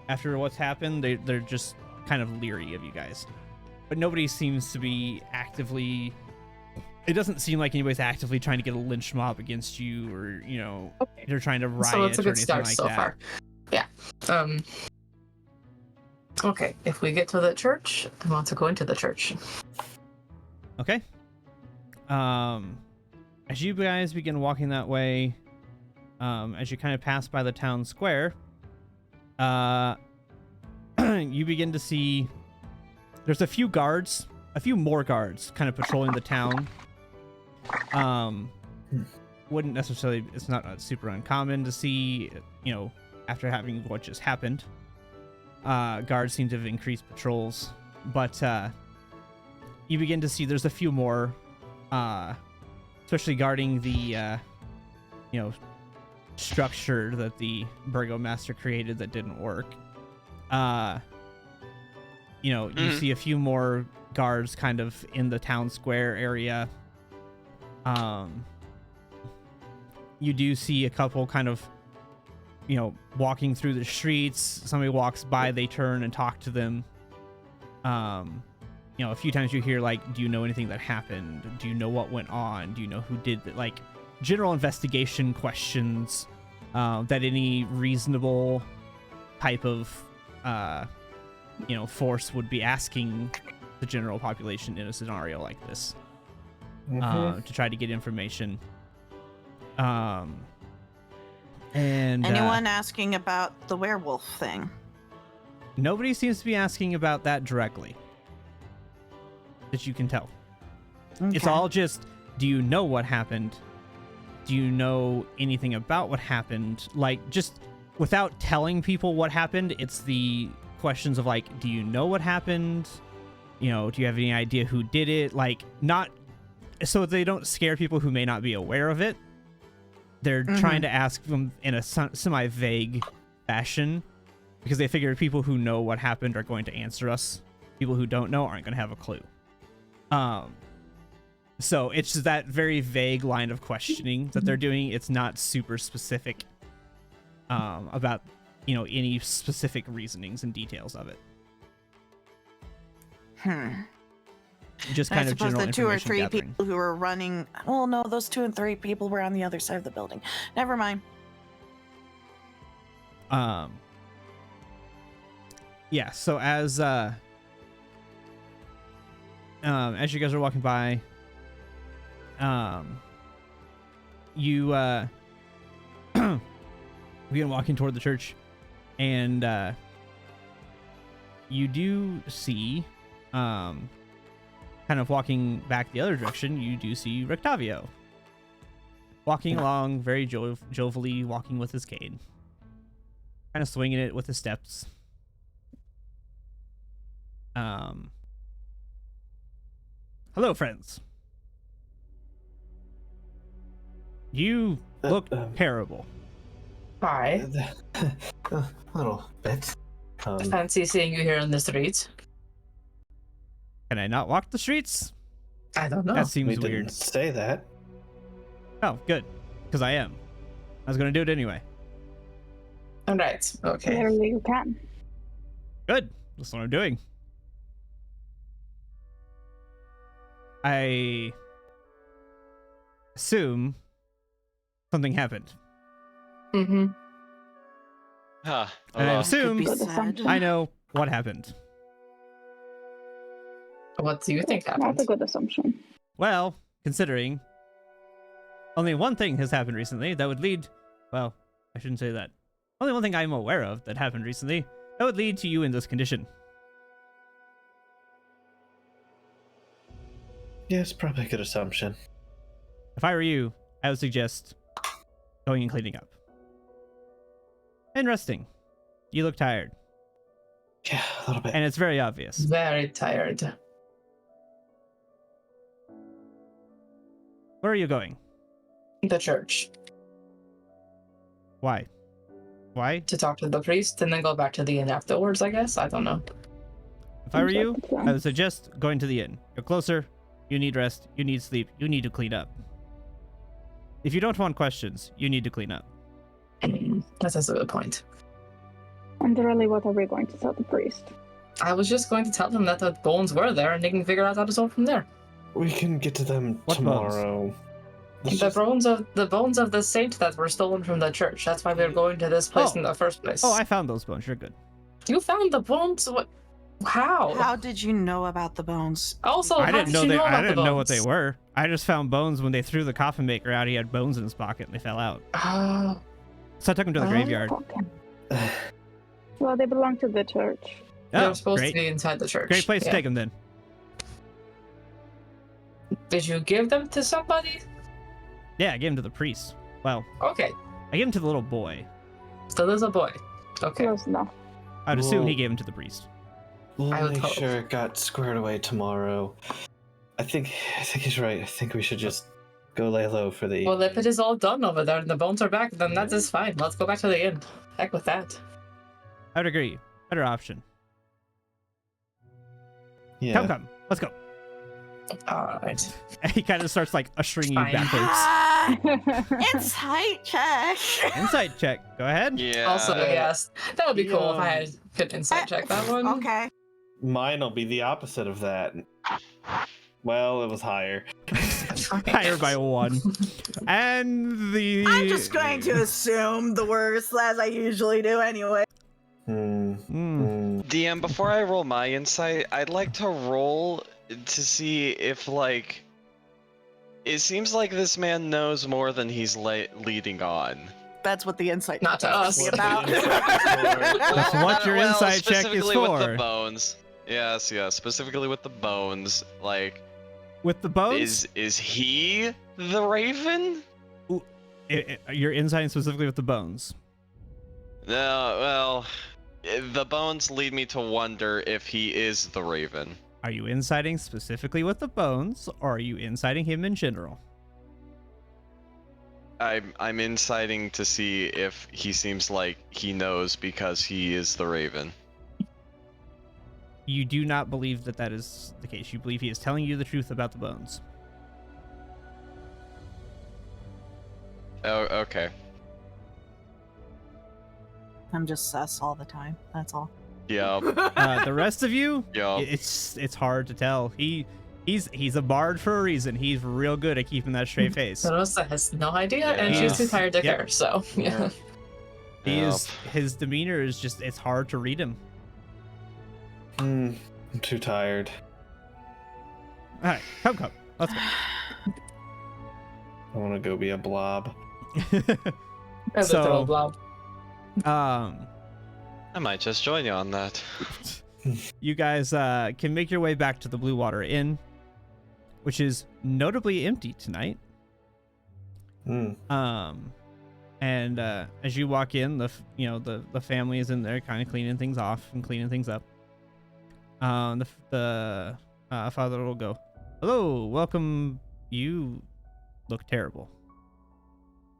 After what's happened, they're just kind of leery of you guys. But nobody seems to be actively. It doesn't seem like anybody's actively trying to get a lynch mob against you, or they're trying to riot so it's a or good anything start like so that. far. Yeah. Okay, if we get to the church, I want to go into the church. Okay. As you guys begin walking that way, as you kind of pass by the town square, you begin to see there's a few more guards kind of patrolling the town. Wouldn't necessarily, it's not super uncommon to see, after having what just happened. Guards seem to have increased patrols, but you begin to see there's a few more, especially guarding the, structure that the burgomaster created that didn't work. You see a few more guards kind of in the town square area. You do see a couple kind of, walking through the streets. Somebody walks by, they turn and talk to them. A few times you hear do you know anything that happened? Do you know what went on? Do you know who did it? General investigation questions that any reasonable type of force would be asking the general population in a scenario like this, to try to get information. And anyone asking about the werewolf thing? Nobody seems to be asking about that directly, that you can tell. Okay. It's all just, do you know what happened? Do you know anything about what happened? Just without telling people what happened, it's the questions of do you know what happened? Do you have any idea who did it? Not so they don't scare people who may not be aware of it. They're trying to ask them in a semi-vague fashion, because they figure people who know what happened are going to answer us. People who don't know aren't going to have a clue. So it's just that very vague line of questioning that they're doing. It's not super specific about any specific reasonings and details of it. Just kind of general the 2 or 3 gathering. people who were running. Well, no, those 2 and 3 people were on the other side of the building. Never mind. Yeah. So as you guys are walking by, you begin walking toward the church, and you do see, kind of walking back the other direction, you do see Rectavio walking along very jovially, walking with his cane, kind of swinging it with his steps. Hello, friends. You look terrible. Hi. A little bit. Fancy seeing you here in the streets. Can I not walk the streets? I don't know. That seems we weird. didn't say that. Oh, good. Because I am. I was going to do it anyway. All right. Okay. Whatever you can. Good. That's what I'm doing. I assume something happened. Mm-hmm. Huh. And I Well, assume Good assumption. I know what happened. What do you think That's happened? a good assumption. Well, considering only one thing has happened recently that would lead... Well, I shouldn't say that. Only one thing I'm aware of that happened recently that would lead to you in this condition. Yeah, it's probably a good assumption. If I were you, I would suggest going and cleaning up. And resting. You look tired. Yeah, a little bit. And it's very obvious. Very tired. Where are you going? The church. Why? Why? To talk to the priest and then go back to the inn afterwards, I guess. I don't know. If I were you, Seems like a I plan. would suggest going to the inn. You're closer. You need rest. You need sleep. You need to clean up. If you don't want questions, you need to clean up. That's a good point. And really, what are we going to tell the priest? I was just going to tell them that the bones were there and they can figure out how to solve from there. We can get to them What tomorrow. Let's The just- bones of the saint that were stolen from the church. That's why we were going to this place Oh. in the first place. Oh, I found those bones. You're good. You found the bones? What? How? How did you know about the bones? Also, I how didn't did know you they. know about I didn't the know what they bones? were. I just found bones when they threw the coffin maker out. He had bones in his pocket and they fell out. Oh, So I took him to the Oh. graveyard. Okay. Well, they belong to the church. they Oh, were supposed great. to be inside the church. Great place to Yeah. take him then. Did you give them to somebody? Yeah, I gave him to the priest. Well, Okay, I gave him to the little boy. still is a boy. Okay. Close enough. I'd assume he Well- gave him to the priest. We'll I would make hope. sure it got squared away tomorrow. I think he's right. I think we should just go lay low for the. Well, if it is all done over there and the bones are back, then that is fine. Let's go back to the inn. Heck with that. I would agree. Better option. yeah. Come. Let's go. Alright. And he kind of starts like ushering you Fine. backwards. Ah, insight check. Insight check. Go ahead. yeah. Also, yes. That would be cool if I Yeah. had could insight check that one. Okay. Mine will be the opposite of that. Well, it was higher. Higher by 1. And the. I'm just going to assume the worst, as I usually do anyway. DM, before I roll my insight, I'd like to roll to see if, like, it seems like this man knows more than he's leading on. That's what the insight Not to check us. is about. That's what your Well, insight check is specifically with the for. bones. Yes, specifically with the bones. Like, With the bones? is he the Raven? Your insight specifically with the bones. No, well, the bones lead me to wonder if he is the Raven. Are you inciting specifically with the bones, or are you inciting him in general? I'm inciting to see if he seems like he knows because he is the Raven. You do not believe that that is the case. You believe he is telling you the truth about the bones. Oh, okay. I'm just sus all the time. That's all. Yup. The rest of you, Yup. it's hard to tell. He's a bard for a reason. He's real good at keeping that straight face. Rosa has no idea, and Yeah. she's too tired to Yep. care, so, yeah. His demeanor is just, it's hard to read him. I'm too tired. All right, come. Let's I want to go be a blob. go. As a So- little blob. I might just join you on that. You guys can make your way back to the Blue Water Inn, which is notably empty tonight. And as you walk in, the family is in there, kind of cleaning things off and cleaning things up. The father will go, "Hello, welcome. You look terrible."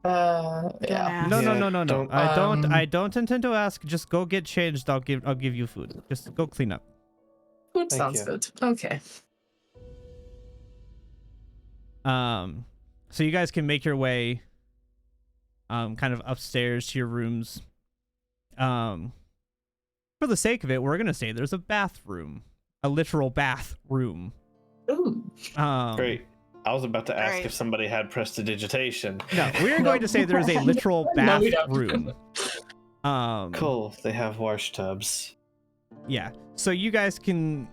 Yeah. No. don't- I don't intend to ask. Just go get changed. I'll give you food. Just go clean up. Food Thank sounds you. good. Okay. So you guys can make your way kind of upstairs to your rooms. For the sake of it, we're gonna say there's a bathroom, a literal bathroom Ooh. Great. I was about to ask Great. if somebody had prestidigitation. No, we're going to say there is a literal No, we don't. bathroom. Cool. They have wash tubs. Yeah. So you guys can,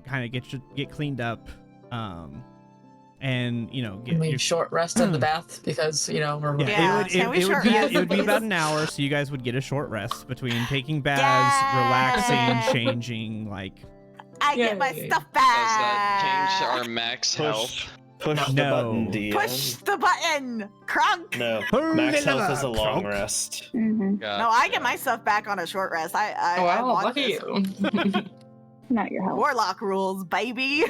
kind of get cleaned up, and get We your short rest in the bath because we're Yeah, Can we it would short be rest, it would be about please? an hour, so you guys would get a short rest between taking baths, relaxing, changing, I get my Yay. stuff Does back. that change our max health? Push the No. button, DM. Push the button, Crunk. No, Pull max the health is a lever, long Crunk. rest. Mm-hmm. No, I get myself back on a short rest. I Wow, want lucky this. you. Not your health. Warlock rules, baby.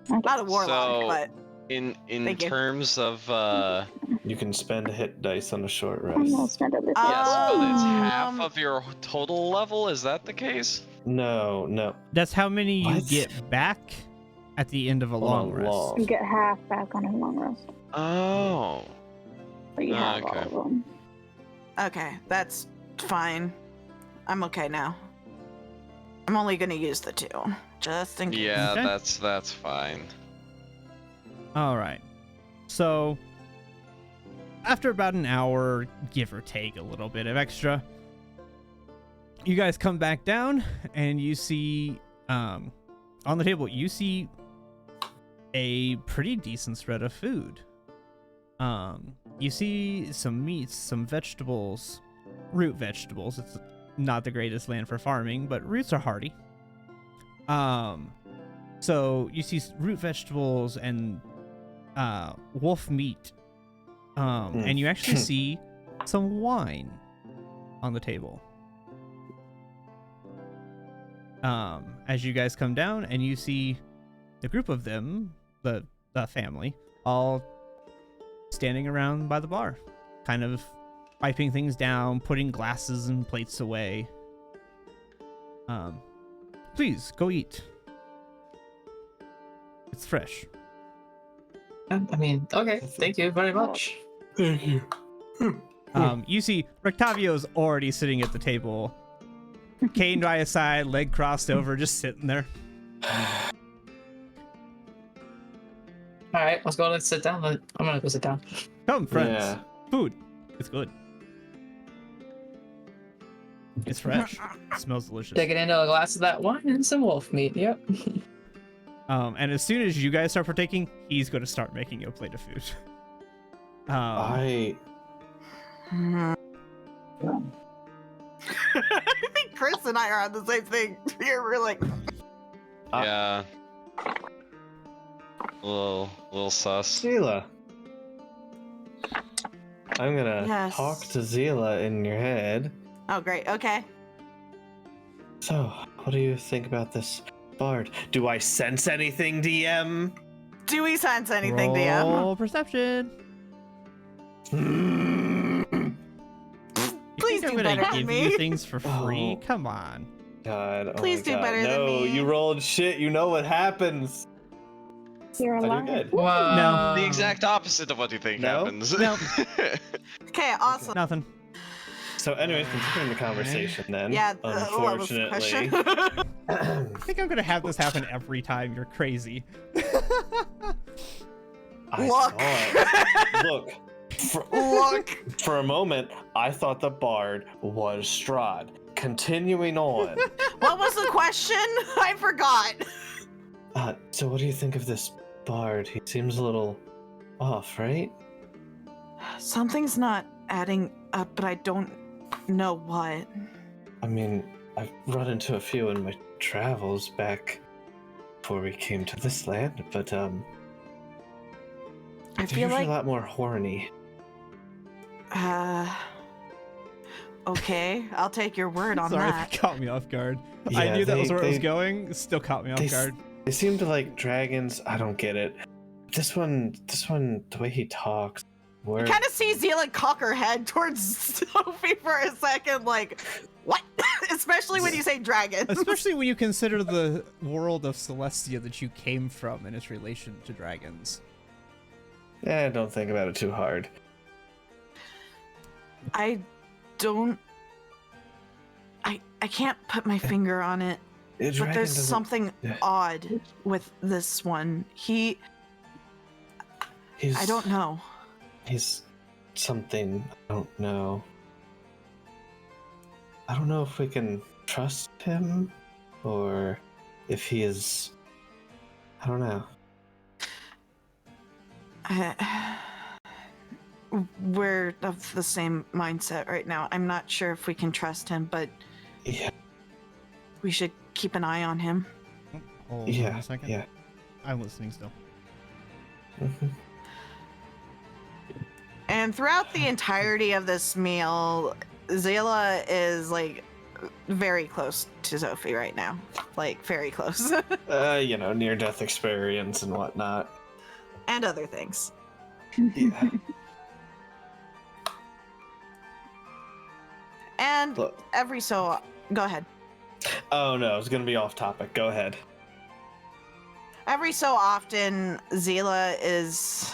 Not a warlock, So- but In Thank you. terms of You can spend hit dice on a short I'm gonna rest. spend everything. yes, but it's half Um, of your total level. Is that the case? No. That's how many you What? get back at the end of a long rest. You get half back on a long rest, Oh. but you have Okay. all of them. okay, that's fine. I'm okay now. I'm only gonna use the 2, just in case. Yeah, Okay. that's fine. All right. So after about an hour, give or take a little bit of extra, you guys come back down and you see on the table you see a pretty decent spread of food. You see some meats, some vegetables, root vegetables. It's not the greatest land for farming, but roots are hardy. So you see root vegetables and wolf meat, and you actually see some wine on the table. As you guys come down and you see the group of them, the family, all standing around by the bar, kind of wiping things down, putting glasses and plates away. Please go eat. It's fresh. I mean, okay, thank you very much. Thank you. You see Rectavio's already sitting at the table, cane by his side, leg crossed over, just sitting there. All right, let's sit down. I'm gonna go sit down. Come, friends. Yeah. Food. It's good. It's fresh. It smells delicious. Take it into a glass of that wine and some wolf meat. Yep. And as soon as you guys start partaking, he's going to start making you a plate of food. I I think Chris and I are on the same thing. We're like, Yeah. Little sus. Zila. I'm gonna Yes. talk to Zila in your head. oh great, okay. So, what do you think about this bard? Do I sense anything, DM? Do we sense anything, DM? Roll perception. Please I'm do gonna better than give me. you things for free. Oh. Come on. God, oh Please my do God. better than no, me. you rolled shit. You know what happens. You're I do alive. good. Wow. The exact opposite of what you think No? happens. No. Okay, awesome. Nothing. So, anyways, continuing the conversation then. Yeah, what was the Unfortunately. question? I think I'm gonna have this happen every time. You're crazy. I Look. saw it. Look. Look. For a moment, I thought the bard was Strahd. Continuing on. What was the question? I forgot. So what do you think of this bard? He seems a little off, right? Something's not adding up, but I don't know what. I mean, I've run into a few in my travels back before we came to this land, but I they're feel usually like a lot more horny. Okay, I'll take your word on Sorry, that. that caught me off guard. I Yeah, knew that was where it was they- going. It still caught me off guard. They seem to like dragons. I don't get it. This one, the way he talks. I kind of see Zealand cock her head towards Sophie for a second, like, what? Especially when you say dragon. Especially when you consider the world of Celestia that you came from and its relation to dragons. Don't think about it too hard. I don't. I can't put my finger on it. But there's something odd with this one. I don't know. He's something I don't know. I don't know if we can trust him or if he is. I don't know. We're of the same mindset right now. I'm not sure if we can trust him, but yeah, we should keep an eye on him. Hold on a second. Yeah. I'm listening still. Mm-hmm. And throughout the entirety of this meal, Zayla is like very close to Sophie right now. Like very close. Near-death experience and whatnot. And other things. Yeah. And Look. go ahead. Oh no, it's gonna be off topic. Go ahead. Every so often, Zayla is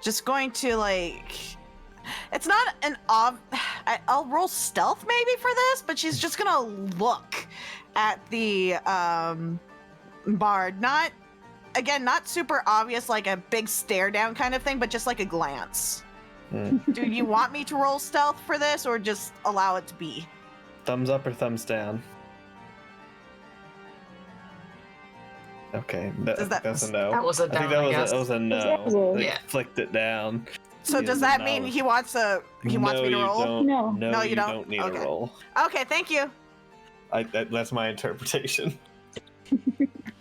just going to it's not an I'll roll stealth maybe for this, but she's just gonna look at the bard. Not super obvious, like a big stare down kind of thing, but just like a glance. Do you want me to roll stealth for this, or just allow it to be? Thumbs up or thumbs down? Okay, that's a no. That was a down, I think I guess. that was a no. They Yeah. flicked it down. So does that mean he wants me to roll? No. No, you you don't? don't need Okay. a roll. Okay, thank you. That's my interpretation.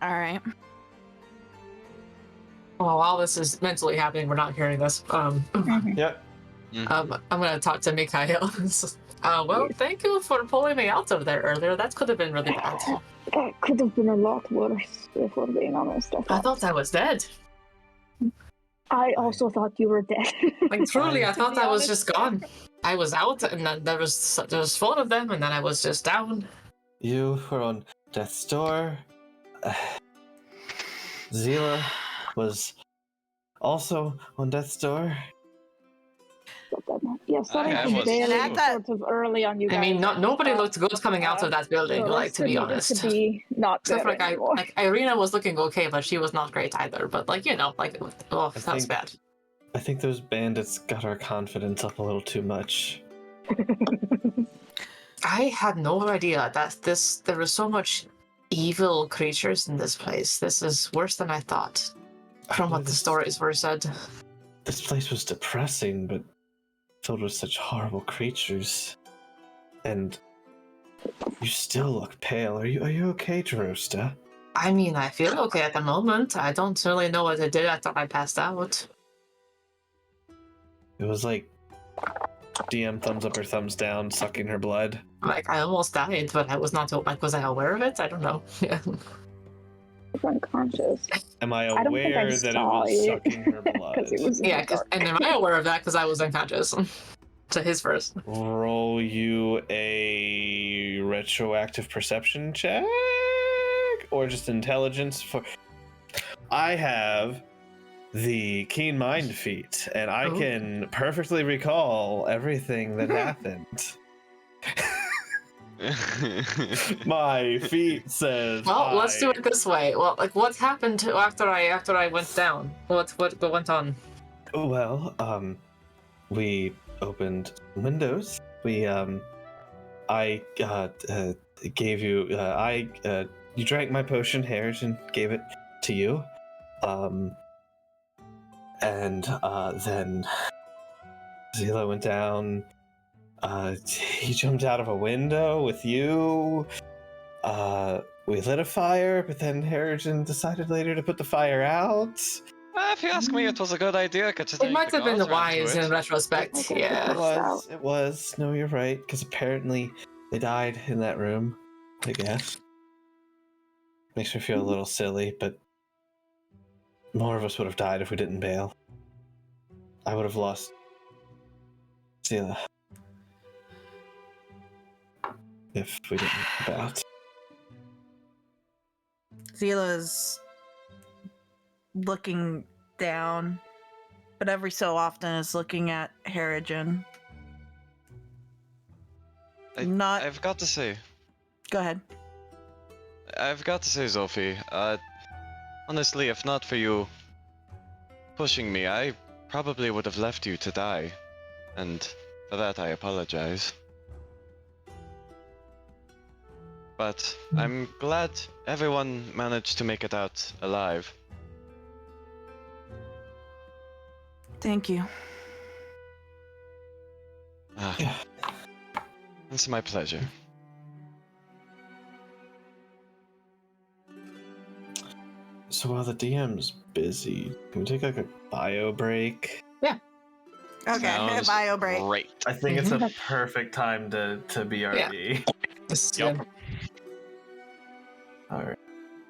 All right. Well, while this is mentally happening, we're not hearing this. Yep. I'm gonna talk to Mikhail. Thank you for pulling me out of there earlier. That could have been really bad. That could have been a lot worse, if we're being honest. I thought I was dead. I also thought you were dead. Like truly, I To thought be I was honest. just gone. I was out, and then there was 4 of them, and then I was just down. You were on death's door. Zila was also on death's door. Yeah, sorry I for was- bailing And at sort of early on you guys. I mean, nobody looked good coming out of that building, The to be rest honest. needed to be not Except for there anymore. Irina was looking okay, but she was not great either. But that was think- bad. I think those bandits got our confidence up a little too much. I had no idea that there was so much evil creatures in this place. This is worse than I thought. From what the stories were said. This place was depressing, but filled with such horrible creatures. And you still look pale. Are you okay, Jerosta? I mean, I feel okay at the moment. I don't really know what I did after I passed out. It was like DM thumbs up or thumbs down, sucking her blood. Like, I almost died, but I was not, was I aware of it? I don't know. Yeah. Unconscious. Am I I don't think I aware that it saw was it. sucking her blood? 'Cause it was in Yeah, the dark. and am I aware of that? Because I was unconscious. To his first. Roll you a retroactive perception check? Or just intelligence for... I have the Keen Mind feat, and I Oh. can perfectly recall everything that happened. My feat says. Well, let's do it this way. Well, what happened after I went down? What went on? Well, we opened windows. I gave you. You drank my potion, Harrigan gave it to you. And then Zila went down. He jumped out of a window with you. We lit a fire, but then Harrigan decided later to put the fire out. If you ask me, it was a good idea. It might have been wise in retrospect. Okay. Yeah. It was. No, you're right, because apparently they died in that room, I guess. Makes me feel a little silly, but more of us would have died if we didn't bail. I would have lost Zila if we didn't bail out. Zila's looking down, but every so often is looking at Harrigan. I've got to say, Go ahead. I've got to say, Sophie, honestly, if not for you pushing me, I probably would have left you to die. And for that, I apologize. But I'm glad everyone managed to make it out alive. Thank you. It's my pleasure. So while the DM's busy, can we take like a bio break? Okay, Sounds bio break. great. I think it's a perfect time to BRB. Yep. All right.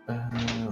Let's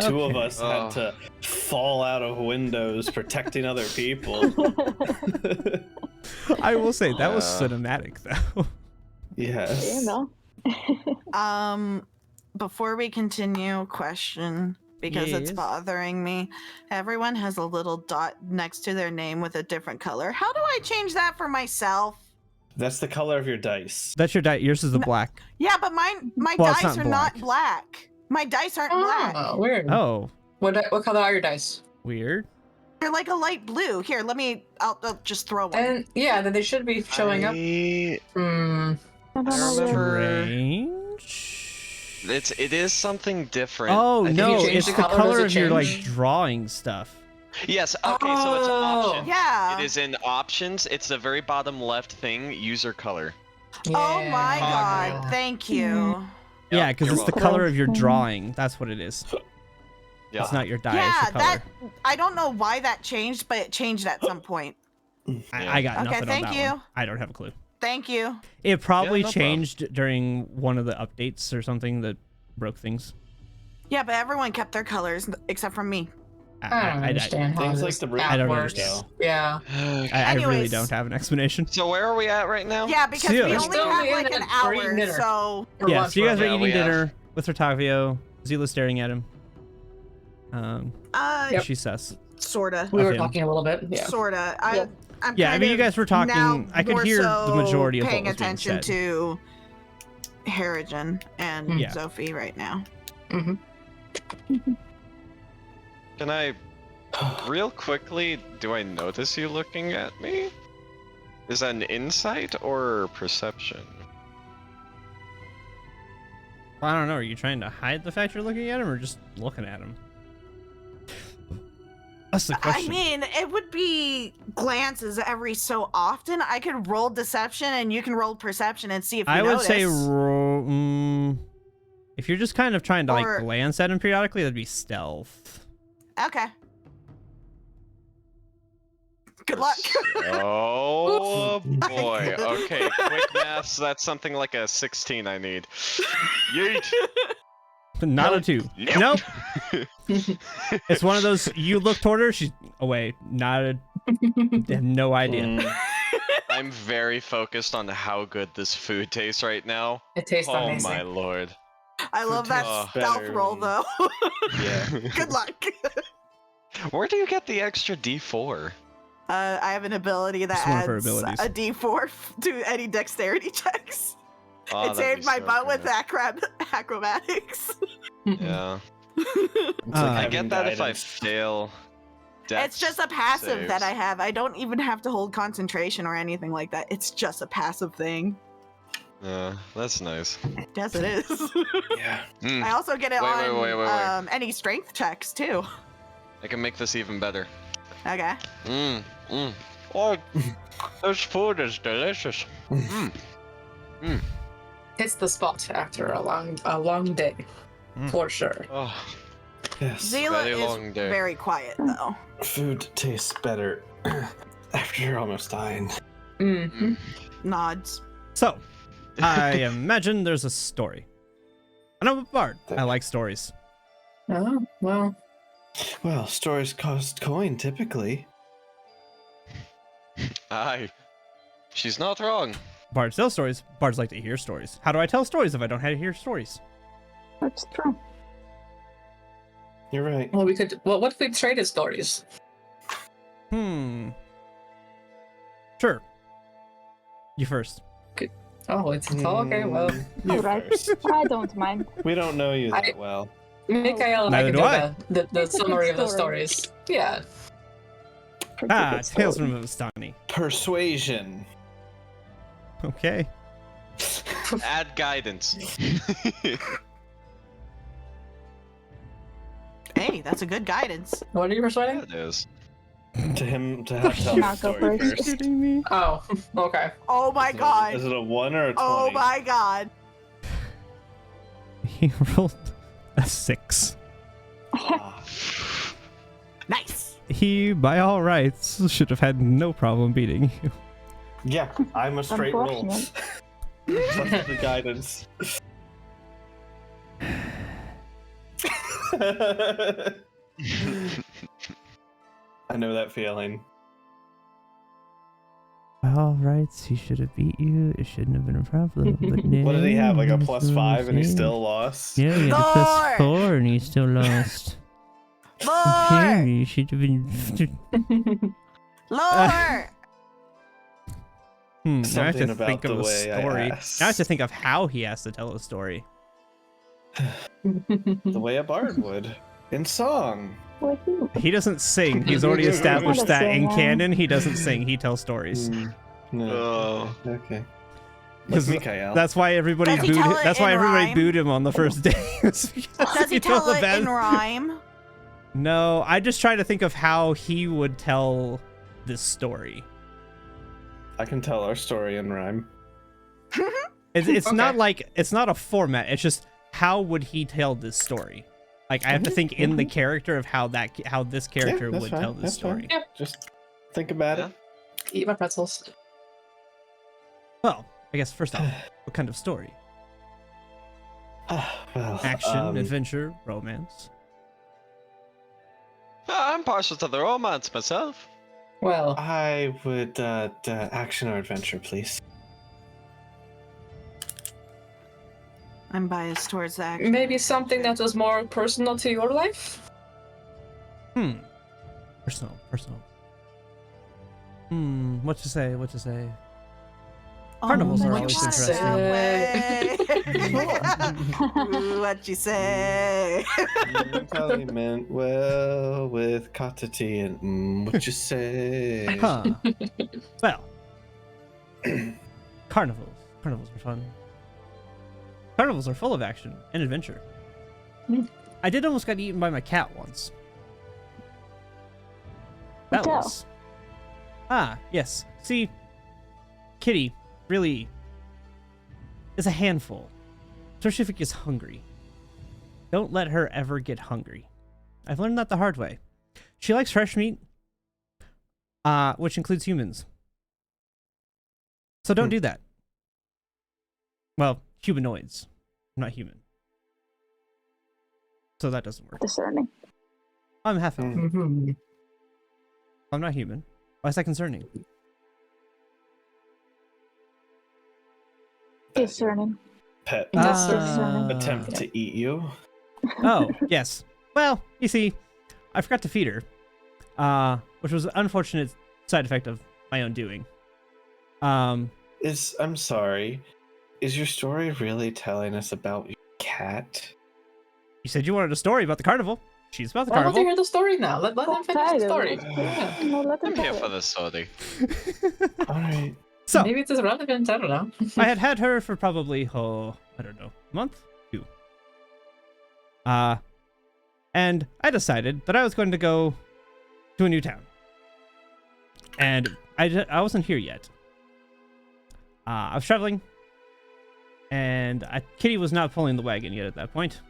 Two of Okay. us had to fall out of windows protecting other people. I will say that was Yeah. cinematic though. Yes. You know. Before we continue, question, because it's Yes. bothering me. Everyone has a little dot next to their name with a different color. How do I change that for myself? That's the color of your dice. That's your die. Yours is the black. Yeah, but my Well, it's dice not are not black. black. My dice aren't black. Oh, weird. Oh, What color are your dice? weird. They're like a light blue. Here, I'll just throw one. And yeah, then they should be showing up. Hmm. I don't I know. remember- Strange. It is something different. Oh I think no, you change it's the the color, color does it of your like change? drawing stuff. Yes. Okay. So it's Oh. options. Yeah. It is in options. It's the very bottom left thing. User color. Oh my Yeah. god. Thank you. Yeah, Yep, because you're it's the welcome. color of your drawing. That's what it is. Yeah. It's not your die. Yeah, it's the color. I don't know why that changed, but it changed at some point. I got Okay, nothing thank on that you. one. I don't have a clue. Thank you. It probably no problem. changed during one of the updates or something that broke things. Yeah, but everyone kept their colors except for me. I don't understand how Things this like the app I don't works. understand. Yeah. I really Anyways. don't have an explanation. So where are we at right now? Yeah, because See ya. we We're only still have in like an at hour, green dinner. so Or Yeah, lunch, so you guys are rather. Yeah, eating we have- dinner with Rotavio. Zila staring at him. Yep. She's sus. sorta. We Of were him. talking a little bit. Yeah. Sorta. Yep. I'm Yeah, I kind mean, you of guys were talking. now I could more hear the so majority of what paying was being attention said. to Harrigan and Yeah. Sophie right now. Mm-hmm. Can I, real quickly, do I notice you looking at me? Is that an insight or perception? I don't know. Are you trying to hide the fact you're looking at him, or just looking at him? That's the I question. mean, it would be glances every so often. I could roll deception and you can roll perception and see if you I would notice. say if you're just kind of trying to Or- like glance at him periodically, that'd be stealth. Okay. Good luck. Oh boy. Okay, quick maths. That's something like a 16 I need. Yeet. Not a 2. Nope. Nope. It's one of those. You look toward her, she's away. Not a. Have no idea. Mm, I'm very focused on how good this food tastes right now. It tastes Oh amazing. my lord. I love that tastes stealth better roll when- though. yeah. Good luck. Where do you get the extra D4? I have an ability that Just one of her adds abilities. a D4 to any dexterity checks. Oh, It that'd saved be my so butt with good. acrobatics. Yeah. It's like I I having get that if I guidance. fail. It's just a passive saves. that I have. I don't even have to hold concentration or anything like that. It's just a passive thing. Yeah, that's nice. Yes, it is. Yeah. Mm, I also get it Wait, on wait. any strength checks too. I can make this even better. Okay. Oh, this food is delicious. It's the spot after a long day, Mm. for sure. Oh, Yes. Zila very is long day. very quiet though. Food tastes better after you're almost dying. Mm-hmm. Nods. So, I imagine there's a story. And I'm a bard. I like stories. Oh well. Well, stories cost coin typically. aye. She's not wrong. Bards tell stories. Bards like to hear stories. How do I tell stories if I don't have to hear stories? That's true. You're right. Well, we could. Well, what if we traded stories? Sure. You first. Oh, it's okay. Well, You Alright. first. I don't mind. We don't know you that I- well. Mikael and I Neither can do do the It's a good summary of the story. stories. Yeah. Pretty Ah, good Tales story. from Vistani. Persuasion. Okay. Add guidance. Hey, that's a good guidance. What are you persuading? It is. To him to have tell Not the go story first. first. Kidding me? Oh, okay. Oh my god. Is it a 1 or a 20? Oh my god. He rolled a 6. Ah, Nice. He, by all rights, should have had no problem beating you. yeah, I'm a straight roll. Unfortunate. That's the guidance. I know that feeling. All right, he should have beat you. It shouldn't have been a problem. But no, What did he have? Like a that's plus what I'm 5 and he saying. still lost? Yeah, he had a plus Lord! 4 and he still lost. Lore! You should have been. Lore! Now I have Something to about think of the a way I story. asked. Now I have to think of how he has to tell a story. The way a bard would. In song. Well, He doesn't sing. He's already established Not a that in singer. canon. He doesn't sing. He tells stories. No. Oh. Okay. Because Like Mikael. that's why everybody Does he booed. tell it That's why in everybody rhyme? booed him on the first day. It's because Does he tell it in rhyme? No, I just try to think of how he would tell this story. I can tell our story in rhyme. It's Okay. not like it's not a format. It's just how would he tell this story? Like I have to think in the character of how this character that's would fine, tell this that's story. fine. Just think about Yeah. it. Eat my pretzels. Well, I guess first off, what kind of story? Well, Action, adventure, romance. I'm partial to the romance myself. Well, I would action or adventure, please. I'm biased towards the action. maybe something that was more personal to your life? Personal. What to say? Carnivals are always interesting. What you say? Probably meant well with Katati and what you say. Huh. Well, carnivals. Carnivals are fun. Carnivals are full of action and adventure. I did almost get eaten by my cat once. That Cow. was. Ah, yes. See, Kitty really is a handful, especially if it gets hungry. Don't let her ever get hungry. I've learned that the hard way. She likes fresh meat, which includes humans. So don't do that. Well, humanoids. I'm not human. So that doesn't work. Discerning. I'm half elf. Mm-hmm. I'm not human. Why is that concerning? Discerning. Pet Ah. attempt to eat you. Oh, yes. Well, you see, I forgot to feed her, which was an unfortunate side effect of my own doing. I'm sorry. Is your story really telling us about your cat? You said you wanted a story about the carnival. She's about the Well, let carnival. him hear the story now. Let him finish the story. Yeah. No, let them I'm here tell for it. the story. Alright. So, Maybe it is relevant. I don't know. I had her for probably, I don't know, a month? 2. And I decided that I was going to go to a new town. And I wasn't here yet. I was traveling, and Kitty was not pulling the wagon yet at that point.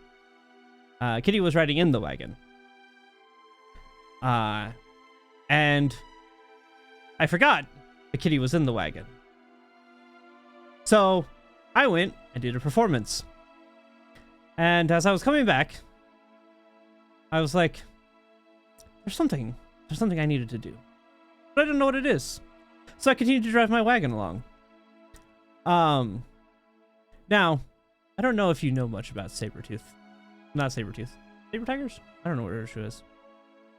Kitty was riding in the wagon. And I forgot that Kitty was in the wagon. So I went and did a performance. And as I was coming back, I was like, there's something I needed to do. But I didn't know what it is. So I continued to drive my wagon along. Now, I don't know if you know much about Sabertooth. Not Sabertooth. Saber tigers? I don't know what Urshu is.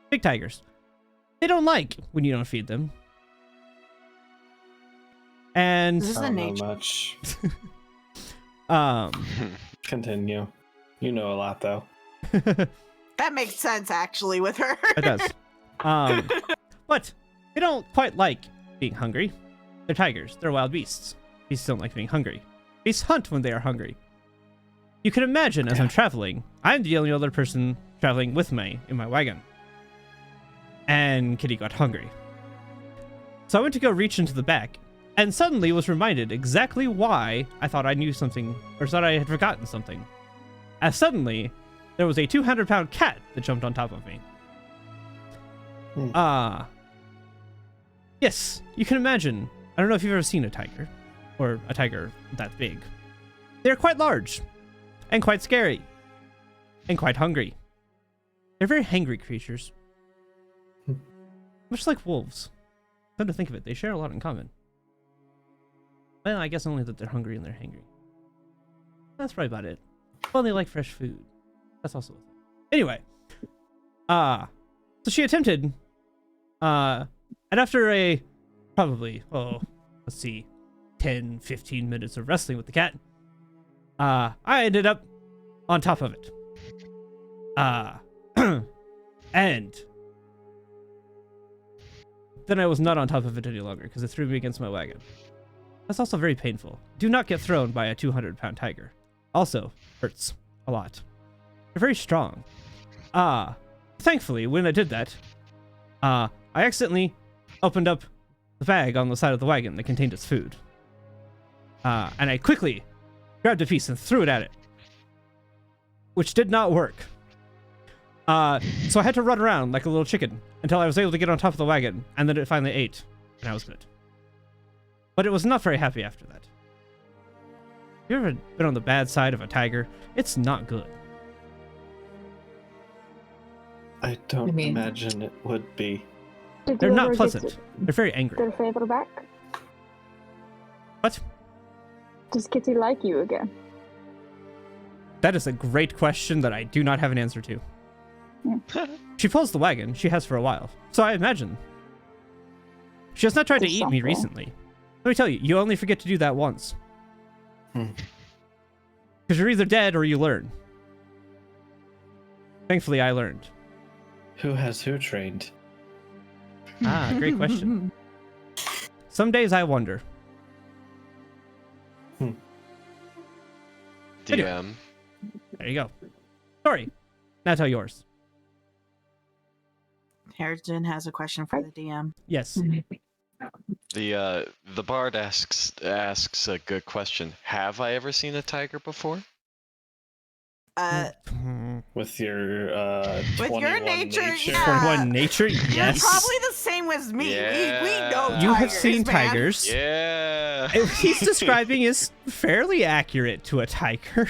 Big tigers. They don't like when you don't feed them. And This is I the don't know nature. much. um Continue. You know a lot, though. That makes sense, actually, with her. it does. But they don't quite like being hungry. They're tigers. They're wild beasts. Beasts don't like being hungry. Beasts hunt when they are hungry. You can imagine as I'm traveling, I'm the only other person traveling with me in my wagon. And Kitty got hungry. So I went to go reach into the back, and suddenly was reminded exactly why I thought I knew something, or thought I had forgotten something. As suddenly, there was a 200-pound cat that jumped on top of me. Yes, you can imagine. I don't know if you've ever seen a tiger, or a tiger that big. They're quite large, and quite scary, and quite hungry. They're very hangry creatures. Much like wolves. Come to think of it, they share a lot in common. Well, I guess only that they're hungry and they're hangry. That's probably about it. Well, they like fresh food. That's also a thing. Anyway. So she attempted, and after a, probably, let's see, 10, 15 minutes of wrestling with the cat, I ended up on top of it. And then I was not on top of it any longer because it threw me against my wagon. That's also very painful. Do not get thrown by a 200-pound tiger. Also, hurts a lot. They're very strong. Thankfully, when I did that, I accidentally opened up the bag on the side of the wagon that contained its food. And I quickly grabbed a piece and threw it at it, which did not work. So I had to run around like a little chicken until I was able to get on top of the wagon, and then it finally ate, and I was good. But it was not very happy after that. You ever been on the bad side of a tiger? It's not good. I don't imagine it would be. They're not pleasant. They're very angry. Their favor back? What? Does Kitty like you again? That is a great question that I do not have an answer to. She pulls the wagon. She has for a while. So I imagine. She has not tried to eat me recently. Let me tell you, you only forget to do that once. Because you're either dead or you learn. Thankfully, I learned. Who has who trained? Great question. Some days I wonder. DM. There you go. Sorry. Now tell yours. Harrison has a question for the DM. Yes. The bard asks a good question. Have I ever seen a tiger before? With your with your nature, yeah. 21 nature, yes. You're probably the same as me. Yeah. We know tigers, You have seen man. tigers. Yeah. What he's describing is fairly accurate to a tiger.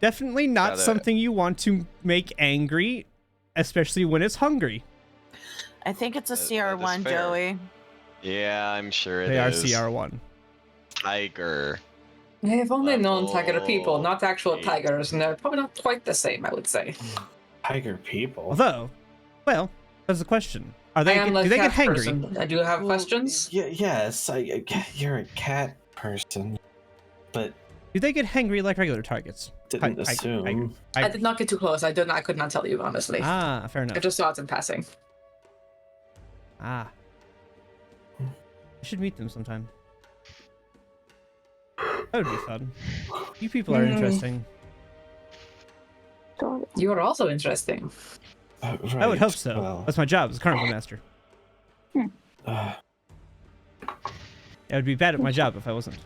Definitely not something you want to make angry, especially when it's hungry. I think it's a CR1, Joey. Yeah, I'm sure it is. They are CR1. Tiger. I have only known tiger people, not actual tigers, and they're probably not quite the same, I would say. Tiger people? Although, well, that's the question. Do they get hangry? Person. I do have questions. Yes, you're a cat person, but do they get hangry like regular targets? Didn't assume. I did not get too close. I could not tell you, honestly. Fair enough. I just saw it in passing. You should meet them sometime. That would be fun. You people are interesting. You are also interesting. Right, I would hope so. well. That's my job as carnival master. I would be bad at my job if I wasn't.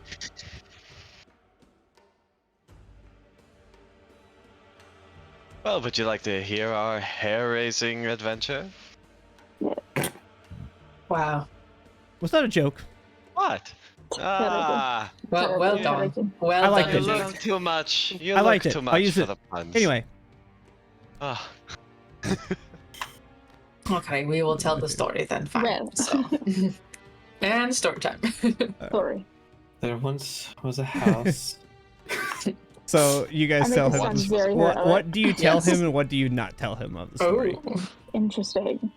Well, would you like to hear our hair-raising adventure? Wow. Was that a joke? What? Well done. Well I liked done. it. You look too much. You I look liked it. too I'll much use for it. the puns. Anyway. Okay, we will tell the story then. Fine. Well. So. And story time. Sorry. There once was a house. So you guys tell him. What do you tell him and what do you not tell him of the story? Oh. Interesting.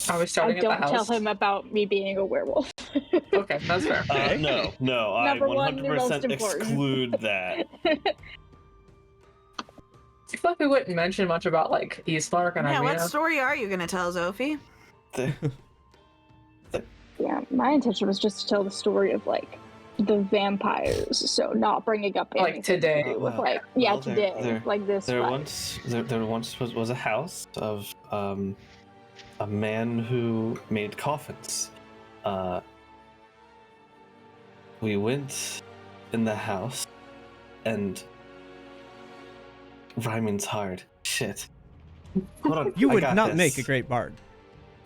Are we starting I don't at the house? tell him about me being a werewolf. Okay, that's fair. No, Number I one, the most 100% important. exclude that. I feel like we wouldn't mention much about like Eastmark and Yeah, Irina. what story are you gonna tell, Zophie? Yeah, my intention was just to tell the story of like the vampires, so not bringing up anything Like today. to do with, well, today, there- like this. There vibe. once was a house of a man who made coffins. We went in the house, and rhyming's hard. Shit. Hold on, You I would got not this. make a great bard.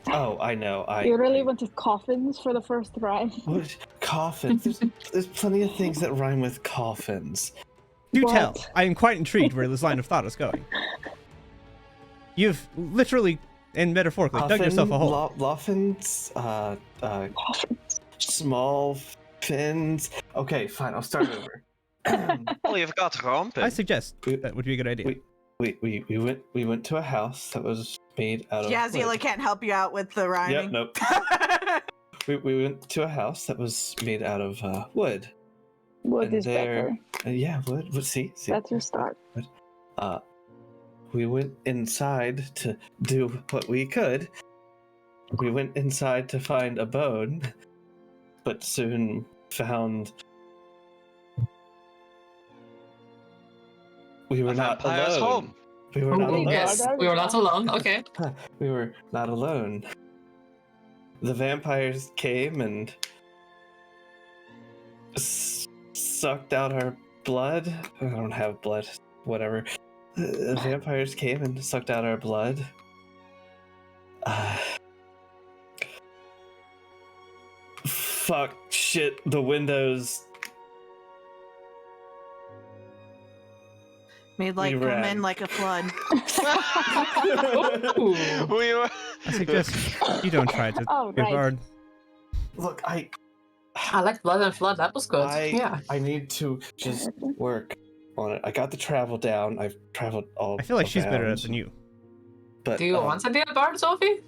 Oh, I know. You really went with coffins for the first rhyme? What? Coffins? There's plenty of things that rhyme with coffins. Do What? tell. I am quite intrigued where this line of thought is going. You've literally and metaphorically dug yourself a hole. Loffins, small fins. Okay, fine. I'll start over. Well, you've got Rompin. I suggest that would be a good idea. We went to a house that was made out of. Yeah, Zila wood. can't help you out with the rhyming. Yep, nope. we went to a house that was made out of wood. Wood And is better. Yeah, wood. See. That's your start. We went inside to do what we could. We went inside to find a bone, but soon found we were not Vampire's alone. home. We were not Oh, alone. Yes, we were not alone. Okay. We were not alone. The vampires came and sucked out our blood. I don't have blood. Whatever. The vampires came and sucked out our blood. Fuck, shit, the windows. Made like We ran. woman like a flood. We were. I suggest you don't try to Oh, give right. guard. Look, I like Blood and Flood. That was good. Yeah. I need to just work on it. I got the travel down. I've traveled all I feel like she's better at around, it than you. But, Do you want to be a bard, Sophie?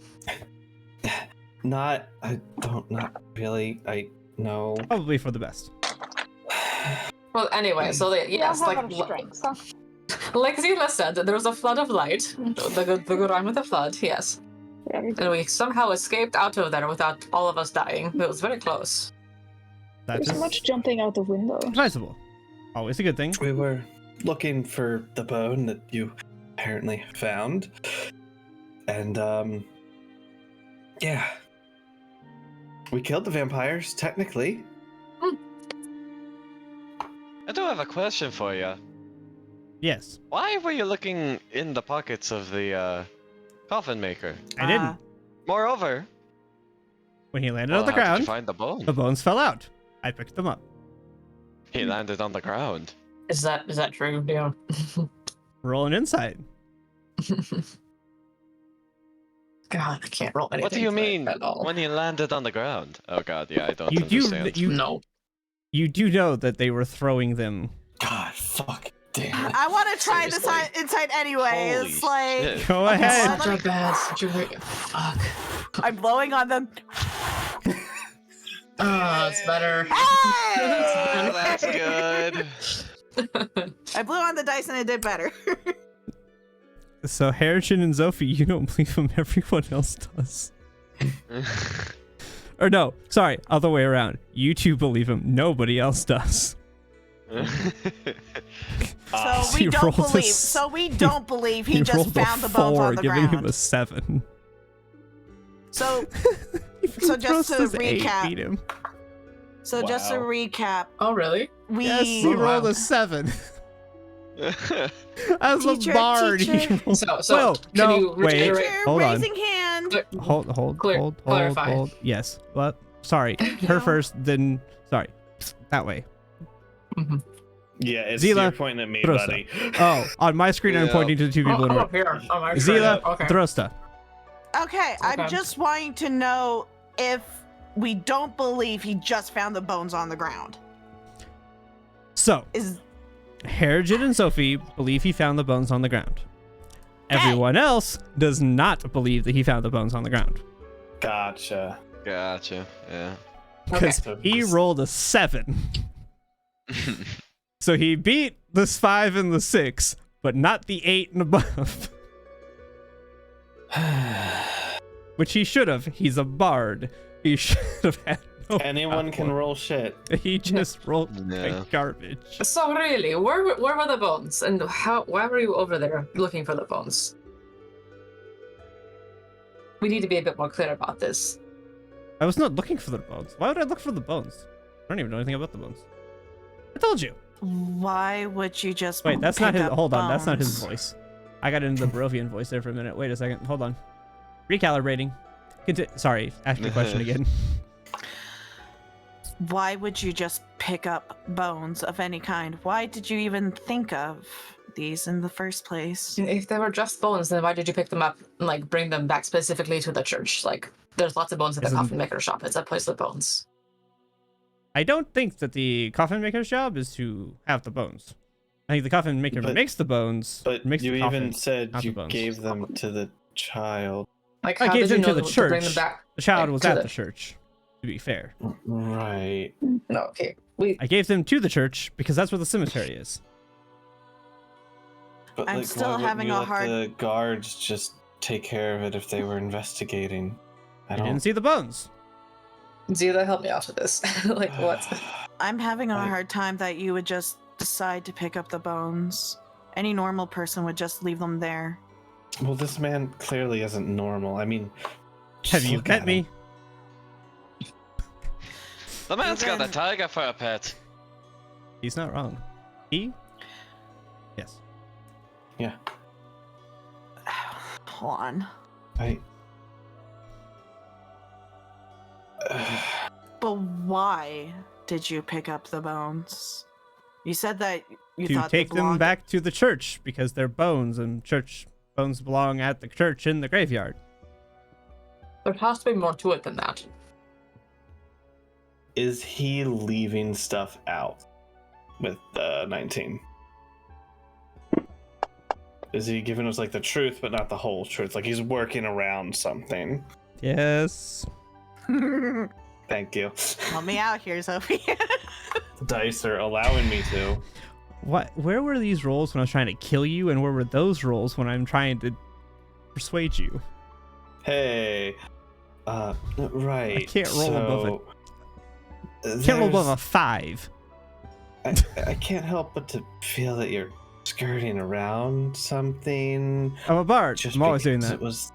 not really. I know. Probably for the best. Well, anyway, so yes, have like our strengths, huh? like Zila said, there was a flood of light. The good rhyme with the flood, yes. Very good. And we somehow escaped out of there without all of us dying. It was very close. That There's is so much jumping out the window. advisable. Always a good thing. We were looking for the bone that you apparently found. And, yeah. We killed the vampires, technically. I do have a question for you. Yes, Why were you looking in the pockets of the coffin maker? I didn't. Moreover, When he landed well, on the how did you ground, find the bone? the bones fell out. I picked them up. He landed on the ground. Is that true, Dion? Roll an insight. God, I can't roll anything. What do you for it mean at all. when he landed on the ground? Oh god, yeah, I don't You do understand. No. you do know that they were throwing them. God, fuck, damn it. I want to try this Seriously. insight anyway. Holy It's like shit. Go Okay, ahead. well, Such a bad situation. Fuck. I'm blowing on them. Oh, it's better. Hey! That's good. I blew on the dice and it did better. So Harrison and Sophie, you don't believe him. Everyone else does. Or no, sorry, other way around. You two believe him. Nobody else does. So he we don't rolled a believe. s- So we don't believe he just rolled found a the bones 4, on the giving him ground. a 7. So So just to Throsta's 8 recap- beat him. so just to Wow. recap, Oh, really? we Yes, he rolled a 7. As Teacher, a bard, he teacher. rolled. So Whoa, can no, you wait. reiterate? Teacher, Hold on. raising hand. Hold. Clarify. Yes. What? Sorry. Her first, then. Sorry. That way. Yeah, it's Zila, you're pointing at me, Throsta. buddy. Oh, on my screen, I'm Yeah. pointing to the 2 people in I'm room. up here. Oh, my screen. Zila, Okay. Throsta. Okay, I'm Okay. just wanting to know if we don't believe he just found the bones on the ground. So, Is Harrigan and Sophie believe he found the bones on the ground. Everyone else does not believe that he found the bones on the ground. Gotcha. Gotcha. Yeah. Because Okay. he rolled a 7. So he beat this 5 and the 6, but not the 8 and above. Which he should have. He's a bard. He should have had no Anyone can power. roll shit. He just rolled Yeah. like garbage. So really, where were the bones, and why were you over there looking for the bones? We need to be a bit more clear about this. I was not looking for the bones. Why would I look for the bones? I don't even know anything about the bones. I told you. why would you just Wait, that's not pick his. up Hold on, that's not his bones? voice. I got into the Barovian voice there for a minute. Wait a second. Hold on. Recalibrating. Sorry, ask me a question again. Why would you just pick up bones of any kind. Why did you even think of these in the first place? If they were just bones, then why did you pick them up and like bring them back specifically to the church? Like, there's lots of bones at the coffin maker shop. It's a place with bones. I don't think that the coffin maker's job is to have the bones. I think the coffin maker makes the bones. But makes you the coffin, even said not you the bones. gave them to the child. Like, I how gave did you them know to the to church. bring them back? The child like, was to at the- the church, to be fair. Right. No, okay. I gave them to the church because that's where the cemetery is. But I'm like, still why wouldn't having you a let hard- the guards just take care of it if they were investigating? I didn't see the bones. Zila, help me out with this. Like, what? I'm having a hard time that you would just decide to pick up the bones. Any normal person would just leave them there. Well, this man clearly isn't normal. I mean, Have just you look met at me? him. The man's got a Even- tiger for a pet. He's not wrong. He? Yes. Yeah. Hold on. I. But why did you pick up the bones? You said that you To thought take they them belonged- back to the church because they're bones and church bones belong at the church in the graveyard. There has to be more to it than that. Is he leaving stuff out with 19? Is he giving us like the truth, but not the whole truth? Like he's working around something. Yes. Thank you. Help me out here, Sophie. The dice are allowing me to. What? Where were these rolls when I was trying to kill you, and where were those rolls when I'm trying to persuade you? Hey. Right. I can't roll above it. Can't roll above a 5. I can't help but to feel that you're skirting around something. I'm a bard. Just I'm always doing because that. It was.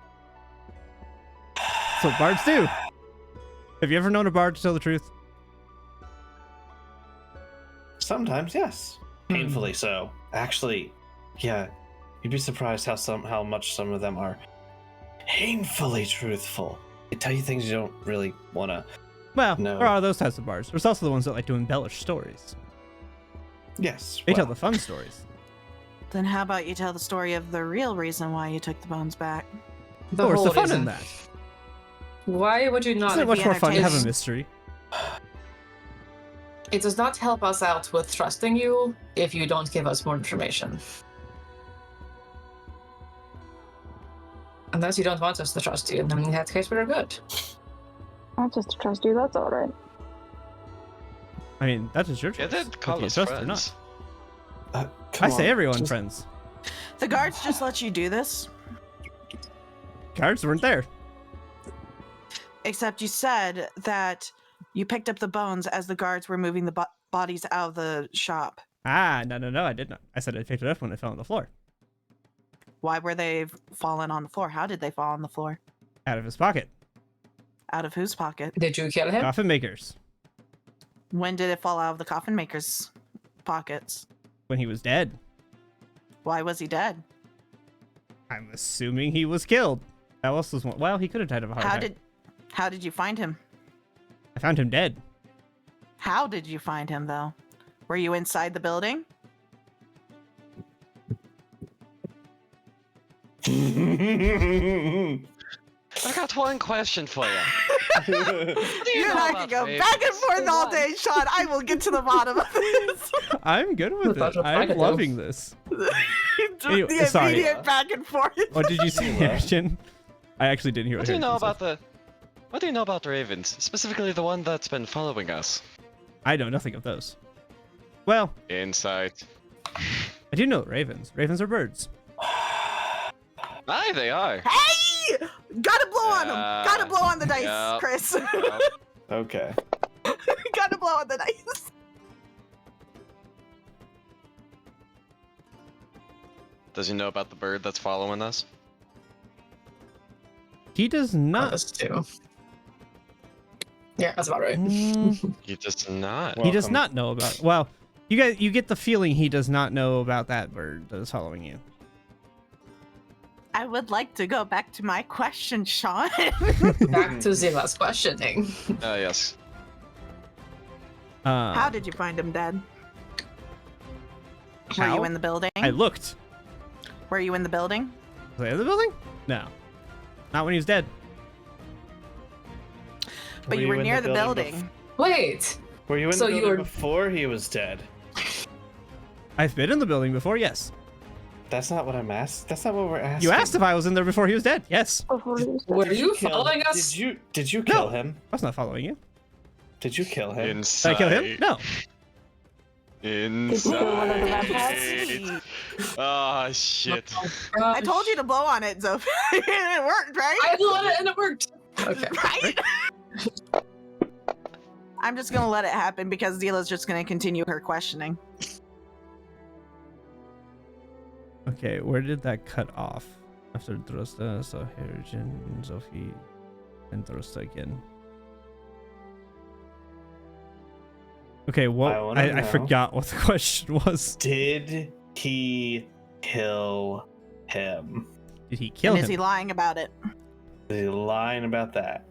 That's what bards do. Have you ever known a bard to tell the truth? Sometimes, yes. Hmm. Painfully so. Actually, yeah. You'd be surprised how much some of them are painfully truthful. They tell you things you don't really want to. Well, No. there are those types of bards. There's also the ones that like to embellish stories. Yes. They tell well, the fun stories. Then how about you tell the story of the real reason why you took the bones back? The Oh, where's whole the fun in reason. that? Why would you not? Isn't it much be more fun to have a entertaining. mystery? It does not help us out with trusting you if you don't give us more information. Unless you don't want us to trust you, then in that case we're good. I'll just trust you, that's alright. I mean, that is your Yeah, choice. did call whether you us trust or friends. not. come I say on, everyone just- friends. The guards just let you do this? Guards weren't there. Except you said that you picked up the bones as the guards were moving the bodies out of the shop. Ah, no, I did not. I said I picked it up when it fell on the floor. Why were they fallen on the floor? How did they fall on the floor? Out of his pocket. Out of whose pocket? Did you kill him? Coffin makers. When did it fall out of the coffin maker's pockets? When he was dead. Why was he dead? I'm assuming he was killed. How else was one? Well, he could have died of a heart attack. How did you find him? I found him dead. How did you find him though? Were you inside the building? I got one question for you. You and I can go back and forth all day, Sean. I will get to the bottom of this. I'm good with Thought it. you'll find I'm it, though. loving this. Anyway, the sorry. immediate back and forth. What did you say, Ashton? I actually didn't hear What do you know about the ravens? Specifically the one that's been following us. I know nothing of those. Well, Insight. I do know ravens. Ravens are birds. Aye, they are. Hey! Gotta blow on him. Gotta blow on the dice, Yep. Chris. Okay. Gotta blow on the dice. Does he know about the bird that's following us? He does not. Us too. Yeah, that's about right. Mm, He does not. Well- he does Welcome. not know about. Well, you get the feeling he does not know about that bird that is following you. I would like to go back to my question, Sean. Back to Zila's questioning. Yes. How did you find him dead? Were How? you in the building? I looked. Were you in the building? Was I in the building? No. Not when he was dead. But you were in near the building. Wait. Were you in So the you building were- before he was dead? I've been in the building before, yes. That's not what I'm asking. That's not what we're asking. You asked if I was in there before he was dead. Yes. Before he was Were dead. you Kill- following us? Did you kill him? I was not following you. Did you kill him? Inside. Did I kill him? No. Did you kill one of the vampires? Ah, shit. I told you to blow on it, Sophie. It worked, right? I blew on it and it worked. Okay. Right? I'm just gonna let it happen because Zila's just gonna continue her questioning. Okay, where did that cut off? After Drosta, so Herjin, Zofi, and Drosta again. Okay, well, I I wanna know. forgot what the question was. Did he kill him? Did he kill And him? is he lying about it? Is he lying about that?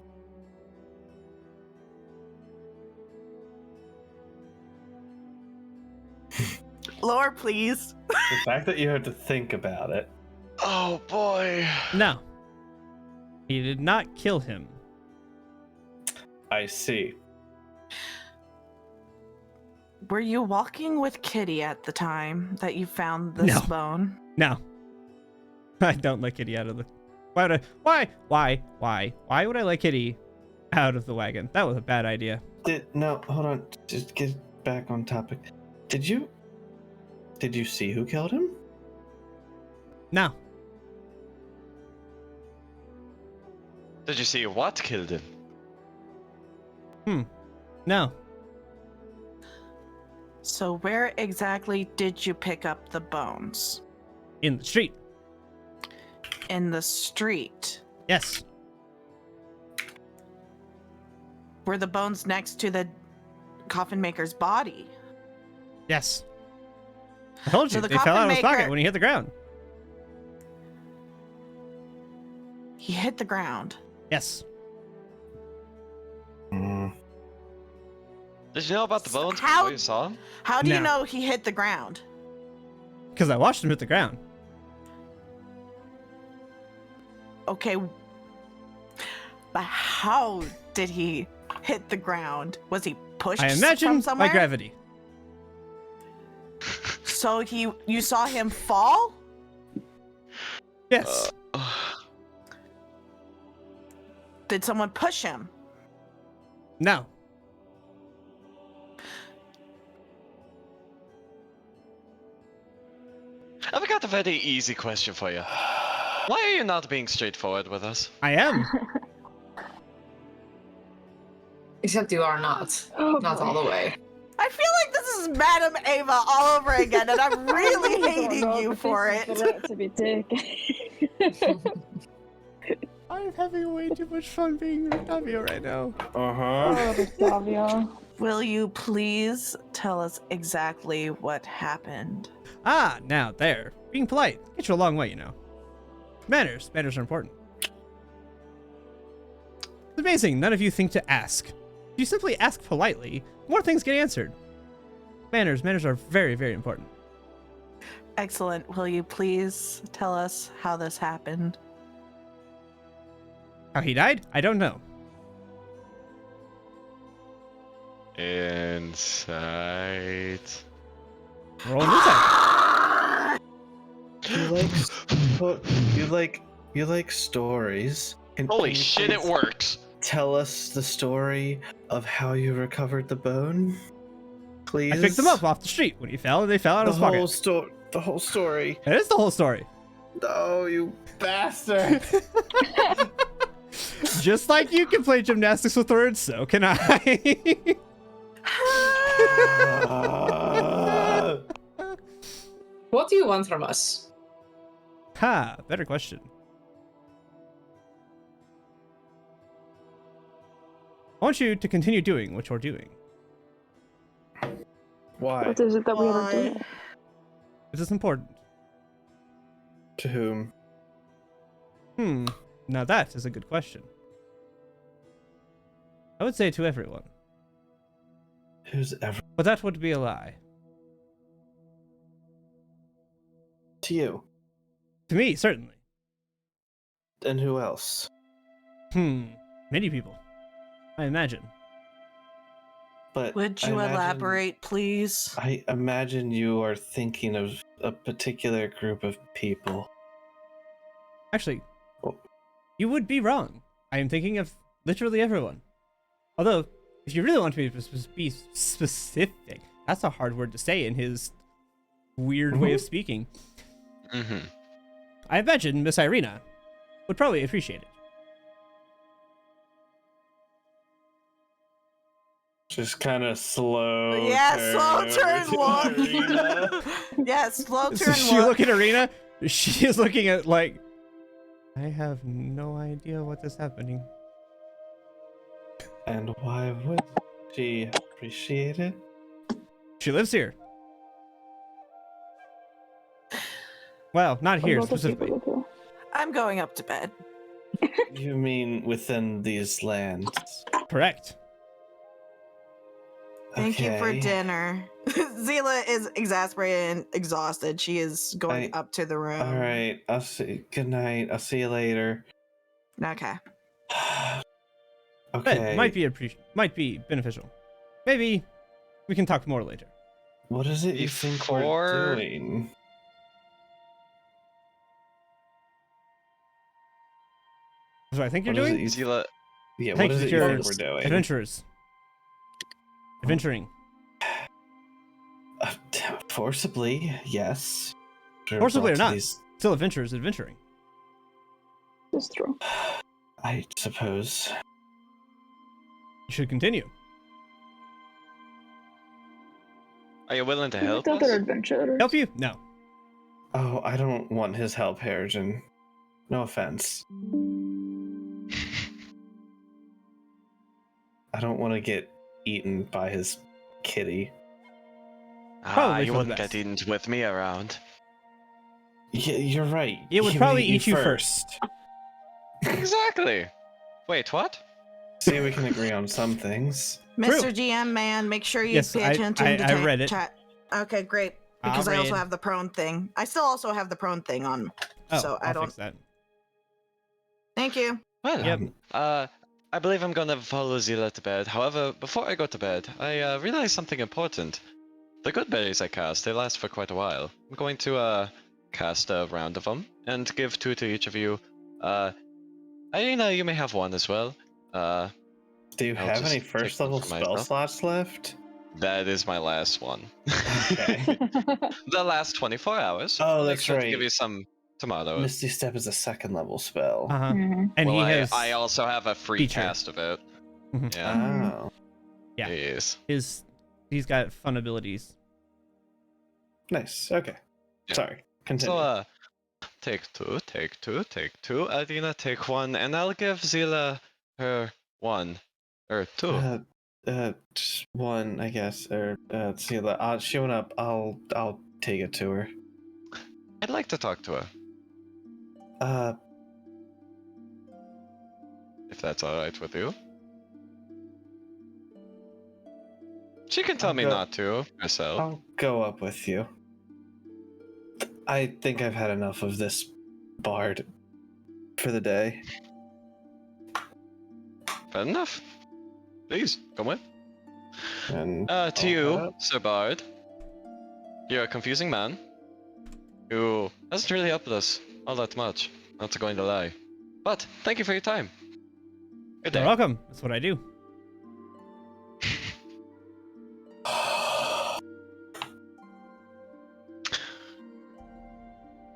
Lore, please. The fact that you had to think about it. Oh boy. No. He did not kill him. I see. Were you walking with Kitty at the time that you found this No. bone? No. I don't let Kitty out of the... Why would I... Why would I let Kitty out of the wagon? That was a bad idea. No, hold on. Just get back on topic. Did you see who killed him? No. Did you see what killed him? No. So where exactly did you pick up the bones? In the street. In the street. Yes. Were the bones next to the coffin maker's body? Yes. I told you, So the they fell out of his coffin pocket maker- when he hit the ground. He hit the ground. Yes. Did you know about the bones How- before you saw him? How do you No. know he hit the ground? Because I watched him hit the ground. Okay. But how did he hit the ground? Was he pushed I from imagine somewhere? by gravity. So you saw him fall? Yes. Did someone push him? No. I've got a very easy question for you. Why are you not being straightforward with us? I am. Except you are not. Oh, Not boy. all the way. I feel like this is Madam Ava all over again, and I'm really I don't hating know you if for this is it. about to be taken. I'm having way too much fun being Octavio right now. Uh-huh. Oh, Octavio. Will you please tell us exactly what happened? Ah, now there. Being polite. Get you a long way, you know. Manners. Manners are important. It's amazing none of you think to ask. If you simply ask politely, more things get answered. Manners. Manners are very, very important. Excellent. Will you please tell us how this happened? How he died? I don't know. Inside. Roll an insight. You like stories. Can Holy you shit, it please works. Tell us the story of how you recovered the bone, please. I picked them up off the street when he fell, and they fell out The of his pocket. whole story. The whole story. That is the whole story. No, you bastard. Just like you can play gymnastics with words, so can I. What do you want from us? Ha, better question. I want you to continue doing what you're doing. Why? What is it that we are Why? doing? This is important. To whom? Now that is a good question. I would say to everyone. Who's ever But that would be a lie. to you? To me, certainly. And who else? Many people, I imagine. But Would I you imagine- elaborate, please? I imagine you are thinking of a particular group of people. Actually, Oh. you would be wrong. I am thinking of literally everyone. Although, if you really want to be specific, that's a hard word to say in his weird way of speaking. Mm-hmm. I imagine Miss Irina would probably appreciate it. Just kind of slow. Yeah, slow over turn to look. Irina. Yeah, slow So turn she look. look at Irina. She is looking at like, I have no idea what is happening. And why would she appreciate it? She lives here. Well, not here What about the people specifically. with you? I'm going up to bed. You mean within these lands? Correct. Thank you for Okay. dinner. Zila is exasperated and exhausted. She is going up to the room. All right. I'll see. Good night. I'll see you later. Okay. But Okay. might be beneficial. Maybe we can talk more later. What is it you think we're Before- doing? So I think you're What is doing it you- Zila, Yeah. Thank What is you, it you you're think we're doing? adventurers. Adventuring. Forcibly, yes. Forcibly or Lots of not. these- Still adventurers adventuring. That's true. I suppose. You should continue. are you willing to With help other us? adventurers. Help you? No. Oh, I don't want his help, Harrigan. No offense. I don't want to get eaten by his kitty. Probably You for the wouldn't best. get eaten with me around. Yeah, you're right. It would He probably ate eat you first. Exactly. Wait, what? Say we can agree on some things. Mr. GM man, make sure you Yes, pay I- attention I- to I read it. chat. Okay, great. Because I'll I also read. have the prone thing. I still also have the prone thing on. Oh, so I I'll don't. fix that. Thank you. Well, Yep. I believe I'm gonna follow Zila to bed. However, before I go to bed, I realized something important. The good berries I cast, they last for quite a while. I'm going to cast a round of them and give 2 to each of you. Irina, you may have 1 as well. Do you I'll have just any take first one level for spell myself. slots left? That is my last one. Okay. The last 24 hours. Oh, Make that's sure to right. give you some tomatoes. Misty Step is a second level spell. Uh-huh. Mhm. And well, he I, has I also have a free feature. cast of it. Mhm. Yeah. Oh, Yeah. Yes. he's got fun abilities. nice. Okay. Yeah. Sorry. Continue. So, take two. Adina, take 1, and I'll give Zila her 1. Or 2. Just one, I guess. Or see, she went up. I'll take it to her. I'd like to talk to her, if that's alright with you. She can tell I'll me go- not to, herself. I'll go up with you. I think I've had enough of this bard for the day. Fair enough. Please, come with. And To I'll you, head up. Sir Bard. You're a confusing man who hasn't really helped us all that much, not going to lie. But thank you for your time. Good You're day. welcome. That's what I do.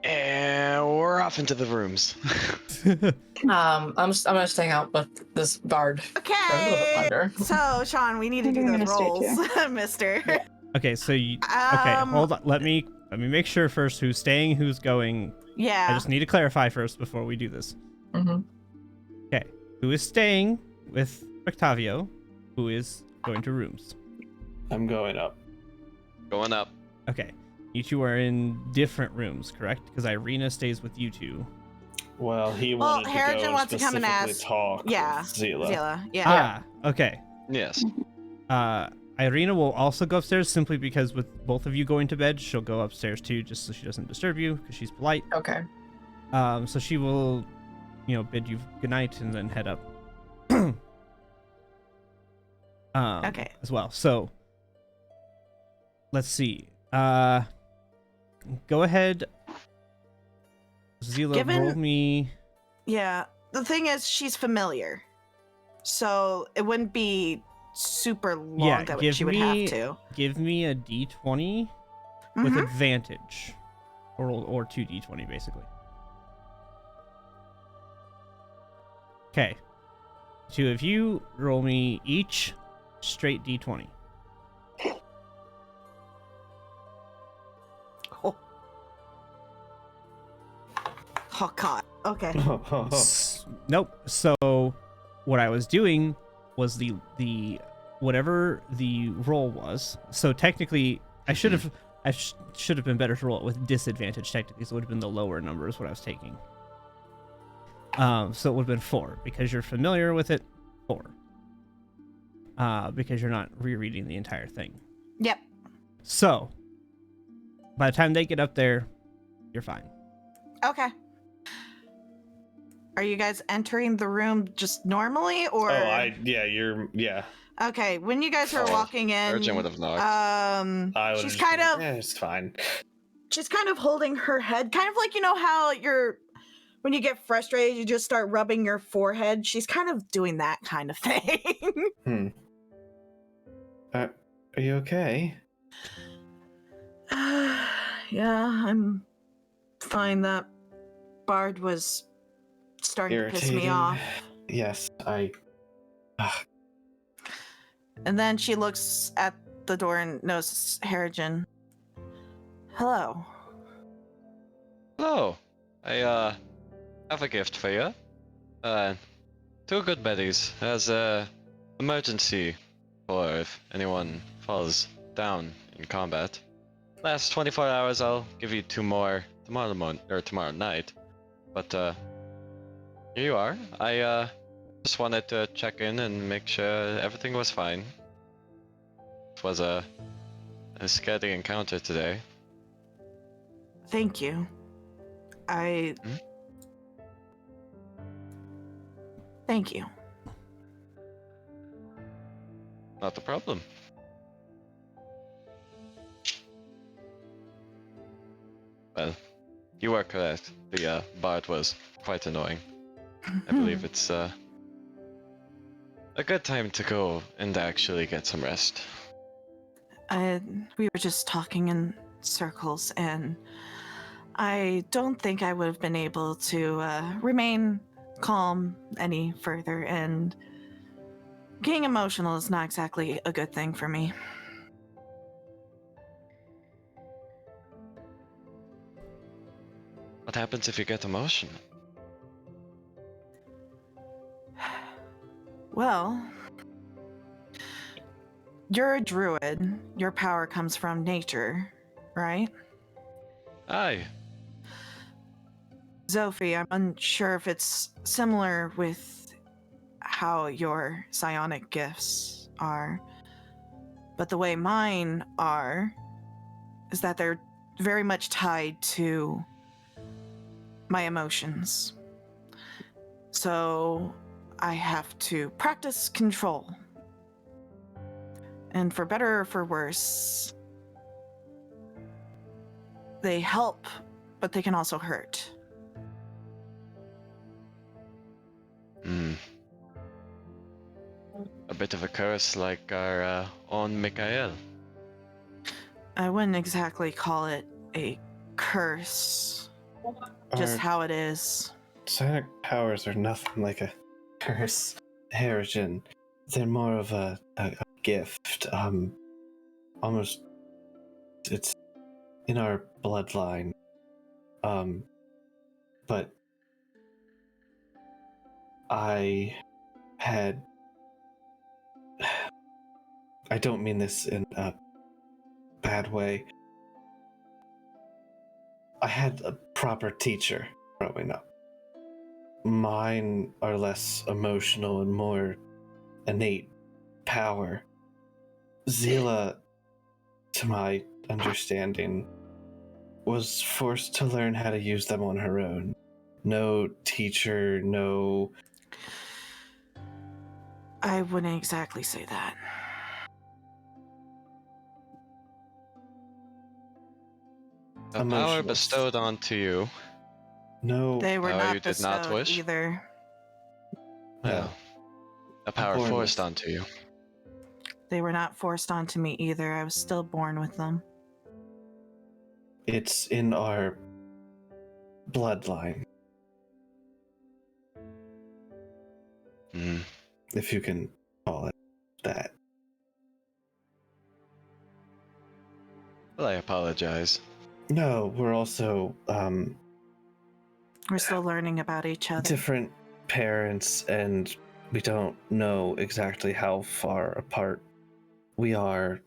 And we're off into the rooms. I'm gonna stay out with this bard for a little bit Okay. longer. So, Sean, we need to I do think I'm those gonna stay rolls, mister. Okay, so you okay, hold on. Let me make sure first who's staying, who's going. Yeah. I just need to clarify first before we do this. Mm-hmm. Okay. Who is staying with Octavio? Who is going to rooms? I'm going up. Going up. Okay. You two are in different rooms, correct? Because Irina stays with you two. Well, he Well, wanted to Harrigan go and wants to come and specifically ask- talk Yeah. with Zila. Zila. Yeah. Ah, okay. Yes. Irina will also go upstairs simply because with both of you going to bed, she'll go upstairs too, just so she doesn't disturb you because she's polite. Okay. So she will, bid you goodnight and then head up. Okay. As well. So let's see. Go ahead. Zila, roll me. Yeah, the thing is, she's familiar, so it wouldn't be super long that she would have to. Give me a d20 with advantage, or 2d20 basically. Okay. Two of you roll me each straight d20. Oh God. Okay. Nope. So what I was doing was the whatever the roll was. So technically, I should have been better to roll it with disadvantage technically. So it would have been the lower number is what I was taking. So it would have been 4 because you're familiar with it. 4. Because you're not rereading the entire thing. Yep. So by the time they get up there, you're fine. Okay. Are you guys entering the room just normally, or? Yeah. Okay, when you guys are walking in, Urgent would have knocked. She's kind of. It's fine. She's kind of holding her head, kind of like how when you get frustrated, you just start rubbing your forehead. She's kind of doing that kind of thing. Are you okay? Yeah, I'm fine. That bard was starting to piss me off. Yes, And then she looks at the door and notices Harrigan. Hello. Hello. I have a gift for you. 2 good berries as a emergency for if anyone falls down in combat. Last 24 hours, I'll give you 2 more tomorrow night. But here you are. I just wanted to check in and make sure everything was fine. It was a scary encounter today. Thank you. Thank you. Not a problem. Well, you were correct. The bard was quite annoying. I believe it's a good time to go and actually get some rest. We were just talking in circles, and I don't think I would have been able to remain calm any further, and getting emotional is not exactly a good thing for me. What happens if you get emotional? Well, you're a druid. Your power comes from nature, right? Aye. Zophie, I'm unsure if it's similar with how your psionic gifts are, but the way mine are is that they're very much tied to my emotions. So I have to practice control. And for better or for worse, they help, but they can also hurt. A bit of a curse like our own Mikael. I wouldn't exactly call it a curse. Just how it is. Psionic powers are nothing like a curse, Harrigan. They're more of a gift. Almost, it's in our bloodline. But I don't mean this in a bad way. I had a proper teacher growing up. Mine are less emotional and more innate power. Zila, to my understanding, was forced to learn how to use them on her own. No teacher, no... I wouldn't exactly say that. The power Emotionless. bestowed onto you. No... They were Oh, not you did not bestowed wish? either. No. A power Born forced with. onto you. They were not forced onto me either. I was still born with them. It's in our bloodline, Hmm. if you can call it that. Well, I apologize. No, we're also We're still learning about each other. different parents, and we don't know exactly how far apart we are.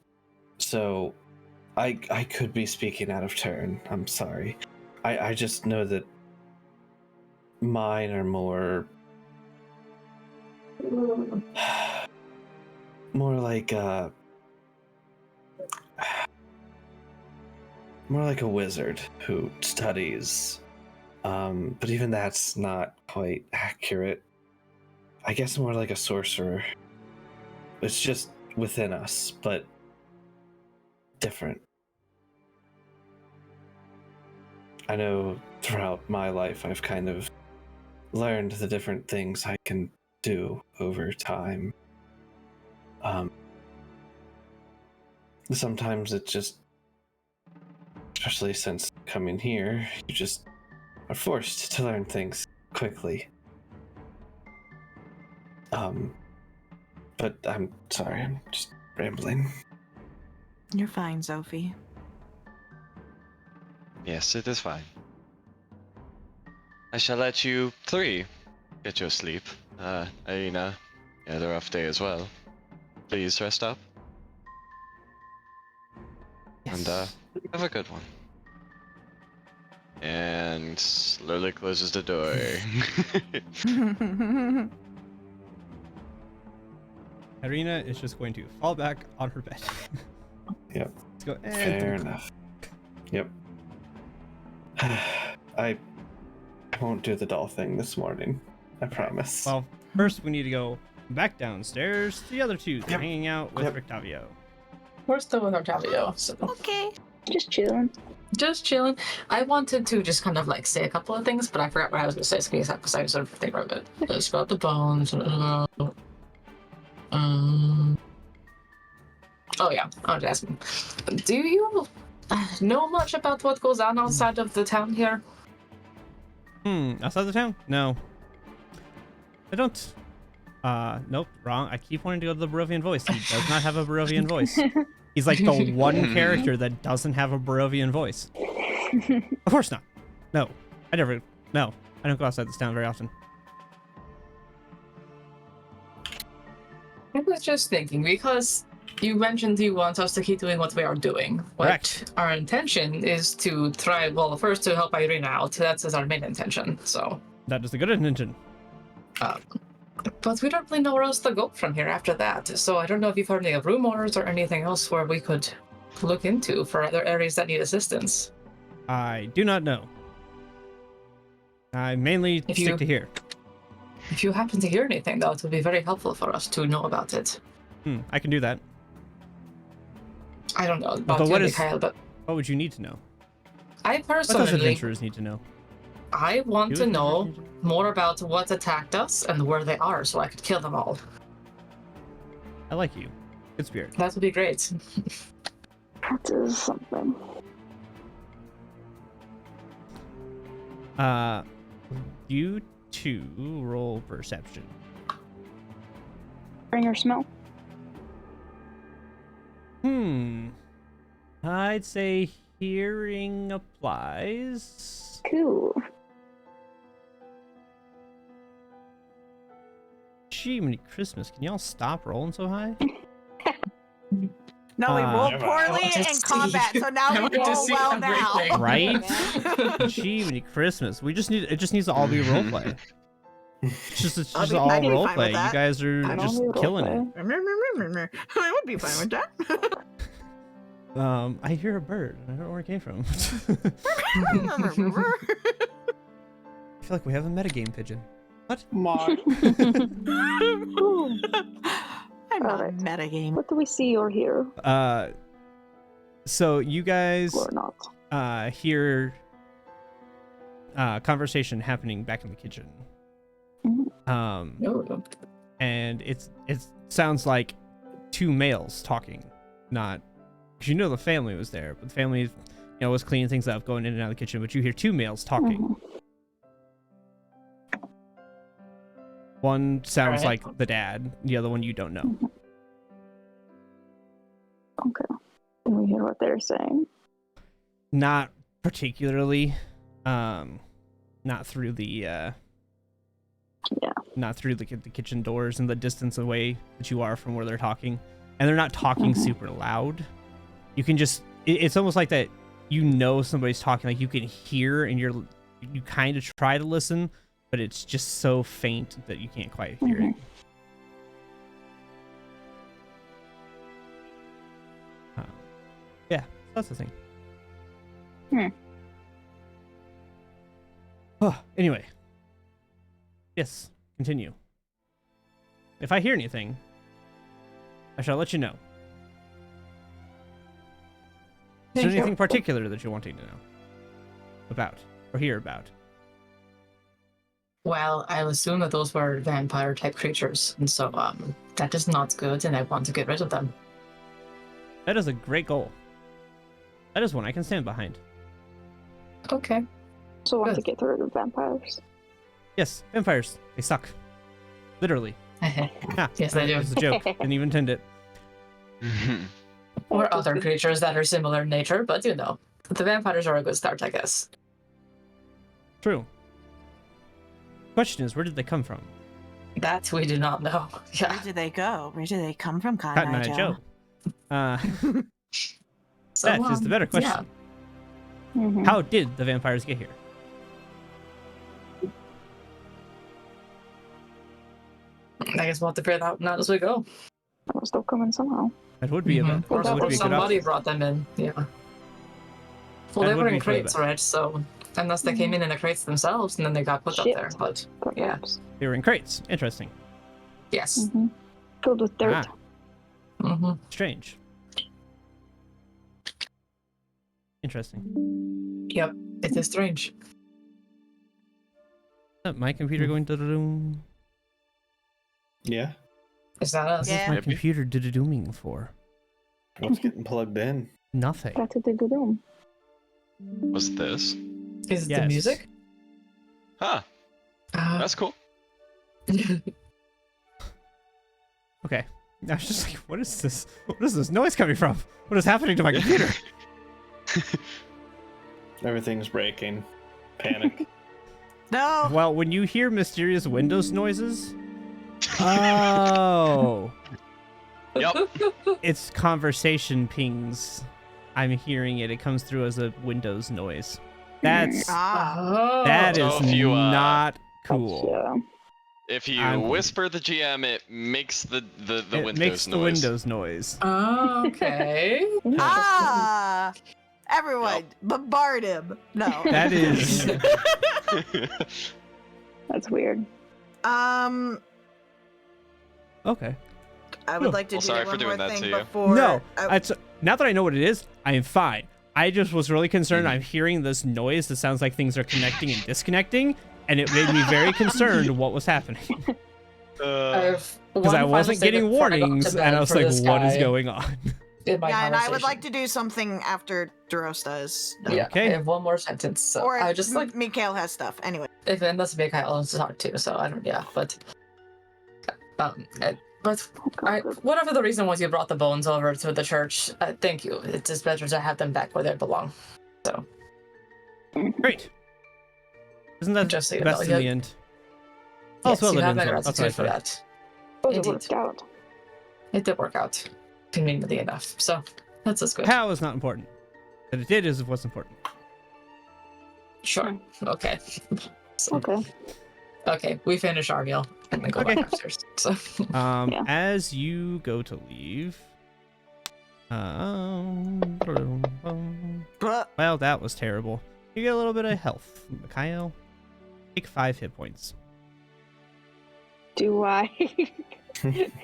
So I could be speaking out of turn. I'm sorry. I just know that mine are more like more like a wizard who studies. But even that's not quite accurate. I guess more like a sorcerer. It's just within us, but different. I know throughout my life I've kind of learned the different things I can do over time. Sometimes it just, especially since coming here, you just are forced to learn things quickly. But I'm sorry, I'm just rambling. You're fine, Sophie. Yes, it is fine. I shall let you three get your sleep. Irina, you had a rough day as well. Please rest up. And have a good one. And slowly closes the door. Irina is just going to fall back on her bed. Yep. Let's go. Fair enough. Yep. I won't do the doll thing this morning. I promise. Well, first we need to go back downstairs to the other two. They're Yep. hanging out with Yep. Rictavio. We're still with Octavio, so Okay. Just chilling. just chilling. I wanted to just kind of like say a couple of things, but I forgot what I was going to say because I sort of think of it. It's about the bones. Oh yeah, I was asking. Do you know much about what goes on outside of the town here? Outside the town? No. I don't. Nope, wrong. I keep wanting to go to the Barovian voice. He does not have a Barovian voice. He's like the one character that doesn't have a Barovian voice. Of course not. No. No. I don't go outside this town very often. I was just thinking, because you mentioned you want us to keep doing what we are doing. Correct. Our intention is to try, well, first to help Irina out. That's our main intention, so. That is a good intention. But we don't really know where else to go from here after that. So I don't know if you've heard any rumors or anything else where we could look into for other areas that need assistance. I do not know. I mainly stick to here. If you happen to hear anything, though, it would be very helpful for us to know about it. I can do that. I don't know about But you, what is- Mikhail, but What would you need to know? I What does personally, adventurers need to know? I want You to know adventurers need more about what attacked us and where they are so I could kill them all. I like you. Good spirit. That would be great. That is something. You two roll perception. Bring your smell. I'd say hearing applies. Cool. Gee, many Christmas. Can y'all stop rolling so high? No, we rolled Uh, poorly I want to in see- combat, so now I we want to roll see well now. everything. Right? Gee, many Christmas. It just needs to all be roleplay. It's just I'd be all fine with roleplay. You that. guys are I don't just need killing roleplay. I would be fine with that. it. I hear a bird. I don't know where it came from. I feel like we have a metagame pigeon. What? Mark. Ooh, I'm not Alright. metagame. what do we see or hear So you guys or not? hear conversation happening back in the kitchen. No. And it sounds like two males talking, not because you know the family was there, but the family, was cleaning things up, going in and out of the kitchen. But you hear two males talking. Mhm. One sounds Alright. like the dad, the other one you don't know. Okay. Can we hear what they're saying? Not particularly, not through the not through the kitchen doors and the distance away that you are from where they're talking, and they're not talking super loud. You can just it's almost like that somebody's talking, like you can hear, and you kind of try to listen, but it's just so faint that you can't quite hear it. Yeah, that's the thing. Oh, anyway. Yes, continue. If I hear anything, I shall let you know. Is there Thank you. anything particular that you're wanting to know about or hear about? Well, I'll assume that those were vampire type creatures, and so that is not good, and I want to get rid of them. That is a great goal. That is one I can stand behind. Okay. So want to Good. get rid of vampires. Yes, vampires. They suck. Literally. Ah, Yes, they do. It was a joke. Didn't even intend it. Or other creatures that are similar in nature, but the vampires are a good start, I guess. True. Question is, where did they come from? That we do not know. Yeah. Where did they go? Where did they come from, Cotton Eye Joe. So, That is the better question. Yeah. Mhm. How did the vampires get here? I guess we'll have to figure that out now as we go. We're still coming somehow. That would be a Mhm. that would Or be a good somebody option. brought them in. Yeah. Well, That they would were be in for the crates, best. right? So unless they came in the crates themselves and then they got put Shit. up there, but Perhaps. They were in crates. Interesting. yes. Mhm. Filled with dirt. Ah, Mm-hmm. strange. Interesting. Yep. It is strange. My computer going to the room. Yeah. Is that us? Yeah. My Maybe. computer did a dooming for What's getting plugged in? nothing. That's what they do. Room. Was this? Is it Yes. the music? Huh. That's cool. Okay. I was just like, what is this? What is this noise coming from? What is happening to my computer? Everything's breaking. Panic. No. Well, when you hear mysterious Windows noises, oh, Yep. it's conversation pings. I'm hearing it. It comes through as a Windows noise. That Oh. is So if you, not cool. Yeah. If you I'm- whisper the GM, it makes the It Windows makes the noise. Windows noise. Oh, okay. Ah. Everyone, bombard him. No. That is That's weird. okay. I would like to Well, do sorry one for doing more that thing to you. before. No, now that I know what it is, I am fine. I just was really concerned. I'm hearing this noise that sounds like things are connecting and disconnecting, and it made me very concerned what was happening. Because I wasn't getting warnings, and I was like, what is going on? Yeah, and I would like to do something after Duros does. Yeah, Okay. I have one more sentence. So Or I just like Mikhail has stuff. Anyway. if unless Mikhail wants to talk too, so I don't. Yeah, but whatever the reason was, you brought the bones over to the church. Thank you. It's just better to have them back where they belong. So Great. Isn't that Just so the you best know, in the yeah. end? yes, well, you it have ends my well. That's what I gratitude for thought. that. Oh, it Indeed. worked out. It did work out conveniently enough. So that's just good. How is not important. But it did is what's important. Sure. Okay. So, Okay. Okay, we finish our meal and then go Okay. back upstairs. So Yeah. As you go to leave, well, that was terrible. You get a little bit of health, Mikhail. Take 5 hit points. Do I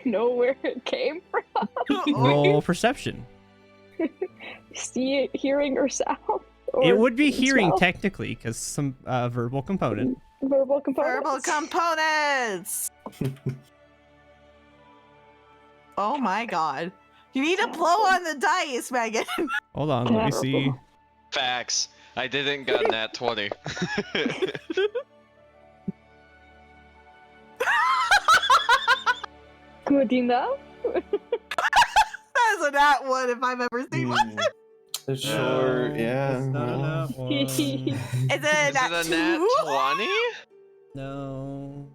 know where it came from? Roll perception. See it, hearing, or sound? Or It would be hearing smell? technically, because some verbal component. Verbal components. Verbal components. Oh my god. You need to blow on the dice, Megan. Hold on, let me see. Terrible. Facts. I didn't got that 20. Good enough. That's a nat one if I've ever seen one. Sure, No, yeah. it's not well. that one. Is it a Is it nat a two? nat 20? No.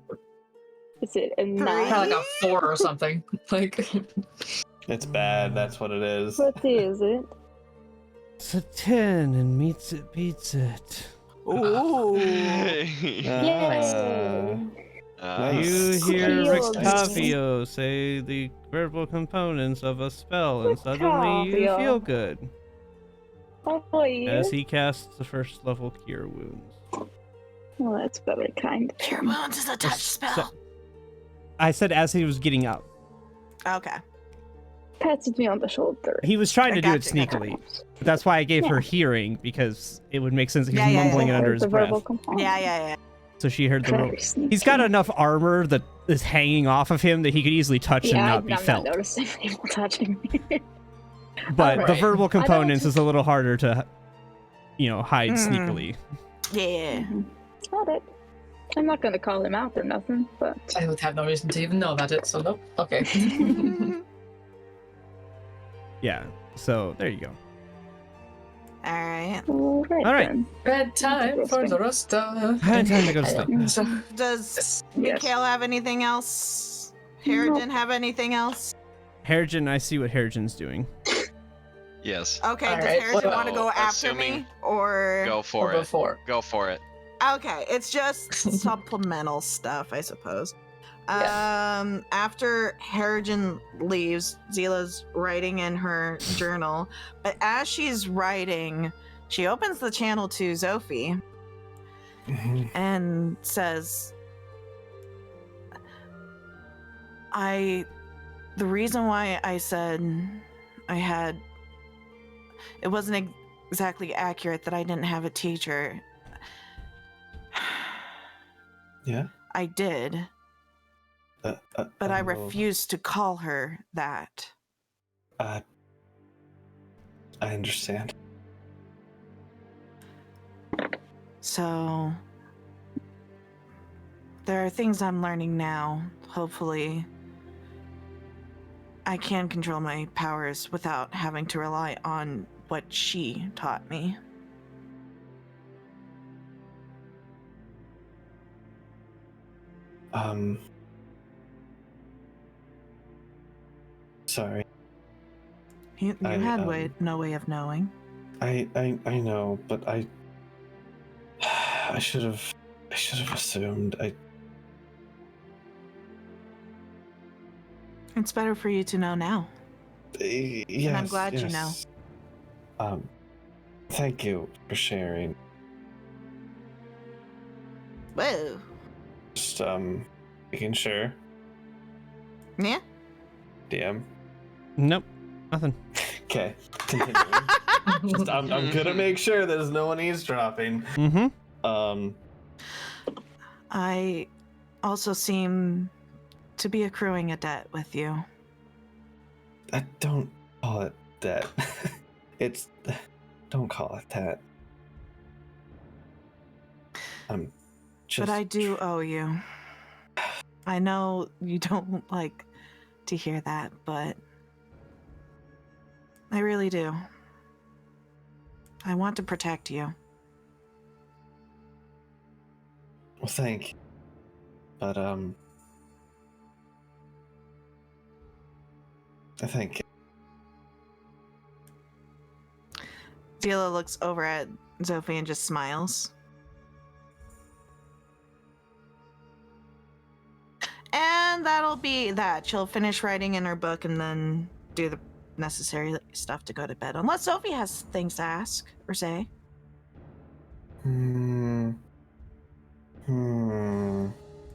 Is it a Three? nine? probably like a 4 or something. Like It's bad, that's what it is. What is it? It's a 10 and meets it, beats it. Ooh. Yay! You Nice. hear Heals me. Rictavio say the verbal components of a spell, and suddenly you Rictavio. feel good. Oh, yeah. As he casts the first level Cure Wounds. Well, that's very kind. Cure wounds is a touch spell. I said as he was getting up. Okay. Pats me on the shoulder. He was trying I to do it gotcha, gotcha. sneakily. That's why I gave her hearing, because it would make sense that he was Yeah, yeah, mumbling yeah. it under his The breath. verbal component. Yeah. So she heard the Very rope. sneaky. He's got enough armor that is hanging off of him that he could easily touch and not be I'm felt. not noticing people touching me. But the Alright. verbal I don't- components is a little harder to, hide sneakily. Yeah. Got it. I'm not gonna call him out or nothing, but I would have no reason to even know about it, so nope. Okay. Yeah. So there you go. All right. alright All right. then. Bedtime for the rest of. Time to go to sleep. So, Does Yes. Mikhail have anything else? Harrigan have anything else? Harrigan, I see what Harrigan's doing. Yes. Okay, All does right, Harrigan want to go well, after assuming- me? Or Go for it. before. Go for it. okay, it's just supplemental stuff, I suppose. Yeah. After Harrigan leaves, Zila's writing in her journal, but as she's writing, she opens the channel to Zophie and says, the reason why I said it wasn't exactly accurate that I didn't have a teacher. Yeah? I did, but I refused to call her that. I understand. So there are things I'm learning now. Hopefully I can control my powers without having to rely on what she taught me. Sorry. You had no way of knowing. I know, but I should have assumed. It's better for you to know now. Yes, I'm glad you know. Thank you for sharing. Whoa. Just making sure. Yeah? DM. Nope. Nothing. Okay. Continuing. Just, I'm gonna make sure there's no one eavesdropping. Mm-hmm. I also seem to be accruing a debt with you. I don't call it that. Don't call it that. I'm just. But I do owe you. I know you don't like to hear that, but I really do. I want to protect you. Well, thank you. But I think Zila looks over at Zophie and just smiles. that'll be that. She'll finish writing in her book and then do the necessary stuff to go to bed. Unless Sophie has things to ask or say.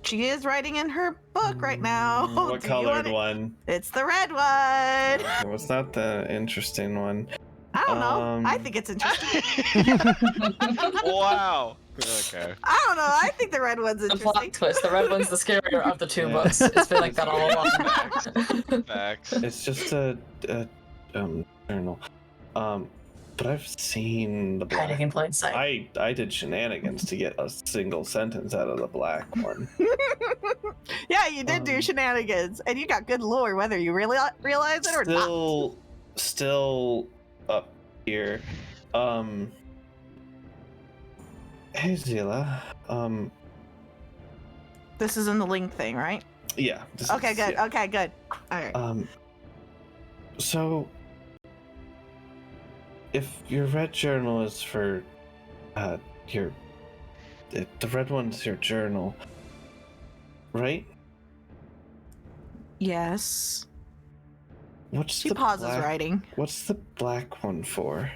She is writing in her book right now. What Do you colored wanna- one? It's the red one. It was not the interesting one. I don't know. I think it's interesting. Wow. Okay. I don't know. I think the red one's The interesting. plot twist. The red one's the scarier of the two Yeah. books. It's been like that all along. Facts. It's just a journal. But I've seen the black. Hiding in plain sight. I did shenanigans to get a single sentence out of the black one. Yeah, you did do shenanigans, and you got good lore, whether you really realize it or not. Still up here. Hey Zila. This is in the link thing, right? Yeah. Okay, good. Yeah. Okay, good. All right. So if your red journal is for the red one's your journal, right? Yes. What's She the pauses black, writing. What's the black one for?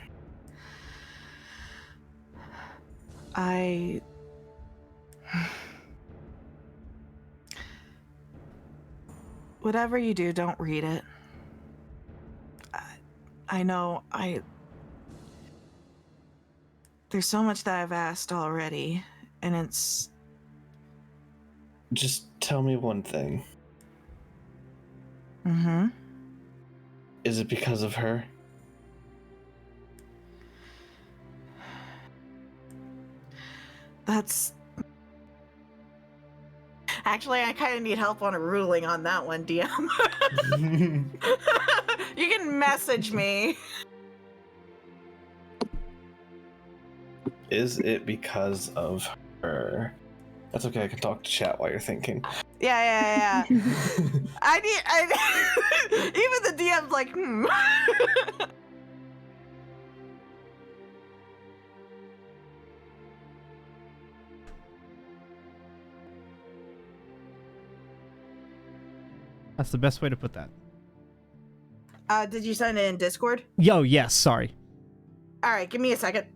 Whatever you do, don't read it. I know, there's so much that I've asked already, and it's... Just tell me one thing. Mm-hmm. Is it because of her? That's... Actually, I kind of need help on a ruling on that one, DM. You can message me. Is it because of her? That's okay, I can talk to chat while you're thinking. Yeah. I need... Even the DM's like, That's the best way to put that. Did you send it in Discord? Yo, yes, sorry. All right, give me a second.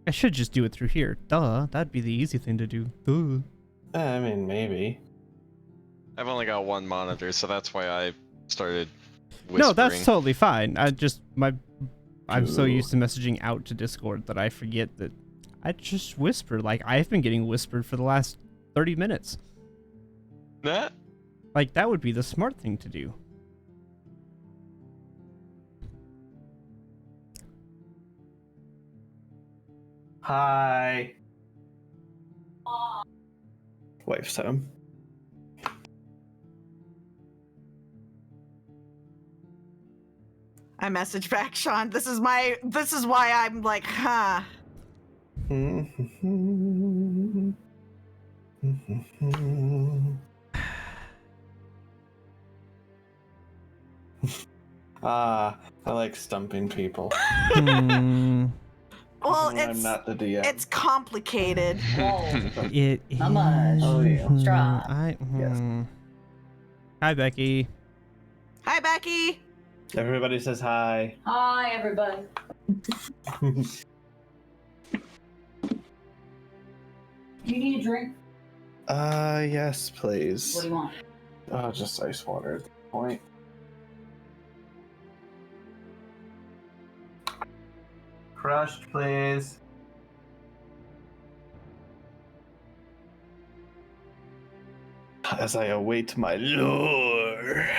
I should just do it through here. Duh, that'd be the easy thing to do. Duh. I mean, maybe. I've only got one monitor, so that's why I started whispering. No, that's totally fine. I'm so used to messaging out to Discord that I forget that I just whisper. Like, I've been getting whispered for the last 30 minutes. That? Like, that would be the smart thing to do. Hi. Wife's home. I message back, Sean. This is why I'm like, huh. I like stumping people. Well, I'm not the DM. it's complicated. It is. How much? Oh, yeah. Strahd. Hi, Becky. Hi, Becky. Everybody says hi. Hi, everybody. Do you need a drink? Yes, please. What do you want? Just ice water at this point. Crushed, please. As I await my lure.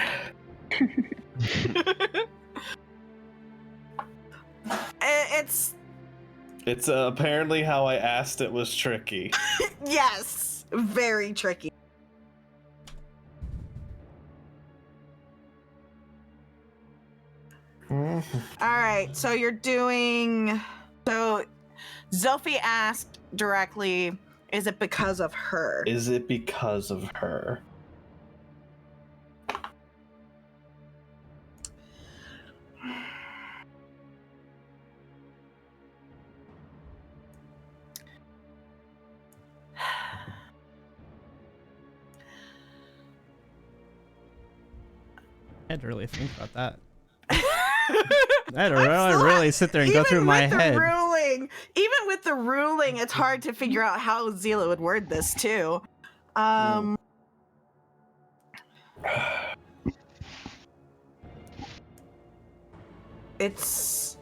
It's apparently how I asked it was tricky. Yes, very tricky. All right, so you're doing... So Zophie asked directly, is it because of her? Is it because of her? had to really think about that. I had to really sit there and go through my head. Even with the ruling, it's hard to figure out how Zila would word this too. It's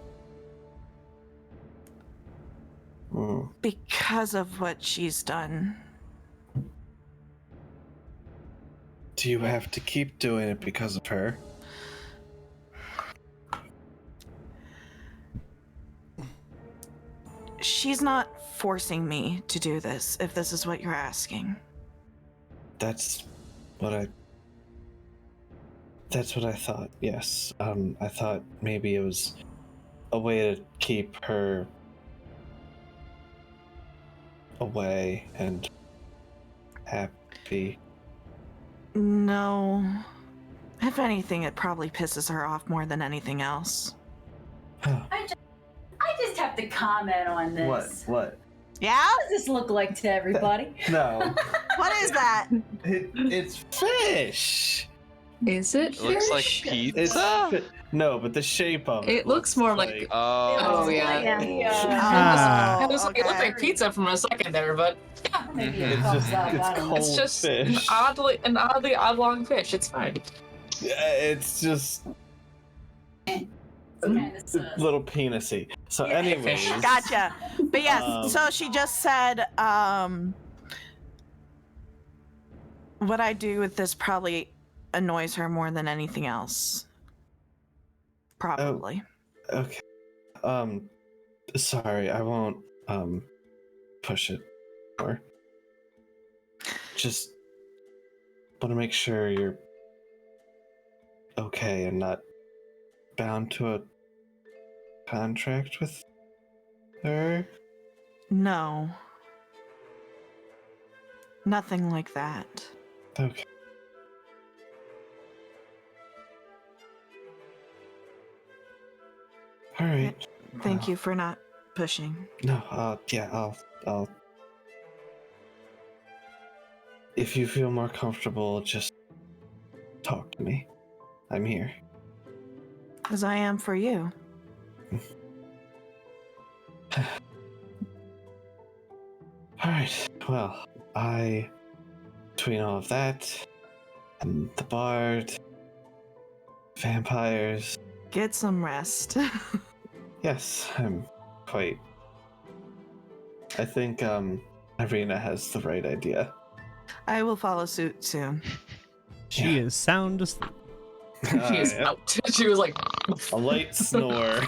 because of what she's done. Do you have to keep doing it because of her? She's not forcing me to do this, if this is what you're asking. That's what I thought, yes. I thought maybe it was a way to keep her away and happy. No. If anything, it probably pisses her off more than anything else. I just have to comment on this. What? Yeah? What does this look like to everybody? No. What is that? It's fish. Is it? It looks like fish? pizza. No, but the shape of it. It looks more like. Oh, yeah. Ah. It looked like pizza from a second there, but Maybe It's it comes just up, I it's don't know. cold it's just an fish. oddly oblong fish. It's fine. It's just Kinda sus. a little penisy. So, Yeah. anyways, Gotcha. But yes, so she just said, what I do with this probably annoys her more than anything else. Probably. okay. Sorry, I won't push it more. Just want to make sure you're okay and not bound to a contract with her. No. Nothing like that. Okay. All right. Thank you for not pushing. No, yeah, I'll. If you feel more comfortable, just talk to me. I'm here. As I am for you. Alright, well, between all of that, and the bard, vampires, Get some rest. yes, I'm quite. I think, Irina has the right idea. I will follow suit soon. She is sound asleep. She is Yep. out. She was like. A light snore.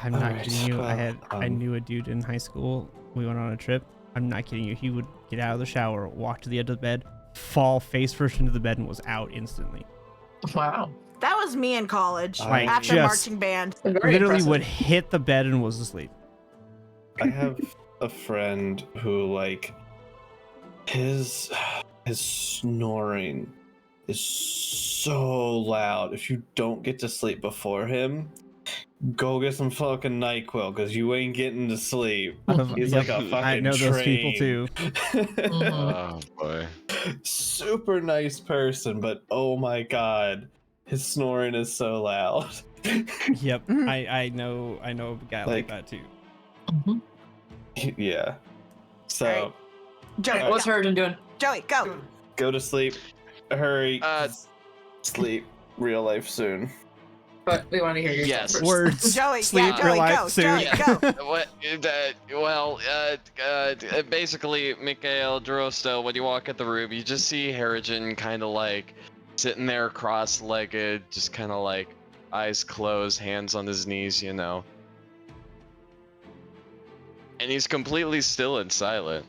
I'm not Alright, kidding you. well, I knew a dude in high school. We went on a trip. I'm not kidding you. He would get out of the shower, walk to the edge of the bed, fall face first into the bed, and was out instantly. Wow. That was me in college Like, after just- marching band. Very Literally impressive. would hit the bed and was asleep. I have a friend who, like, his snoring is so loud. If you don't get to sleep before him, go get some fucking NyQuil, because you ain't getting to sleep. He's like a fucking I know those people too. Oh boy. Super nice person, but oh my god, his snoring is so loud. Yep, I know a guy like that too. Yeah. So, Alright. Joey, What's Hergen doing? Joey, go. go to sleep. Hurry. Uh, Sleep. Real life soon. But we want to hear your Yes. first. Words. Joey, Sleep, yeah, Joey, real life go. soon. Joey, go. Basically, Mikhail Drosto, when you walk at the room, you just see Harrigan kind of like sitting there cross-legged, just kind of like eyes closed, hands on his knees, you know. And he's completely still and silent.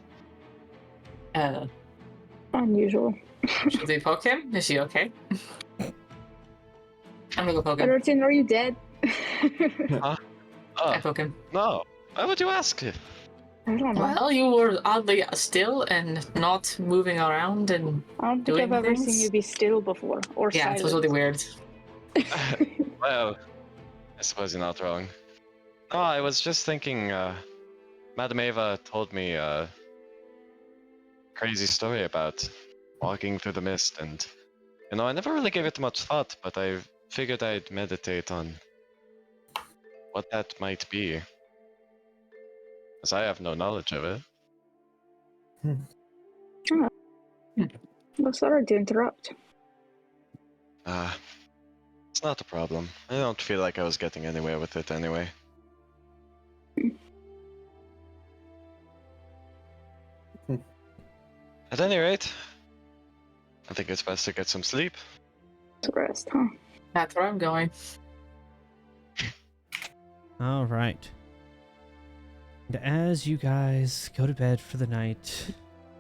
Unusual. Should we poke him? Is he okay? I'm gonna go poke him. Edwardson, are you dead? I Oh, poke him. no. Why would you ask? I don't know. Well, you were oddly still and not moving around, and I don't think doing I've ever things? seen you be still before, or yeah, it silent. was really weird. Well, I suppose you're not wrong. No, I was just thinking, Madame Eva told me a crazy story about walking through the mist and You know, I never really gave it much thought, but I figured I'd meditate on what that might be. As I have no knowledge of it. Well, sorry to interrupt. It's not a problem. I don't feel like I was getting anywhere with it anyway. At any rate, I think it's best to get some sleep. To rest, huh? That's where I'm going. All right. And as you guys go to bed for the night,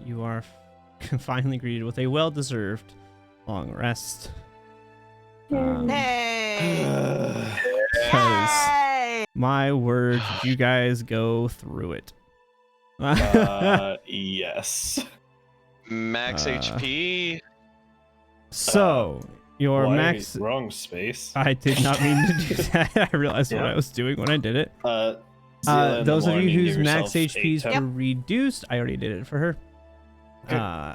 you are finally greeted with a well-deserved long rest. Hey! Because Hey! my word, you guys go through it. Yes. Max HP. So, your Why? max... Wrong space. I did not mean to do that. I realized what I was doing when I did it. Zilla, in the Those of you morning, whose give max yourself HPs 8 were reduced, I already did it for her. Okay.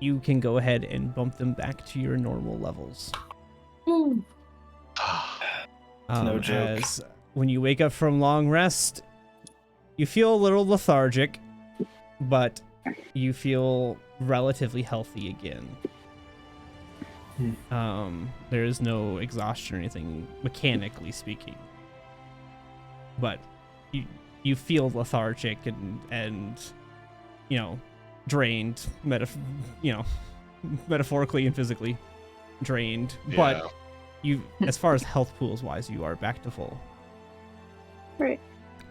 You can go ahead and bump them back to your normal levels. No joke. As when you wake up from long rest, you feel a little lethargic, but you feel relatively healthy again. There is no exhaustion or anything, mechanically speaking. But you feel lethargic and you know, drained, metaphorically and physically drained. Yeah. But you, as far as health pools wise, you are back to full. Right.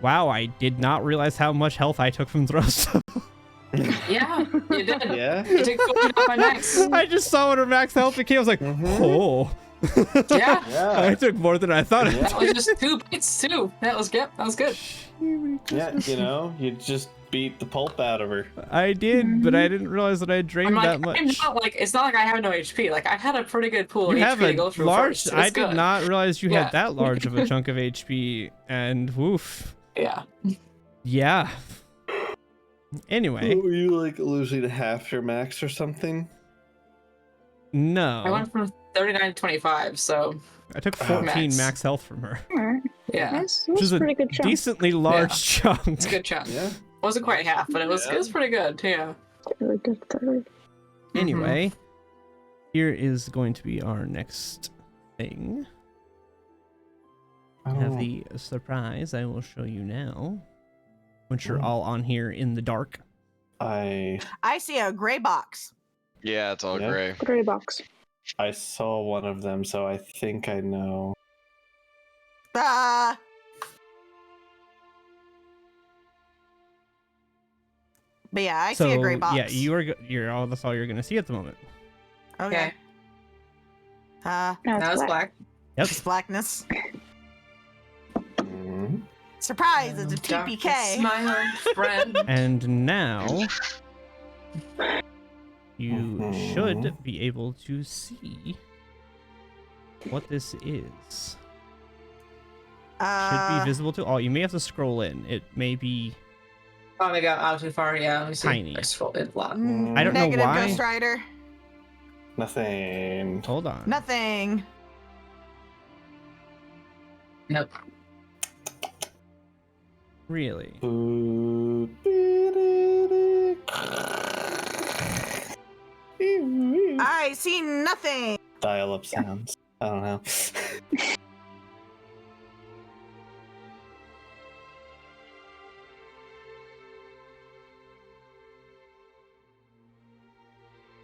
Wow, I did not realize how much health I took from throws. Yeah, you did. Yeah. You took 40 off my max. I just saw what her max health became. I was like, oh. Yeah. Yeah. I took more than I thought. Yeah. That was just 2 bites too. That was good. Yeah, you know, you just beat the pulp out of her. I did, but I didn't realize that I drained that much. It's not like I have no HP. Like I had a pretty good pool of You have HP to a go through large. first. I It's did good. not realize you Yeah. had that large of a chunk of HP, and woof. Yeah. Yeah. Anyway, Were you like losing half your max or something? no. I went from 39 to 25, so I took 14 max. max health from her, Alright. yeah. That's which is a a pretty good chunk. decently large chunk. It's a good chunk. Yeah. Wasn't quite half, but it was pretty good. Yeah. Really good, third. Anyway, here is going to be our next thing. I have the surprise I will show you now. Once you're all on here in the dark. I see a gray box. Yeah, it's all gray. Gray box. saw one of them, so I think I know. Ah. But yeah, I see a gray box. Yeah, you're all that's all you're gonna see at the moment. Okay. Now Now it's black. Yep. It's blackness. Mhm. Surprise! It's a TPK. My own friend. And now you should be able to see what this is. Should be visible to all. You may have to scroll in. It may be Oh, maybe I'm out too far. Yeah, let me see. Tiny. I scrolled in a lot. I don't know Negative why. Ghost Rider. Nothing. Hold on. Nothing. Nope. Really? I see nothing. Dial-up sounds. I don't know.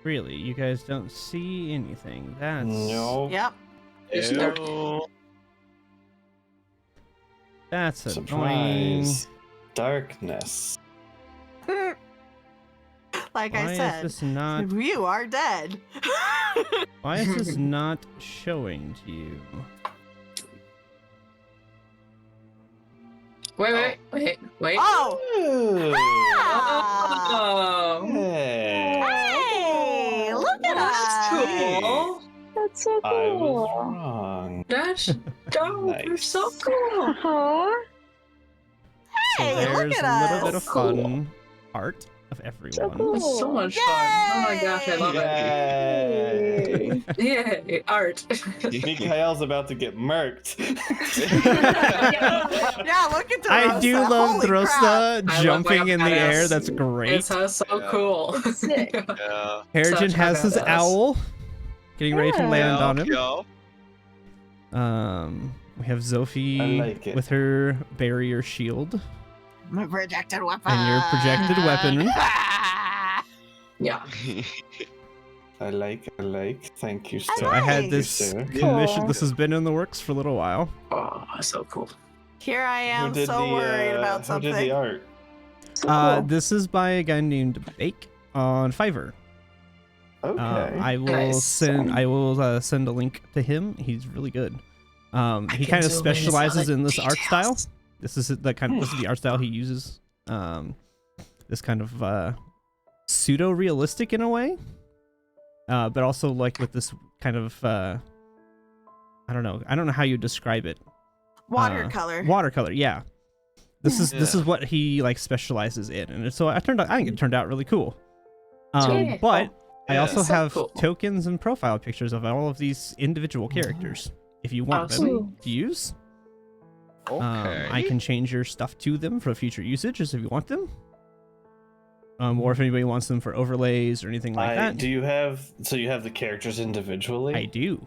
Really? You guys don't see anything? That's No. Yep. Ew. That's annoying. Surprise. Darkness. Like Why I is said, this not? you are dead. Why is this not showing to you? Wait. Oh! Ooh. Ah! Oh. Hey. Hey! Look at That's us! cool. That's so I was cool. wrong. That's dope. You're Nice. so cool. Aw. Hey, So look there's at a little us! bit of fun art of everyone. So cool. That's so much fun. Oh my gosh, I love it. Yay. Yeah, art. Mikhail's about to get murked. Yeah, look at Drosta. I do love Holy crap. Drosta jumping in the air. That's great. It's so cool. It's sick. Yeah. Harrigan Such a has his badass. owl getting ready to Yeah. land on him. Yo. We have Zophie I like it. with her barrier shield My projected weapon. and your projected weapon. Yeah. I like. Thank you, sir. So I had Nice. this Sir. commission. Cool. This has been in the works for a little while. Oh, so cool. Here I am, Who did so the, worried about Who something. did the art? So cool. This is by a guy named Bake on Fiverr. Okay. I will Nice. send a link to him. He's really good. He can kind of zoom in and see specializes all in the this art style. details. This is the art style he uses. This kind of pseudo realistic in a way, but also like with this kind of I don't know how you describe it. Watercolor. Watercolor, yeah. This is Yeah. what he like specializes in, and so I think it turned out really cool. Yeah. But I Yeah. also So have cool. tokens and profile pictures of all of these individual characters. If you want them Awesome. to use, Okay. I can change your stuff to them for future usages if you want them. Or if anybody wants them for overlays or anything like that. Do you have? So you have the characters individually? I do.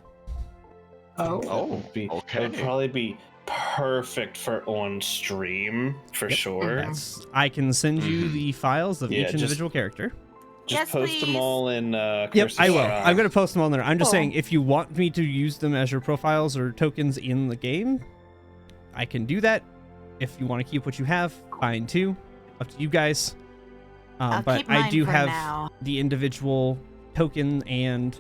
Oh. That would be. okay. That would probably be perfect for on stream for Yep. sure. I can send you Mhm. the files of Yeah, each just- individual character. Just Yes, post please. them all in. Yep, Curse of I will. Strahd. I'm gonna post them on there. I'm just Cool. saying, if you want me to use them as your profiles or tokens in the game, I can do that. If you want to keep what you have, fine too. Up to you guys. I'll But keep I mine do for have now. the individual token and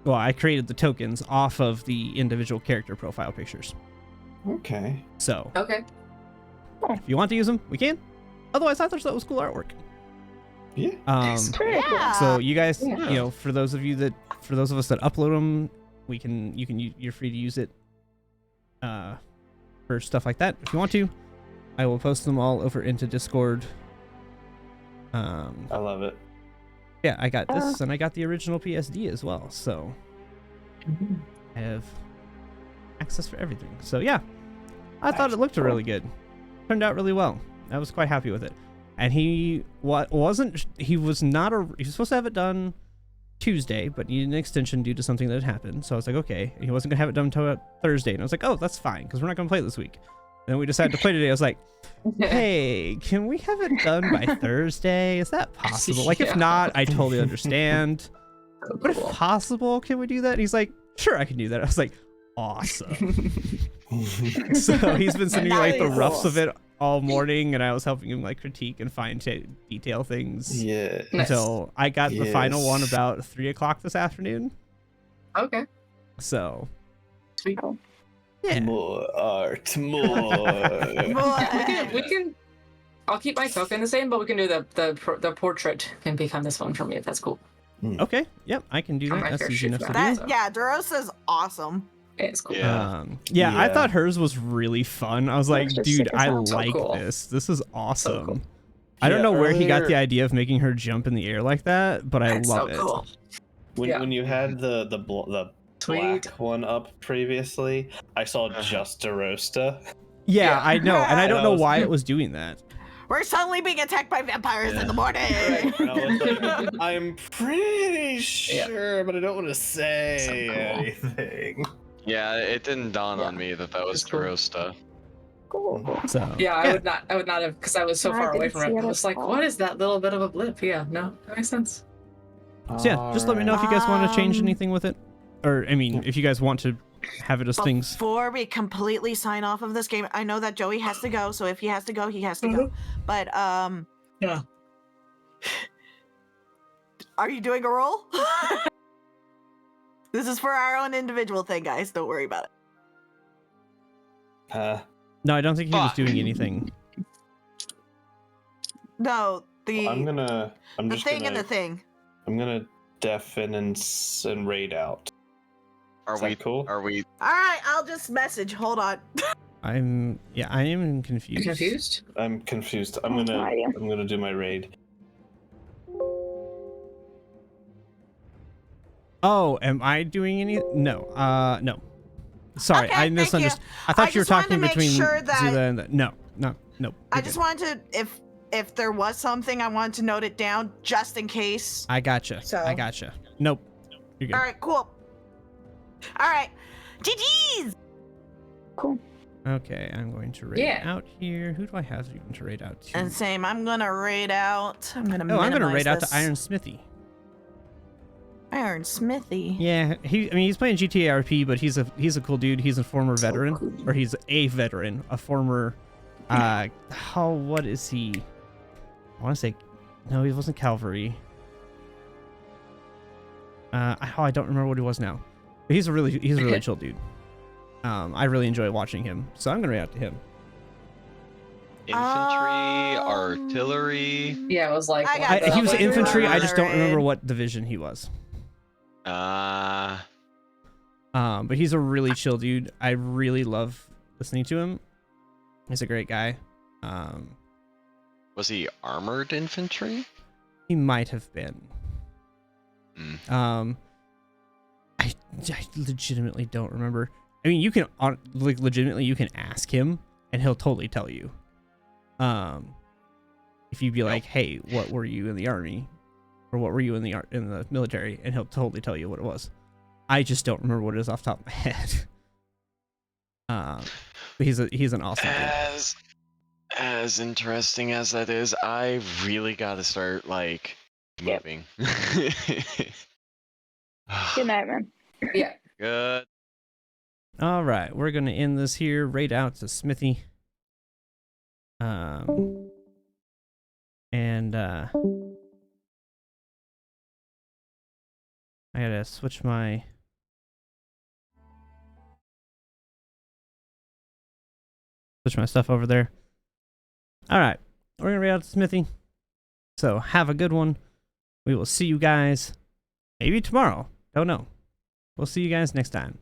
well, I created the tokens off of the individual character profile pictures. Okay. So Okay. if you want to use them, we can. Otherwise, I thought that was cool artwork. Yeah. Very cool. Yeah. So you guys, Yeah. you know, for those of us that upload them, you're free to use it for stuff like that if you want to. I will post them all over into Discord. I love it. Yeah, I got this and I got the original PSD as well, so I have access for everything. So yeah, I thought it looked really good. Turned out really well. I was quite happy with it. And he was supposed to have it done Tuesday, but needed an extension due to something that had happened. So I was like, okay. And he wasn't gonna have it done until Thursday, and I was like, oh, that's fine, because we're not gonna play this week. And then we decided to play today. I was like, hey, can we have it done by Thursday? Is that possible? Like, if Yeah. not, I totally understand. So But if cool. possible, can we do that? And he's like, sure, I can do that. I was like, awesome. So he's been sending me like the Nice. roughs of it all morning, and I was helping him like critique and detail things Yeah. Nice. until I got the final one Yes. about 3 o'clock this afternoon. Okay. So Sweet. yeah, More art. More. We can. I'll keep my token the same, but we can do the portrait can become this one for me if that's cool. okay, yep, I can do I'm that. right That's there, easy shoot enough for to that. do. Yeah, Drosa's awesome. It's cool. Yeah. Yeah, I Yeah. thought hers was really fun. I was like, Looks just dude, sick as I hell. So like cool. this. This is awesome. cool. I don't Yeah, know where he got the earlier- idea of making her jump in the air like that, but I It's love so it. cool. When Yeah. when you had the Sweet. black one up previously, I saw just Arosta. Yeah, Yeah. I know, and I don't And I know was- why it was doing that. We're suddenly being attacked by vampires in the morning. And I was like, I'm pretty sure, but I don't want to say So cool. anything. Yeah, it didn't dawn on Yeah. me that was It's cool. Rosta. Cool. So Yeah, I would not have, because I was so I far away didn't from see it. it I was at like, all. what is that little bit of a blip? Yeah, no, that makes sense. So yeah, just let me know if you guys want to change Um, anything with it, or I mean, if you guys want to have it as things. Before we completely sign off of this game, I know that Joey has to go, so if he has to go, he has to go. But Yeah. are you doing a roll? This is for our own individual thing, guys. Don't worry about it. No, I don't think he was Fuck. doing anything. No, the I'm the just thing gonna, and the thing. I'm gonna deafen and raid out. Are Is that we cool? Are we? All right, I'll just message. Hold on. I am confused. You confused? I'm confused. I'm No idea. gonna do my raid. Oh, am I doing any? No. No. Sorry, Okay, I thank misunderstood. you. I thought I you were just wanted to talking make between sure that- Zila and the... No. You're I just good. wanted to, if there was something, I wanted to note it down just in case. I gotcha. So- I gotcha. Nope. You're good. All right, cool. All right, GG's. Cool. Okay, I'm going to raid Yeah. out here. Who do I have even to raid out to? And same, I'm gonna raid out. I'm gonna. Oh, I'm gonna raid out this. to Iron Smithy. Iron Smithy. Yeah, he's playing GTA RP, but he's a cool dude. He's a former veteran, cool. or he's a veteran, a former. What is he? I want to say, no, he wasn't cavalry. I don't remember what he was now. But he's a really chill dude. I really enjoy watching him, so I'm gonna raid out to him. Infantry, artillery. Yeah, it was like. I got He was Well, infantry. I you're just don't right. remember what division he was. But he's a really chill dude. I really love listening to him. He's a great guy. Was he armored infantry? He might have been. Mm. I legitimately don't remember. I mean, you can legitimately you can ask him, and he'll totally tell you. If you be like, "Hey, what were you in the army, or what were you in the military?" and he'll totally tell you what it was. I just don't remember what it is off the top of my head. But he's an awesome dude. As interesting as that is, I really gotta start like Yep. moving. Good night, man. Yeah. Good. All right, we're gonna end this here. Raid out to Smithy. I gotta switch my stuff over there. All right, we're gonna raid out to Smithy. So have a good one. We will see you guys maybe tomorrow. Don't know. We'll see you guys next time.